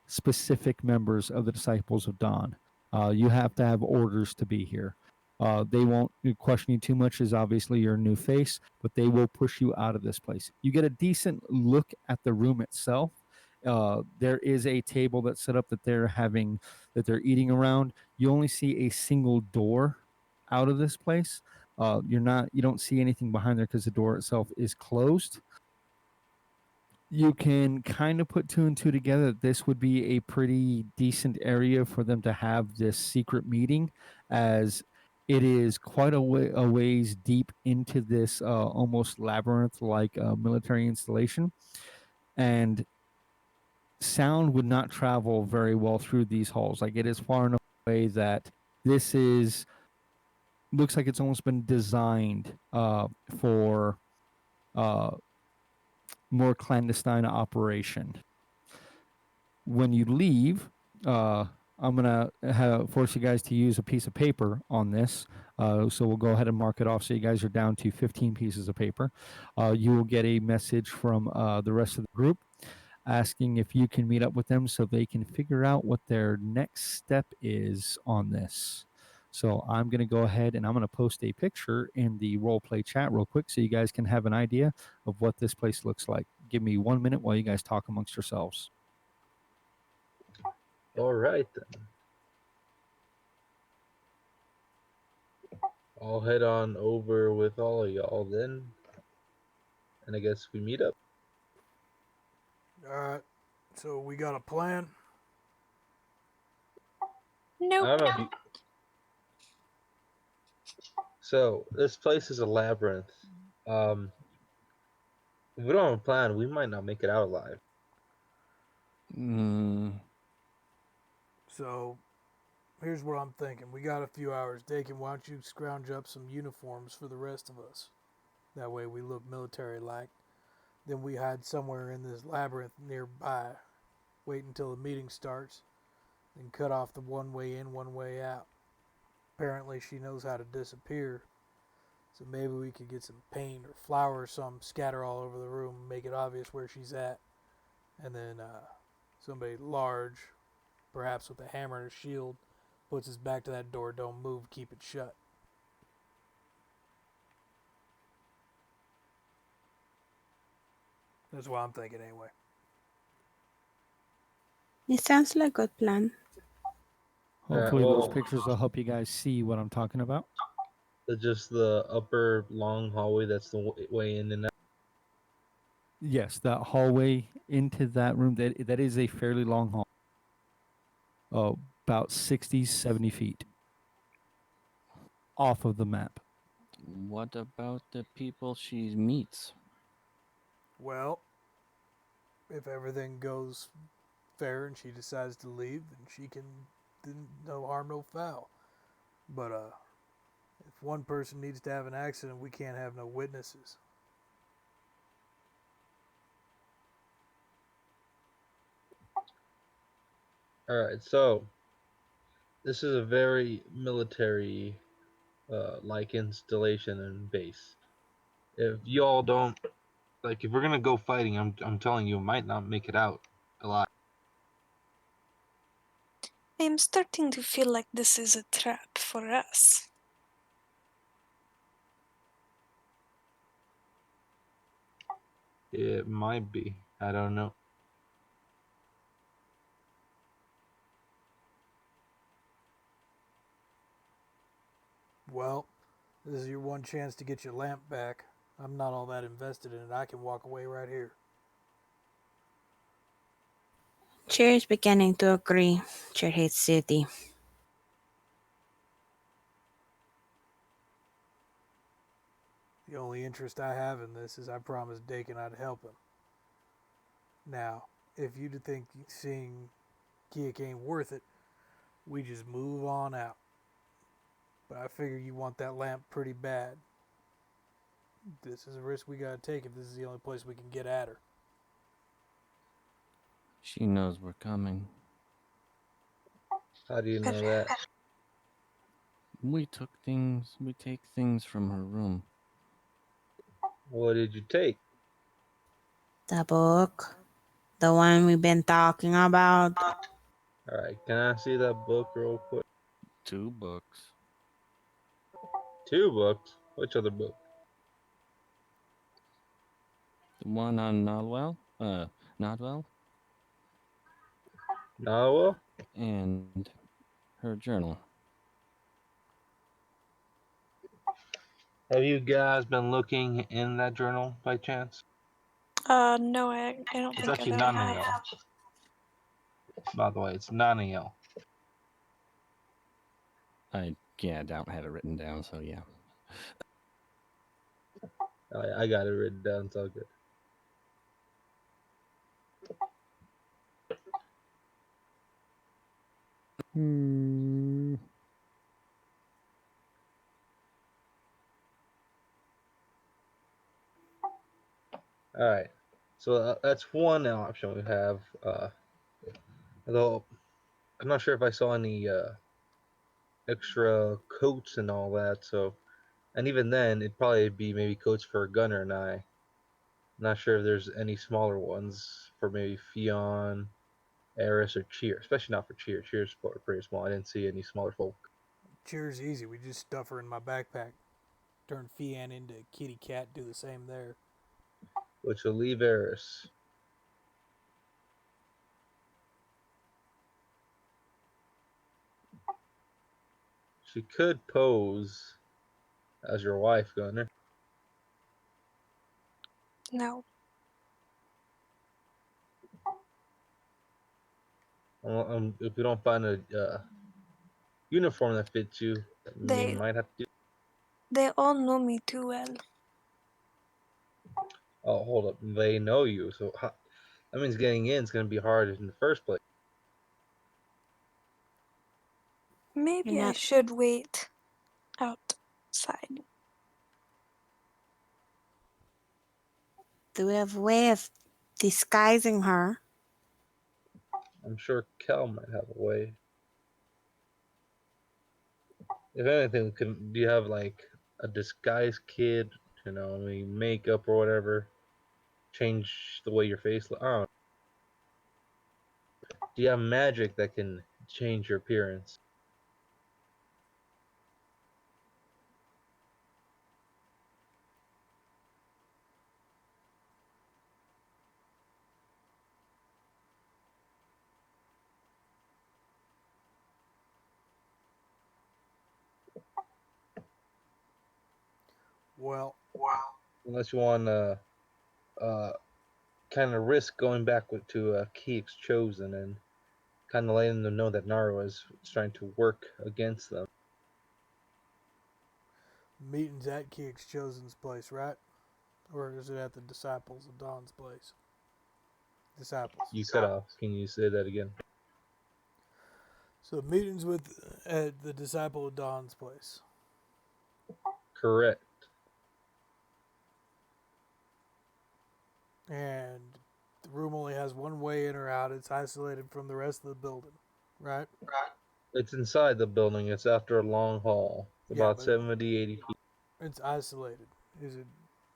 specific members of the Disciples of Dawn. You have to have orders to be here. They won't question you too much, as obviously you're a new face, but they will push you out of this place. You get a decent look at the room itself. There is a table that's set up that they're eating around. You only see a single door out of this place. You don't see anything behind there because the door itself is closed. You can kind of put two and two together that this would be a pretty decent area for them to have this secret meeting, as it is quite a ways deep into this almost labyrinth-like military installation, and sound would not travel very well through these halls. Like, it is far enough away that this looks like it's almost been designed for more clandestine operation. When you leave, I'm gonna force you guys to use a piece of paper on this. So we'll go ahead and mark it off. So you guys are down to 15 pieces of paper. You will get a message from the rest of the group asking if you can meet up with them so they can figure out what their next step is on this. So I'm going to go ahead and I'm going to post a picture in the role play chat real quick so you guys can have an idea of what this place looks like. Give me 1 minute while you guys talk amongst yourselves. All right then. I'll head on over with all of y'all then, and I guess we meet up. All right. So we got a plan. I Nope. don't know if you. So this place is a labyrinth. If we don't have a plan, we might not make it out alive. So here's what I'm thinking. We got a few hours. Dakin, why don't you scrounge up some uniforms for the rest of us? That way we look military-like. Then we hide somewhere in this labyrinth nearby. Wait until the meeting starts. And cut off the one way in, one way out. Apparently she knows how to disappear. So maybe we could get some paint or flour or something, scatter all over the room, make it obvious where she's at. And then somebody large, perhaps with a hammer and a shield, puts his back to that door. Don't move, keep it shut. That's what I'm thinking anyway. It sounds like a good plan. Alright, Hopefully, those well, pictures will help you guys see what I'm talking about. just the upper long hallway. That's the way in and out. Yes, that hallway into that room, that is a fairly long hall. About 60, 70 feet off of the map. What about the people she meets? Well, if everything goes fair and she decides to leave, then she can, then no harm, no foul. But if one person needs to have an accident, we can't have no witnesses. Alright, so this is a very military like installation and base. If y'all don't like, if we're gonna go fighting, I'm telling you, might not make it out alive. I am starting to feel like this is a trap for us. It might be. I don't know. Well, this is your one chance to get your lamp back. I'm not all that invested in it. I can walk away right here. Cheers beginning to agree. Cheer hates City. The only interest I have in this is I promised Dakin I'd help him. Now, if you'd think seeing Kiek ain't worth it, we just move on out. But I figure you want that lamp pretty bad. This is a risk we gotta take if this is the only place we can get at her. She knows we're coming. How do you know that? We take things from her room. What did you take? The book. The one we've been talking about. Alright, can I see that book real quick? 2 books. 2 books? Which other book? The one on Nodwell, Nodwell, Novel? and her journal. Have you guys been looking in that journal by chance? No, I don't It's think actually I have. Nanael. By the way, it's Nanael. I don't have it written down, so yeah. I got it written down, it's all good. Alright, so that's one option we have. Although, I'm not sure if I saw any extra coats and all that, so. And even then, it'd probably be maybe coats for Gunner and I. Not sure if there's any smaller ones for maybe Fionn, Eris, or Cheer. Especially not for Cheer. Cheer's pretty small. I didn't see any smaller folk. Cheer's easy. We just stuff her in my backpack. Turn Fian into kitty cat. Do the same there. Which will leave Eris. She could pose as your wife, Gunner. No, If we don't find a uniform that fits you, we they might have to. they all know me too well. Oh, hold up. They know you, so that means getting in is going to be hard in the first place. Maybe You're I not. should wait outside. Do we have a way of disguising her? I'm sure Kel might have a way. If anything, do you have like a disguise kit? You know, I mean, makeup or whatever. Change the way your face looks. I don't know. Do you have magic that can change your appearance? Well, Unless you want to kind of risk going back to Keek's Chosen and kind of letting them know that Naro is trying to work against them. meeting's at Keek's Chosen's place, right? Or is it at the Disciples of Dawn's place? Disciples. You cut off. Can you say that again? So meetings at the Disciple of Dawn's place. Correct. And the room only has one way in or out. It's isolated from the rest of the building, right? It's inside the building. It's after a long hall. It's Yeah, about but 70, 80 feet. it's isolated. Is it?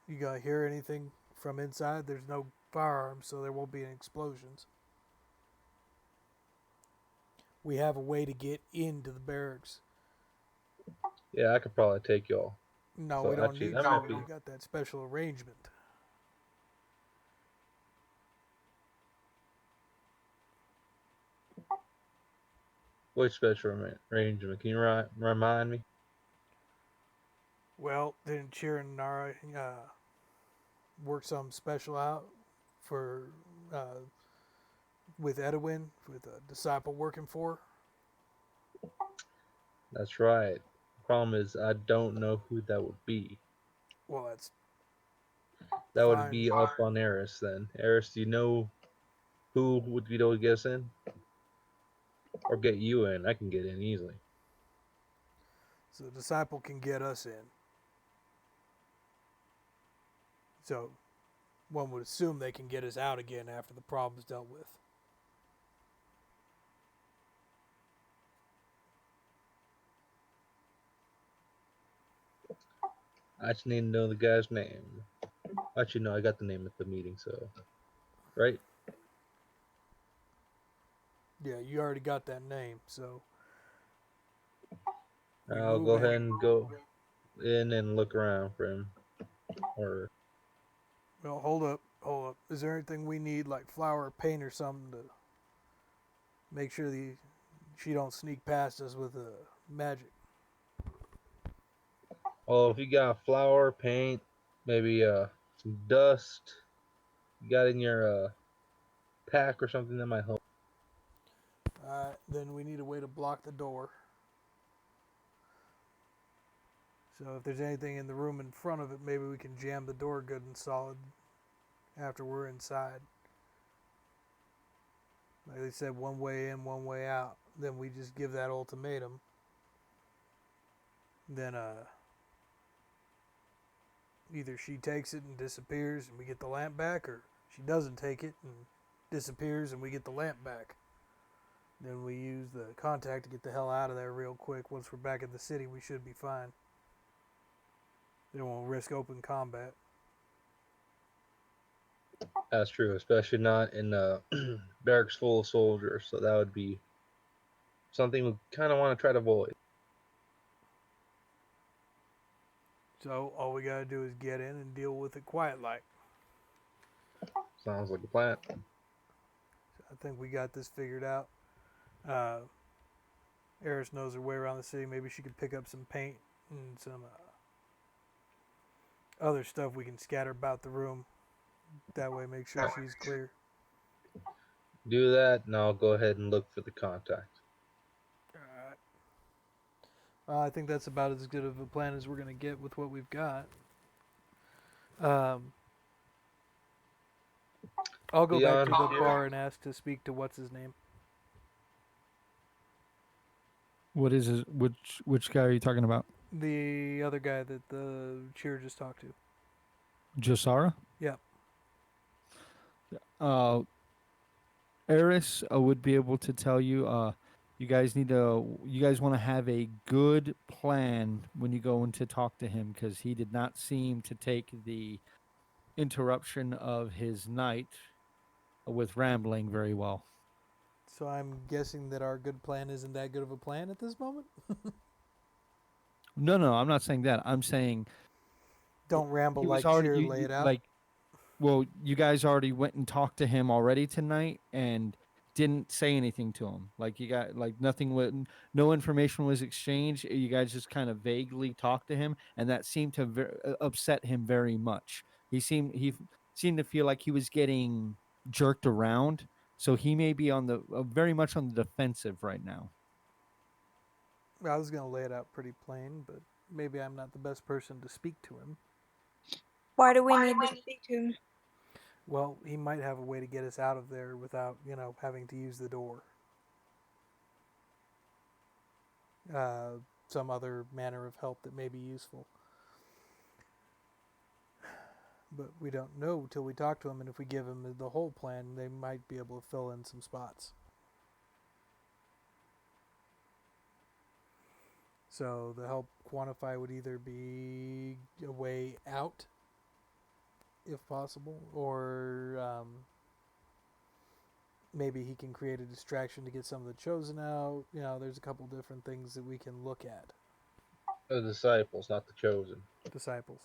You gonna hear anything from inside? There's no firearms, so there won't be any explosions. We have a way to get into the barracks. Yeah, I could probably take y'all. No, So we don't actually, need that you. might be- We got that special arrangement. Which special arrangement? Can you remind me? Well, didn't Cheer and Nara work something special out for with Edwin, with a disciple working for? That's right. Problem is, I don't know who that would be. Well, that's That would fine. be up on Eris then. Eris, do you know who would be able to get us in? Or get you in? I can get in easily. So the disciple can get us in. So one would assume they can get us out again after the problem's dealt with. I just need to know the guy's name. Actually, no, I got the name at the meeting, so. Right? Yeah, you already got that name, so. we I'll move go in. ahead and go in and look around for him. Or Well, hold up. Is there anything we need, like flour or paint or something, to make sure she don't sneak past us with magic? oh, if you got flour, paint, maybe some dust, you got in your pack or something that might help. Alright, then we need a way to block the door. So if there's anything in the room in front of it, maybe we can jam the door good and solid after we're inside. Like they said, one way in, one way out. Then we just give that ultimatum. Then either she takes it and disappears and we get the lamp back, or she doesn't take it and disappears and we get the lamp back. Then we use the contact to get the hell out of there real quick. Once we're back in the city, we should be fine. They won't risk open combat. That's true, especially not in barracks full of soldiers. So that would be something we kind of want to try to avoid. So all we gotta do is get in and deal with it quiet like. Sounds like a plan. I think we got this figured out. Eris knows her way around the city. Maybe she could pick up some paint and some other stuff we can scatter about the room. That way, make sure she's clear. Do that, and I'll go ahead and look for the contact. Alright. I think that's about as good of a plan as we're going to get with what we've got. I'll go back to the bar and ask to speak to what's his name. What is his, which guy are you talking about? The other guy that the cheer just talked to. Josara? Yeah. Eris would be able to tell you. You guys want to have a good plan when you go in to talk to him, because he did not seem to take the interruption of his night with rambling very well. So I'm guessing that our good plan isn't that good of a plan at this moment? No, I'm not saying that. I'm saying Don't ramble he was like already cheer, lay it out. well, you guys already went and talked to him already tonight, and didn't say anything to him. Like you got like nothing was, no information was exchanged. You guys just kind of vaguely talked to him, and that seemed to upset him very much. He seemed to feel like he was getting jerked around, so he may be on the very much on the defensive right now. I was going to lay it out pretty plain, but maybe I'm not the best person to speak to him. Why do we need to speak to him? Well, he might have a way to get us out of there without, having to use the door. Uh, some other manner of help that may be useful. But we don't know till we talk to him, and if we give him the whole plan, they might be able to fill in some spots. So the help quantify would either be a way out, if possible, or maybe he can create a distraction to get some of the chosen out. There's a couple different things that we can look at. The disciples, not the chosen. Disciples.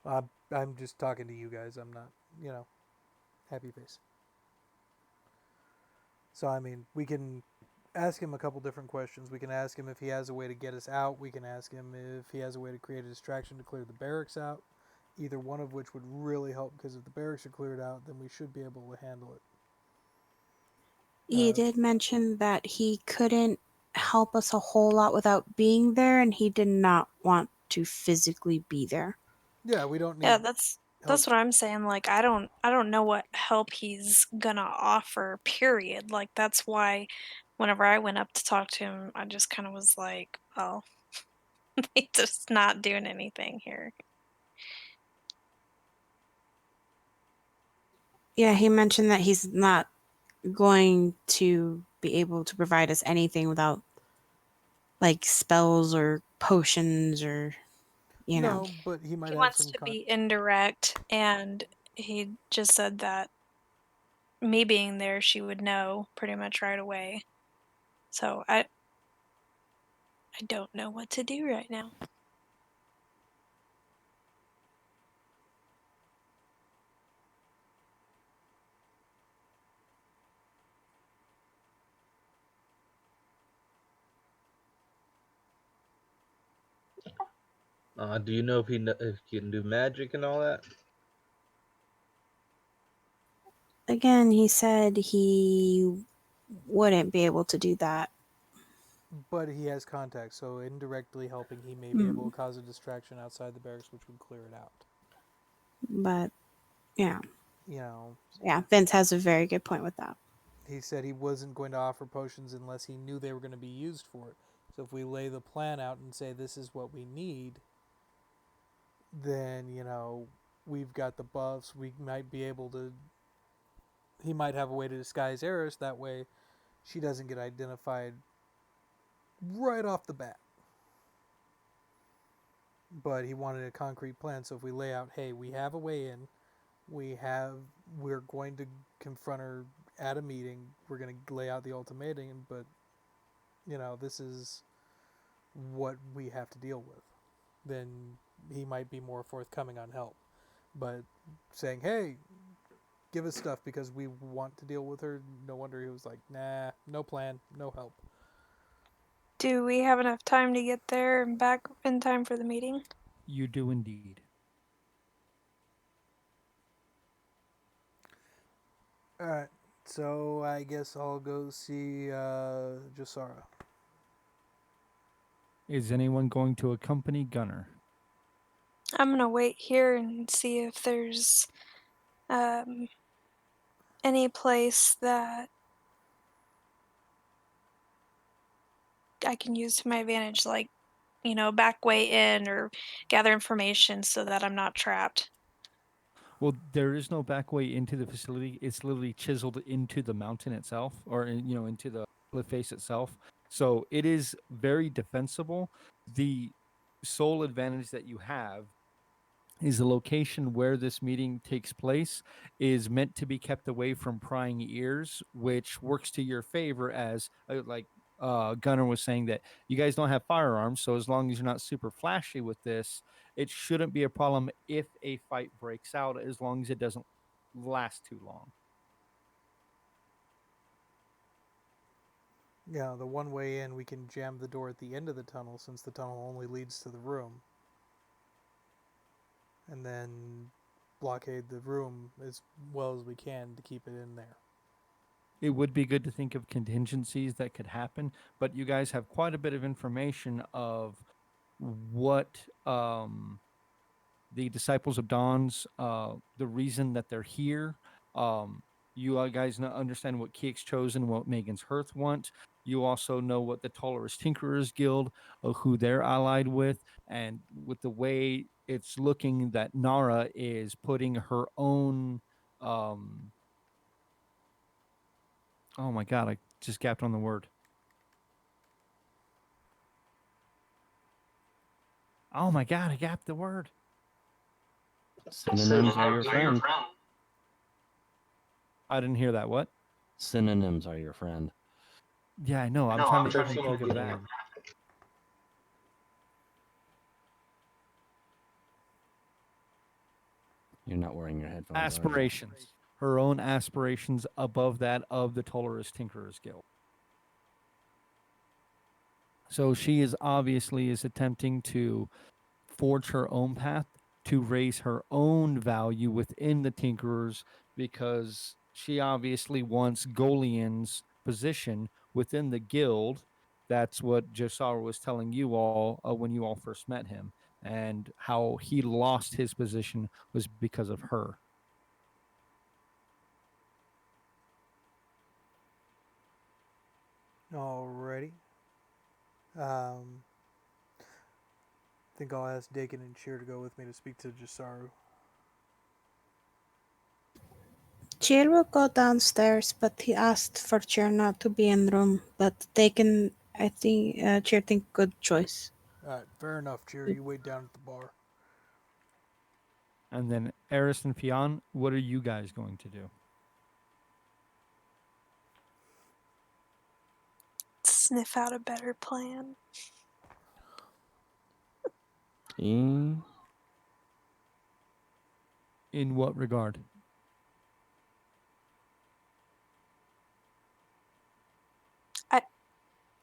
I'm just talking to you guys. I'm not, happy face. So, I mean, we can ask him a couple different questions. We can ask him if he has a way to get us out. We can ask him if he has a way to create a distraction to clear the barracks out. Either one of which would really help, because if the barracks are cleared out, then we should be able to handle it. He did mention that he couldn't help us a whole lot without being there, and he did not want to physically be there. Yeah, we don't need. Yeah, that's what I'm saying. Like, I don't know what help he's gonna offer. Period. Like, that's why, whenever I went up to talk to him, I just kind of was like, "Well, he's just not doing anything here." Yeah, he mentioned that he's not going to be able to provide us anything without like spells or potions or No, but he might He have wants some. to be indirect, and he just said that me being there, she would know pretty much right away. So I don't know what to do right now. Do you know if he can do magic and all that? Again, he said he wouldn't be able to do that. But he has contacts, so indirectly helping, he may be able to cause a distraction outside the barracks, which would clear it out. But yeah. Yeah, Vince has a very good point with that. he said he wasn't going to offer potions unless he knew they were going to be used for it. So if we lay the plan out and say this is what we need, then, we've got the buffs. We might be able to. He might have a way to disguise Eris. That way, she doesn't get identified right off the bat. But he wanted a concrete plan. So if we lay out, hey, we have a way in. We're going to confront her at a meeting. We're going to lay out the ultimatum, but this is what we have to deal with. Then he might be more forthcoming on help. But saying, hey, give us stuff because we want to deal with her, no wonder he was like, nah, no plan, no help. Do we have enough time to get there and back in time for the meeting? You do indeed. Alright, so I guess I'll go see Jasara. Is anyone going to accompany Gunner? I'm gonna wait here and see if there's any place that I can use to my advantage, like, back way in or gather information so that I'm not trapped. Well, there is no back way into the facility. It's literally chiseled into the mountain itself, or into the cliff face itself. So it is very defensible. The sole advantage that you have is the location where this meeting takes place is meant to be kept away from prying ears, which works to your favor as Gunnar was saying that you guys don't have firearms, so as long as you're not super flashy with this, it shouldn't be a problem if a fight breaks out, as long as it doesn't last too long. Yeah, the one way in, we can jam the door at the end of the tunnel since the tunnel only leads to the room. And then blockade the room as well as we can to keep it in there. It would be good to think of contingencies that could happen, but you guys have quite a bit of information of what the disciples of Dawn's the reason that they're here. You guys understand what Keeks chosen, what Megan's Hearth want. You also know what the Tolerous Tinkerers Guild, who they're allied with, and with the way it's looking that Nara is putting her own. Um, oh my god, I just gapped on the word. Oh my god, I gapped the word. Synonyms are your friend. I didn't hear that. What? Synonyms are your friend. Yeah, I know. I'm trying to even Personal think of that. gain. You're not wearing your headphones. Are you? Aspirations. Her own aspirations above that of the Tolerous Tinkerers Guild. So she is obviously is attempting to forge her own path to raise her own value within the Tinkerers because she obviously wants Golian's position within the guild. That's what Josara was telling you all when you all first met him, and how he lost his position was because of her. Alrighty. I think I'll ask Dakin and Cheer to go with me to speak to Jasaru. Cheer will go downstairs, but he asked for Cheer not to be in the room. But I think, Cheer think good choice. Alright, fair enough, Cheer. You wait down at the bar. And then Eris and Fionn, what are you guys going to do? Sniff out a better plan. In what regard?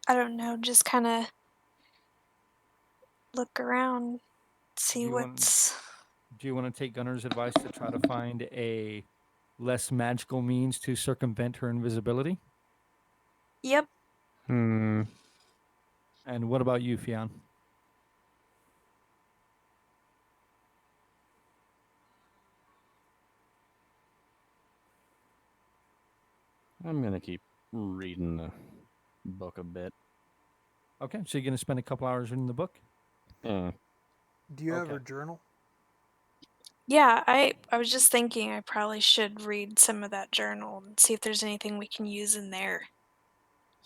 I don't know, just kind of look around, see what's. Do you want to take Gunner's advice to try to find a less magical means to circumvent her invisibility? Yep. And what about you, Fionn? I'm gonna keep reading the book a bit. Okay, so you're going to spend a couple hours reading the book? Yeah. Do you have Okay. her journal? Yeah, I was just thinking I probably should read some of that journal and see if there's anything we can use in there.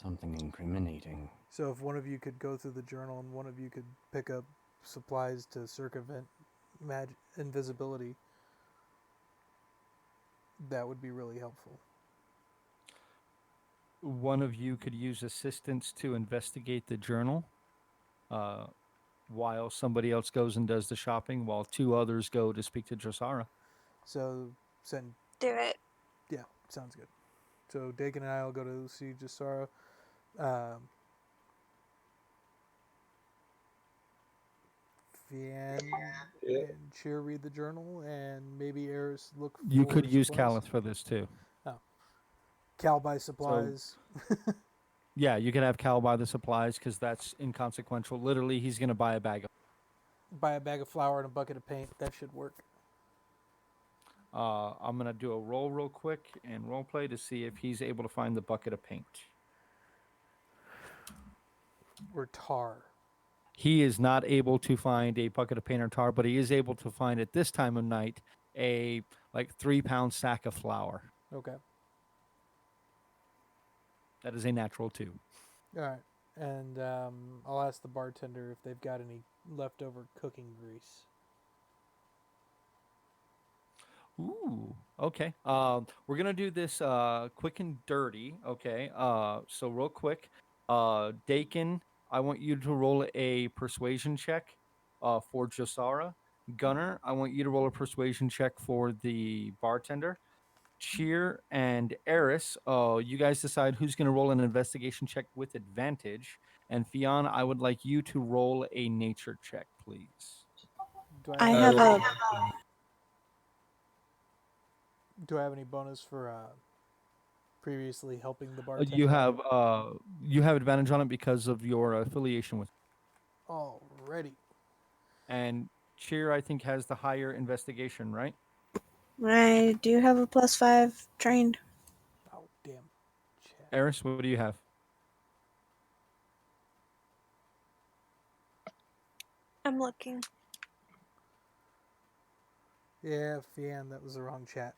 Something incriminating. So if one of you could go through the journal and one of you could pick up supplies to circumvent invisibility, that would be really helpful. One of you could use assistance to investigate the journal while somebody else goes and does the shopping, while two others go to speak to Josara. So send. Do it. Yeah, sounds good. So Dakin and I will go to see Jasara. Fionn and Cheer read the journal, and maybe Eris look for You could use supplies. Caliph for this too. Cal buy supplies. Yeah, you could have Cal buy the supplies because that's inconsequential. Literally, he's going to buy a bag of. Buy a bag of flour and a bucket of paint. That should work. I'm going to do a roll real quick and role play to see if he's able to find the bucket of paint. Or tar. He is not able to find a bucket of paint or tar, but he is able to find at this time of night a 3-pound sack of flour. Okay. That is a natural 2. All right. And I'll ask the bartender if they've got any leftover cooking grease. Ooh, okay. We're gonna do this quick and dirty. Okay. So real quick, Dakin, I want you to roll a persuasion check for Josara. Gunner, I want you to roll a persuasion check for the bartender. Cheer and Eris, you guys decide who's going to roll an investigation check with advantage. And Fionn, I would like you to roll a nature check, please. Do I I have, I have any, rolled a. do I have any bonus for previously helping the bartender? You have advantage on it because of your affiliation with. Already. And Cheer, I think, has the higher investigation, right? I do have a +5 trained. Oh, damn. Chat. Eris, what do you have? I'm looking. Yeah, Fian, that was the wrong chat.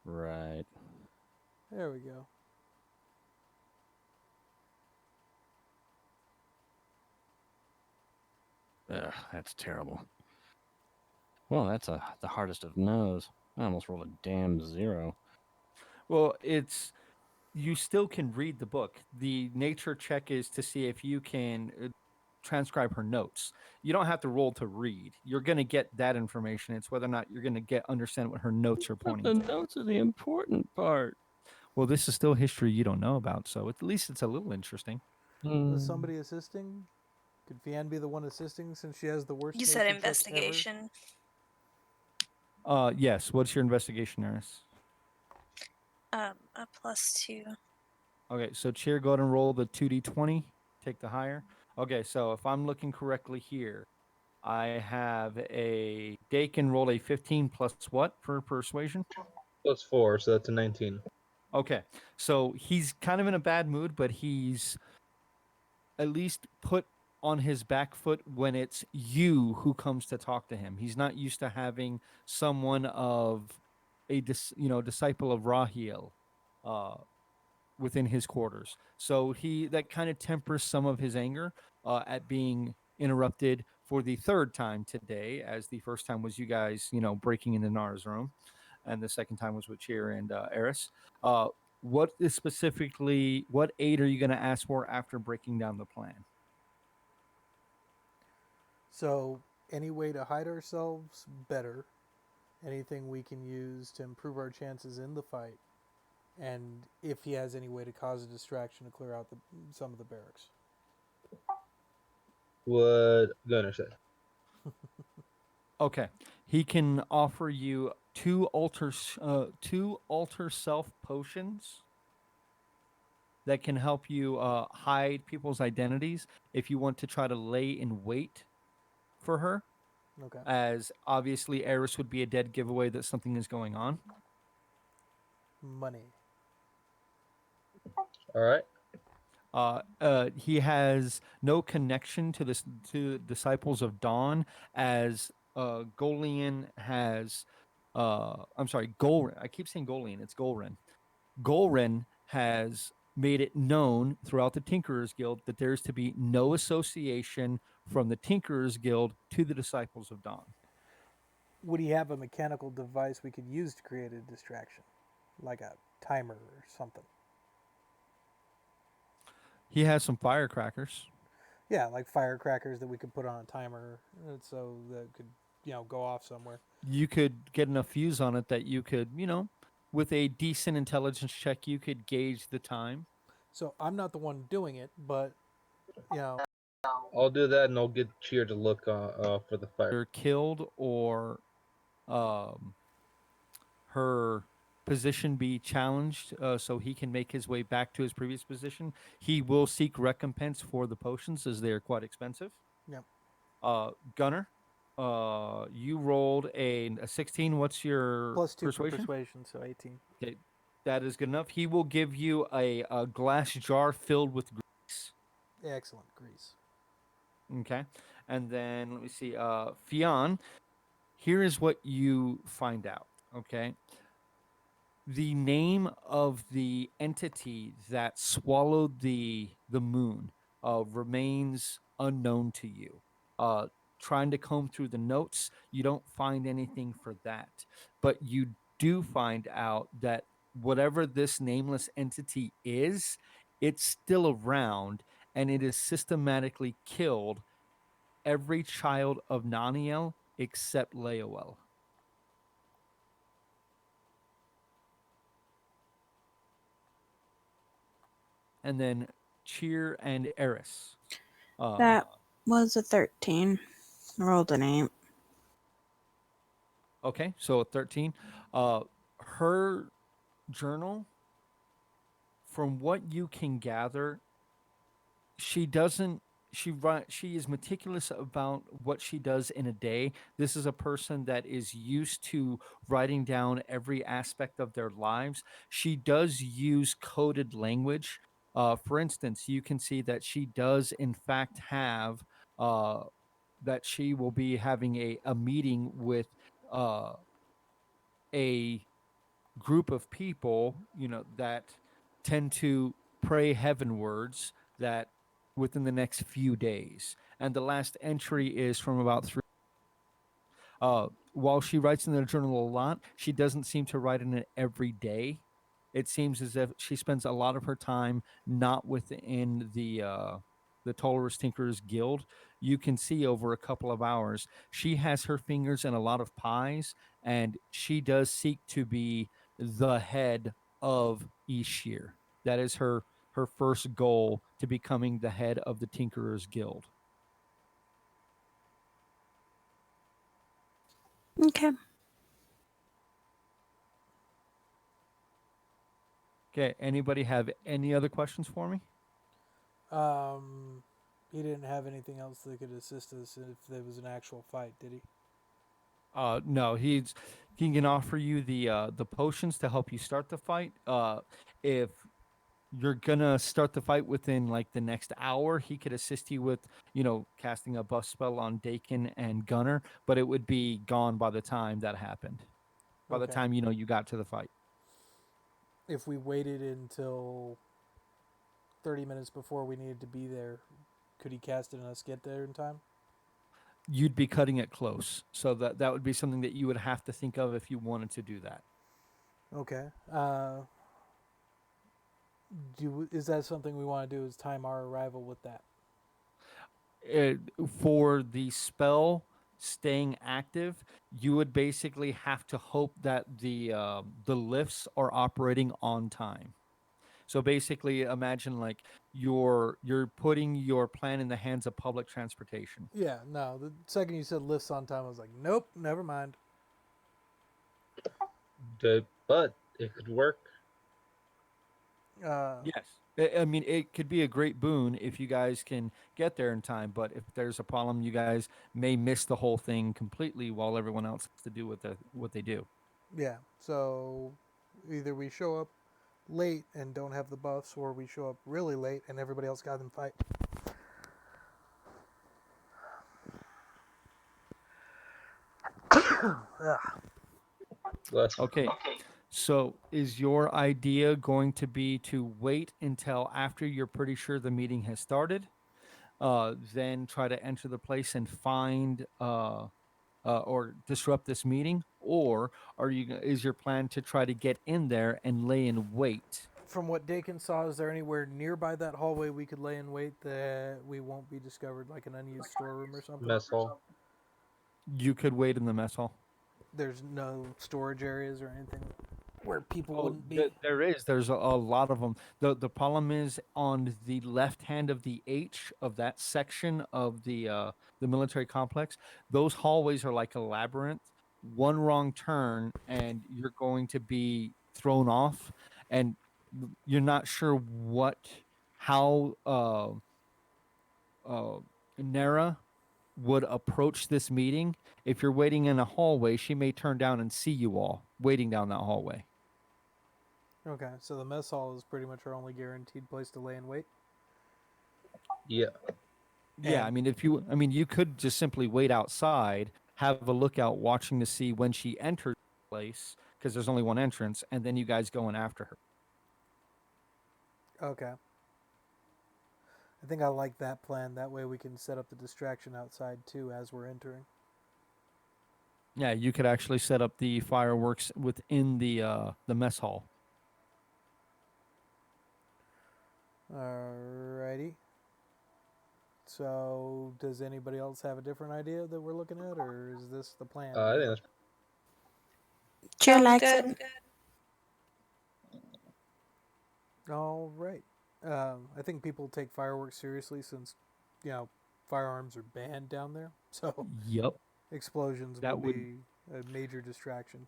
Right. There we go. Ugh, that's terrible. Well, that's the hardest of no's. I almost rolled a damn 0. Well, it's you still can read the book. The nature check is to see if you can transcribe her notes. You don't have to roll to read. You're going to get that information. It's whether or not you're going to get understand what her notes are But the pointing to. notes are the important part. Well, this is still history you don't know about, so at least it's a little interesting. Was somebody assisting? Could Fian be the one assisting since she has the worst You nature said check investigation. Yes. What's your investigation, Eris? A +2. Okay, so Cheer, go ahead and roll the 2d20. Take the higher. Okay, so if I'm looking correctly here, I have a Dakin rolled a 15 plus what for persuasion? +4, so that's a 19. Okay, so he's kind of in a bad mood, but he's at least put on his back foot when it's you who comes to talk to him. He's not used to having someone of a disciple of Rahiel uh, within his quarters. So that kind of tempers some of his anger at being interrupted for the third time today, as the first time was you guys, breaking into Nara's room, and the second time was with Cheer and Eris. What aid are you going to ask for after breaking down the plan? So, any way to hide ourselves, better. Anything we can use to improve our chances in the fight. And if he has any way to cause a distraction to clear out some of the barracks. What Gunner said. Okay, he can offer you two alter self potions that can help you hide people's identities if you want to try to lay in wait for her. Okay. As obviously Eris would be a dead giveaway that something is going on. Money. All right. He has no connection to Disciples of Dawn, as Golian has. I'm sorry, Golren. I keep saying Golian. It's Golren. Golren has made it known throughout the Tinkerers Guild that there's to be no association from the Tinkerers Guild to the Disciples of Dawn. Would he have a mechanical device we could use to create a distraction? Like a timer or something? He has some firecrackers. Yeah, like firecrackers that we could put on a timer so that could, go off somewhere. You could get enough fuse on it that you could, with a decent intelligence check, you could gauge the time. So I'm not the one doing it, but, I'll do that, and I'll get Cheer to look for the fire. Either killed or her position be challenged so he can make his way back to his previous position. He will seek recompense for the potions as they are quite expensive. Yep. Gunner, you rolled a 16. What's your +2 persuasion? for persuasion, so 18. Okay, that is good enough. He will give you a glass jar filled with grease. Excellent. Grease. Okay. And then let me see. Fionn, here is what you find out. Okay. The name of the entity that swallowed the moon remains unknown to you. Trying to comb through the notes, you don't find anything for that. But you do find out that whatever this nameless entity is, it's still around, and it is systematically killed every child of Naniel except Leoel. and then Cheer and Eris. That was a 13. Rolled an 8. Okay, so 13. Her journal, from what you can gather, she doesn't she is meticulous about what she does in a day. This is a person that is used to writing down every aspect of their lives. She does use coded language. For instance, you can see that she does in fact have uh, that she will be having a meeting with uh, a group of people, that tend to pray heavenwards, that within the next few days. And the last entry is from about three. While she writes in the journal a lot, she doesn't seem to write in it every day. It seems as if she spends a lot of her time not within the Tolerous Tinkerers Guild. You can see over a couple of hours, she has her fingers in a lot of pies, and she does seek to be the head of Ishir. That is her first goal, to becoming the head of the Tinkerers Guild. Okay. Okay, anybody have any other questions for me? He didn't have anything else that could assist us if there was an actual fight, did he? No, he can offer you the potions to help you start the fight. If you're gonna start the fight within like the next hour, he could assist you with casting a buff spell on Dakin and Gunner, but it would be gone by the time that happened. By the Okay. time you got to the fight, If we waited until 30 minutes before we needed to be there, could he cast it and us get there in time? you'd be cutting it close. So that would be something that you would have to think of if you wanted to do that. Okay. Is that something we want to do? Is time our arrival with that? uh, for the spell staying active, you would basically have to hope that the lifts are operating on time. So basically, imagine like you're putting your plan in the hands of public transportation. Yeah, no. The second you said lifts on time, I was like, nope, never mind. But it could work. Yes. I mean, it could be a great boon if you guys can get there in time, but if there's a problem, you guys may miss the whole thing completely while everyone else has to do what they do. Yeah, so either we show up late and don't have the buffs, or we show up really late and everybody else got them fight. Bless you. Okay. So, is your idea going to be to wait until after you're pretty sure the meeting has started, then try to enter the place and find or disrupt this meeting, or is your plan to try to get in there and lay in wait? From what Dakin saw, is there anywhere nearby that hallway we could lay in wait that we won't be discovered, like an unused storeroom or something? Mess hall. You could wait in the mess hall. There's no storage areas or anything where people Oh, wouldn't be. there is. There's a lot of them. The problem is on the left hand of the H of that section of the military complex. Those hallways are like a labyrinth. One wrong turn, and you're going to be thrown off, and you're not sure how uh, Nara would approach this meeting. If you're waiting in a hallway, she may turn down and see you all waiting down that hallway. Okay, so the mess hall is pretty much our only guaranteed place to lay in wait. Yeah. Yeah, And I mean, you could just simply wait outside, have a lookout, watching to see when she enters the place, because there's only one entrance, and then you guys go in after her. okay, I think I like that plan. That way we can set up the distraction outside too as we're entering. Yeah, you could actually set up the fireworks within the mess hall. Alrighty. So, does anybody else have a different idea that we're looking at, or is this the plan? I think that's Cheer Sounds likes good. it. All right. I think people take fireworks seriously since, you know, firearms are banned down there. So Yep. explosions will That would, be a major distraction.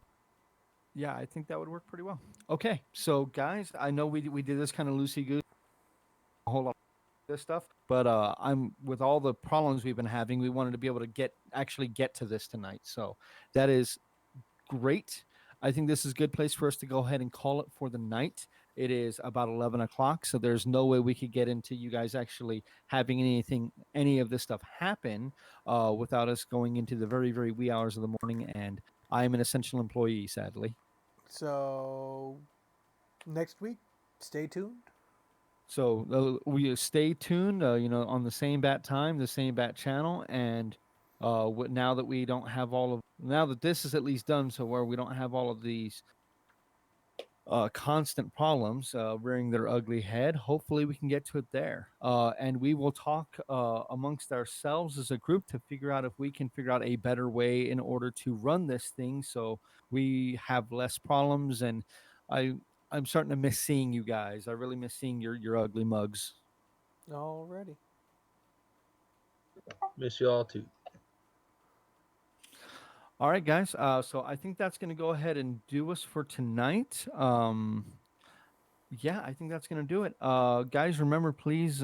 yeah, I think that would work pretty well. Okay, so guys, I know we did this kind of loosey goosey, a whole lot of this stuff, but I'm with all the problems we've been having, we wanted to be able to actually get to this tonight. So that is great. I think this is a good place for us to go ahead and call it for the night. It is about 11 o'clock, so there's no way we could get into you guys actually having any of this stuff happen without us going into the very, very wee hours of the morning. And I am an essential employee, sadly. So next week, stay tuned. So we stay tuned, on the same bat time, the same bat channel, and now that we don't have now that this is at least done, so where we don't have all of these constant problems rearing their ugly head. Hopefully, we can get to it there. And we will talk amongst ourselves as a group to figure out if we can figure out a better way in order to run this thing so we have less problems. And I, I'm starting to miss seeing you guys. I really miss seeing your ugly mugs. Alrighty. Miss you all too. All right, guys. So I think that's going to go ahead and do us for tonight. Yeah, I think that's going to do it. Guys, remember, please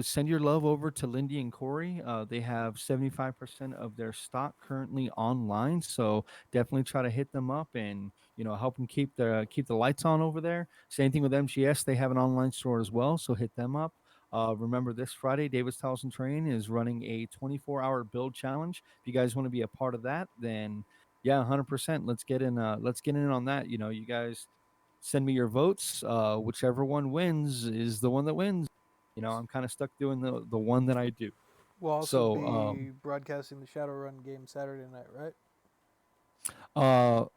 send your love over to Lindy and Corey. They have 75% of their stock currently online, so definitely try to hit them up and help them keep the lights on over there. Same thing with MGS; they have an online store as well, so hit them up. Remember, this Friday, Davis Towels and Train is running a 24-hour build challenge. If you guys want to be a part of that, then yeah, 100%. Let's get in. Let's get in on that. You guys send me your votes. Whichever one wins is the one that wins. I'm kind of stuck doing the one that I do. We'll also So, be broadcasting the Shadowrun game Saturday night, right?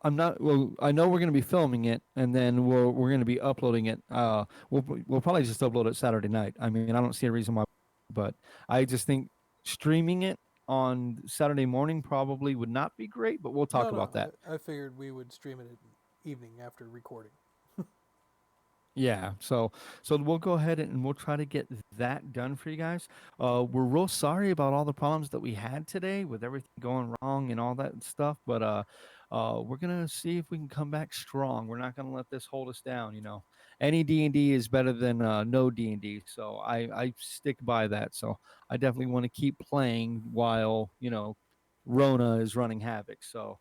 I'm not. Well, I know we're going to be filming it, and then we're going to be uploading it. We'll probably just upload it Saturday night. I mean, I don't see a reason why, but I just think streaming it on Saturday morning probably would not be great. But we'll talk No, about that. I figured we would stream it at evening after recording. Yeah, so we'll go ahead and we'll try to get that done for you guys. We're real sorry about all the problems that we had today with everything going wrong and all that stuff, but we're gonna see if we can come back strong. We're not gonna let this hold us down. Any D&D is better than no D&D, so I stick by that. So I definitely want to keep playing while Rona is running havoc. So,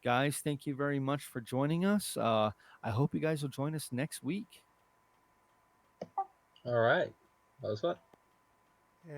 guys, thank you very much for joining us. I hope you guys will join us next week. All right. That was fun. And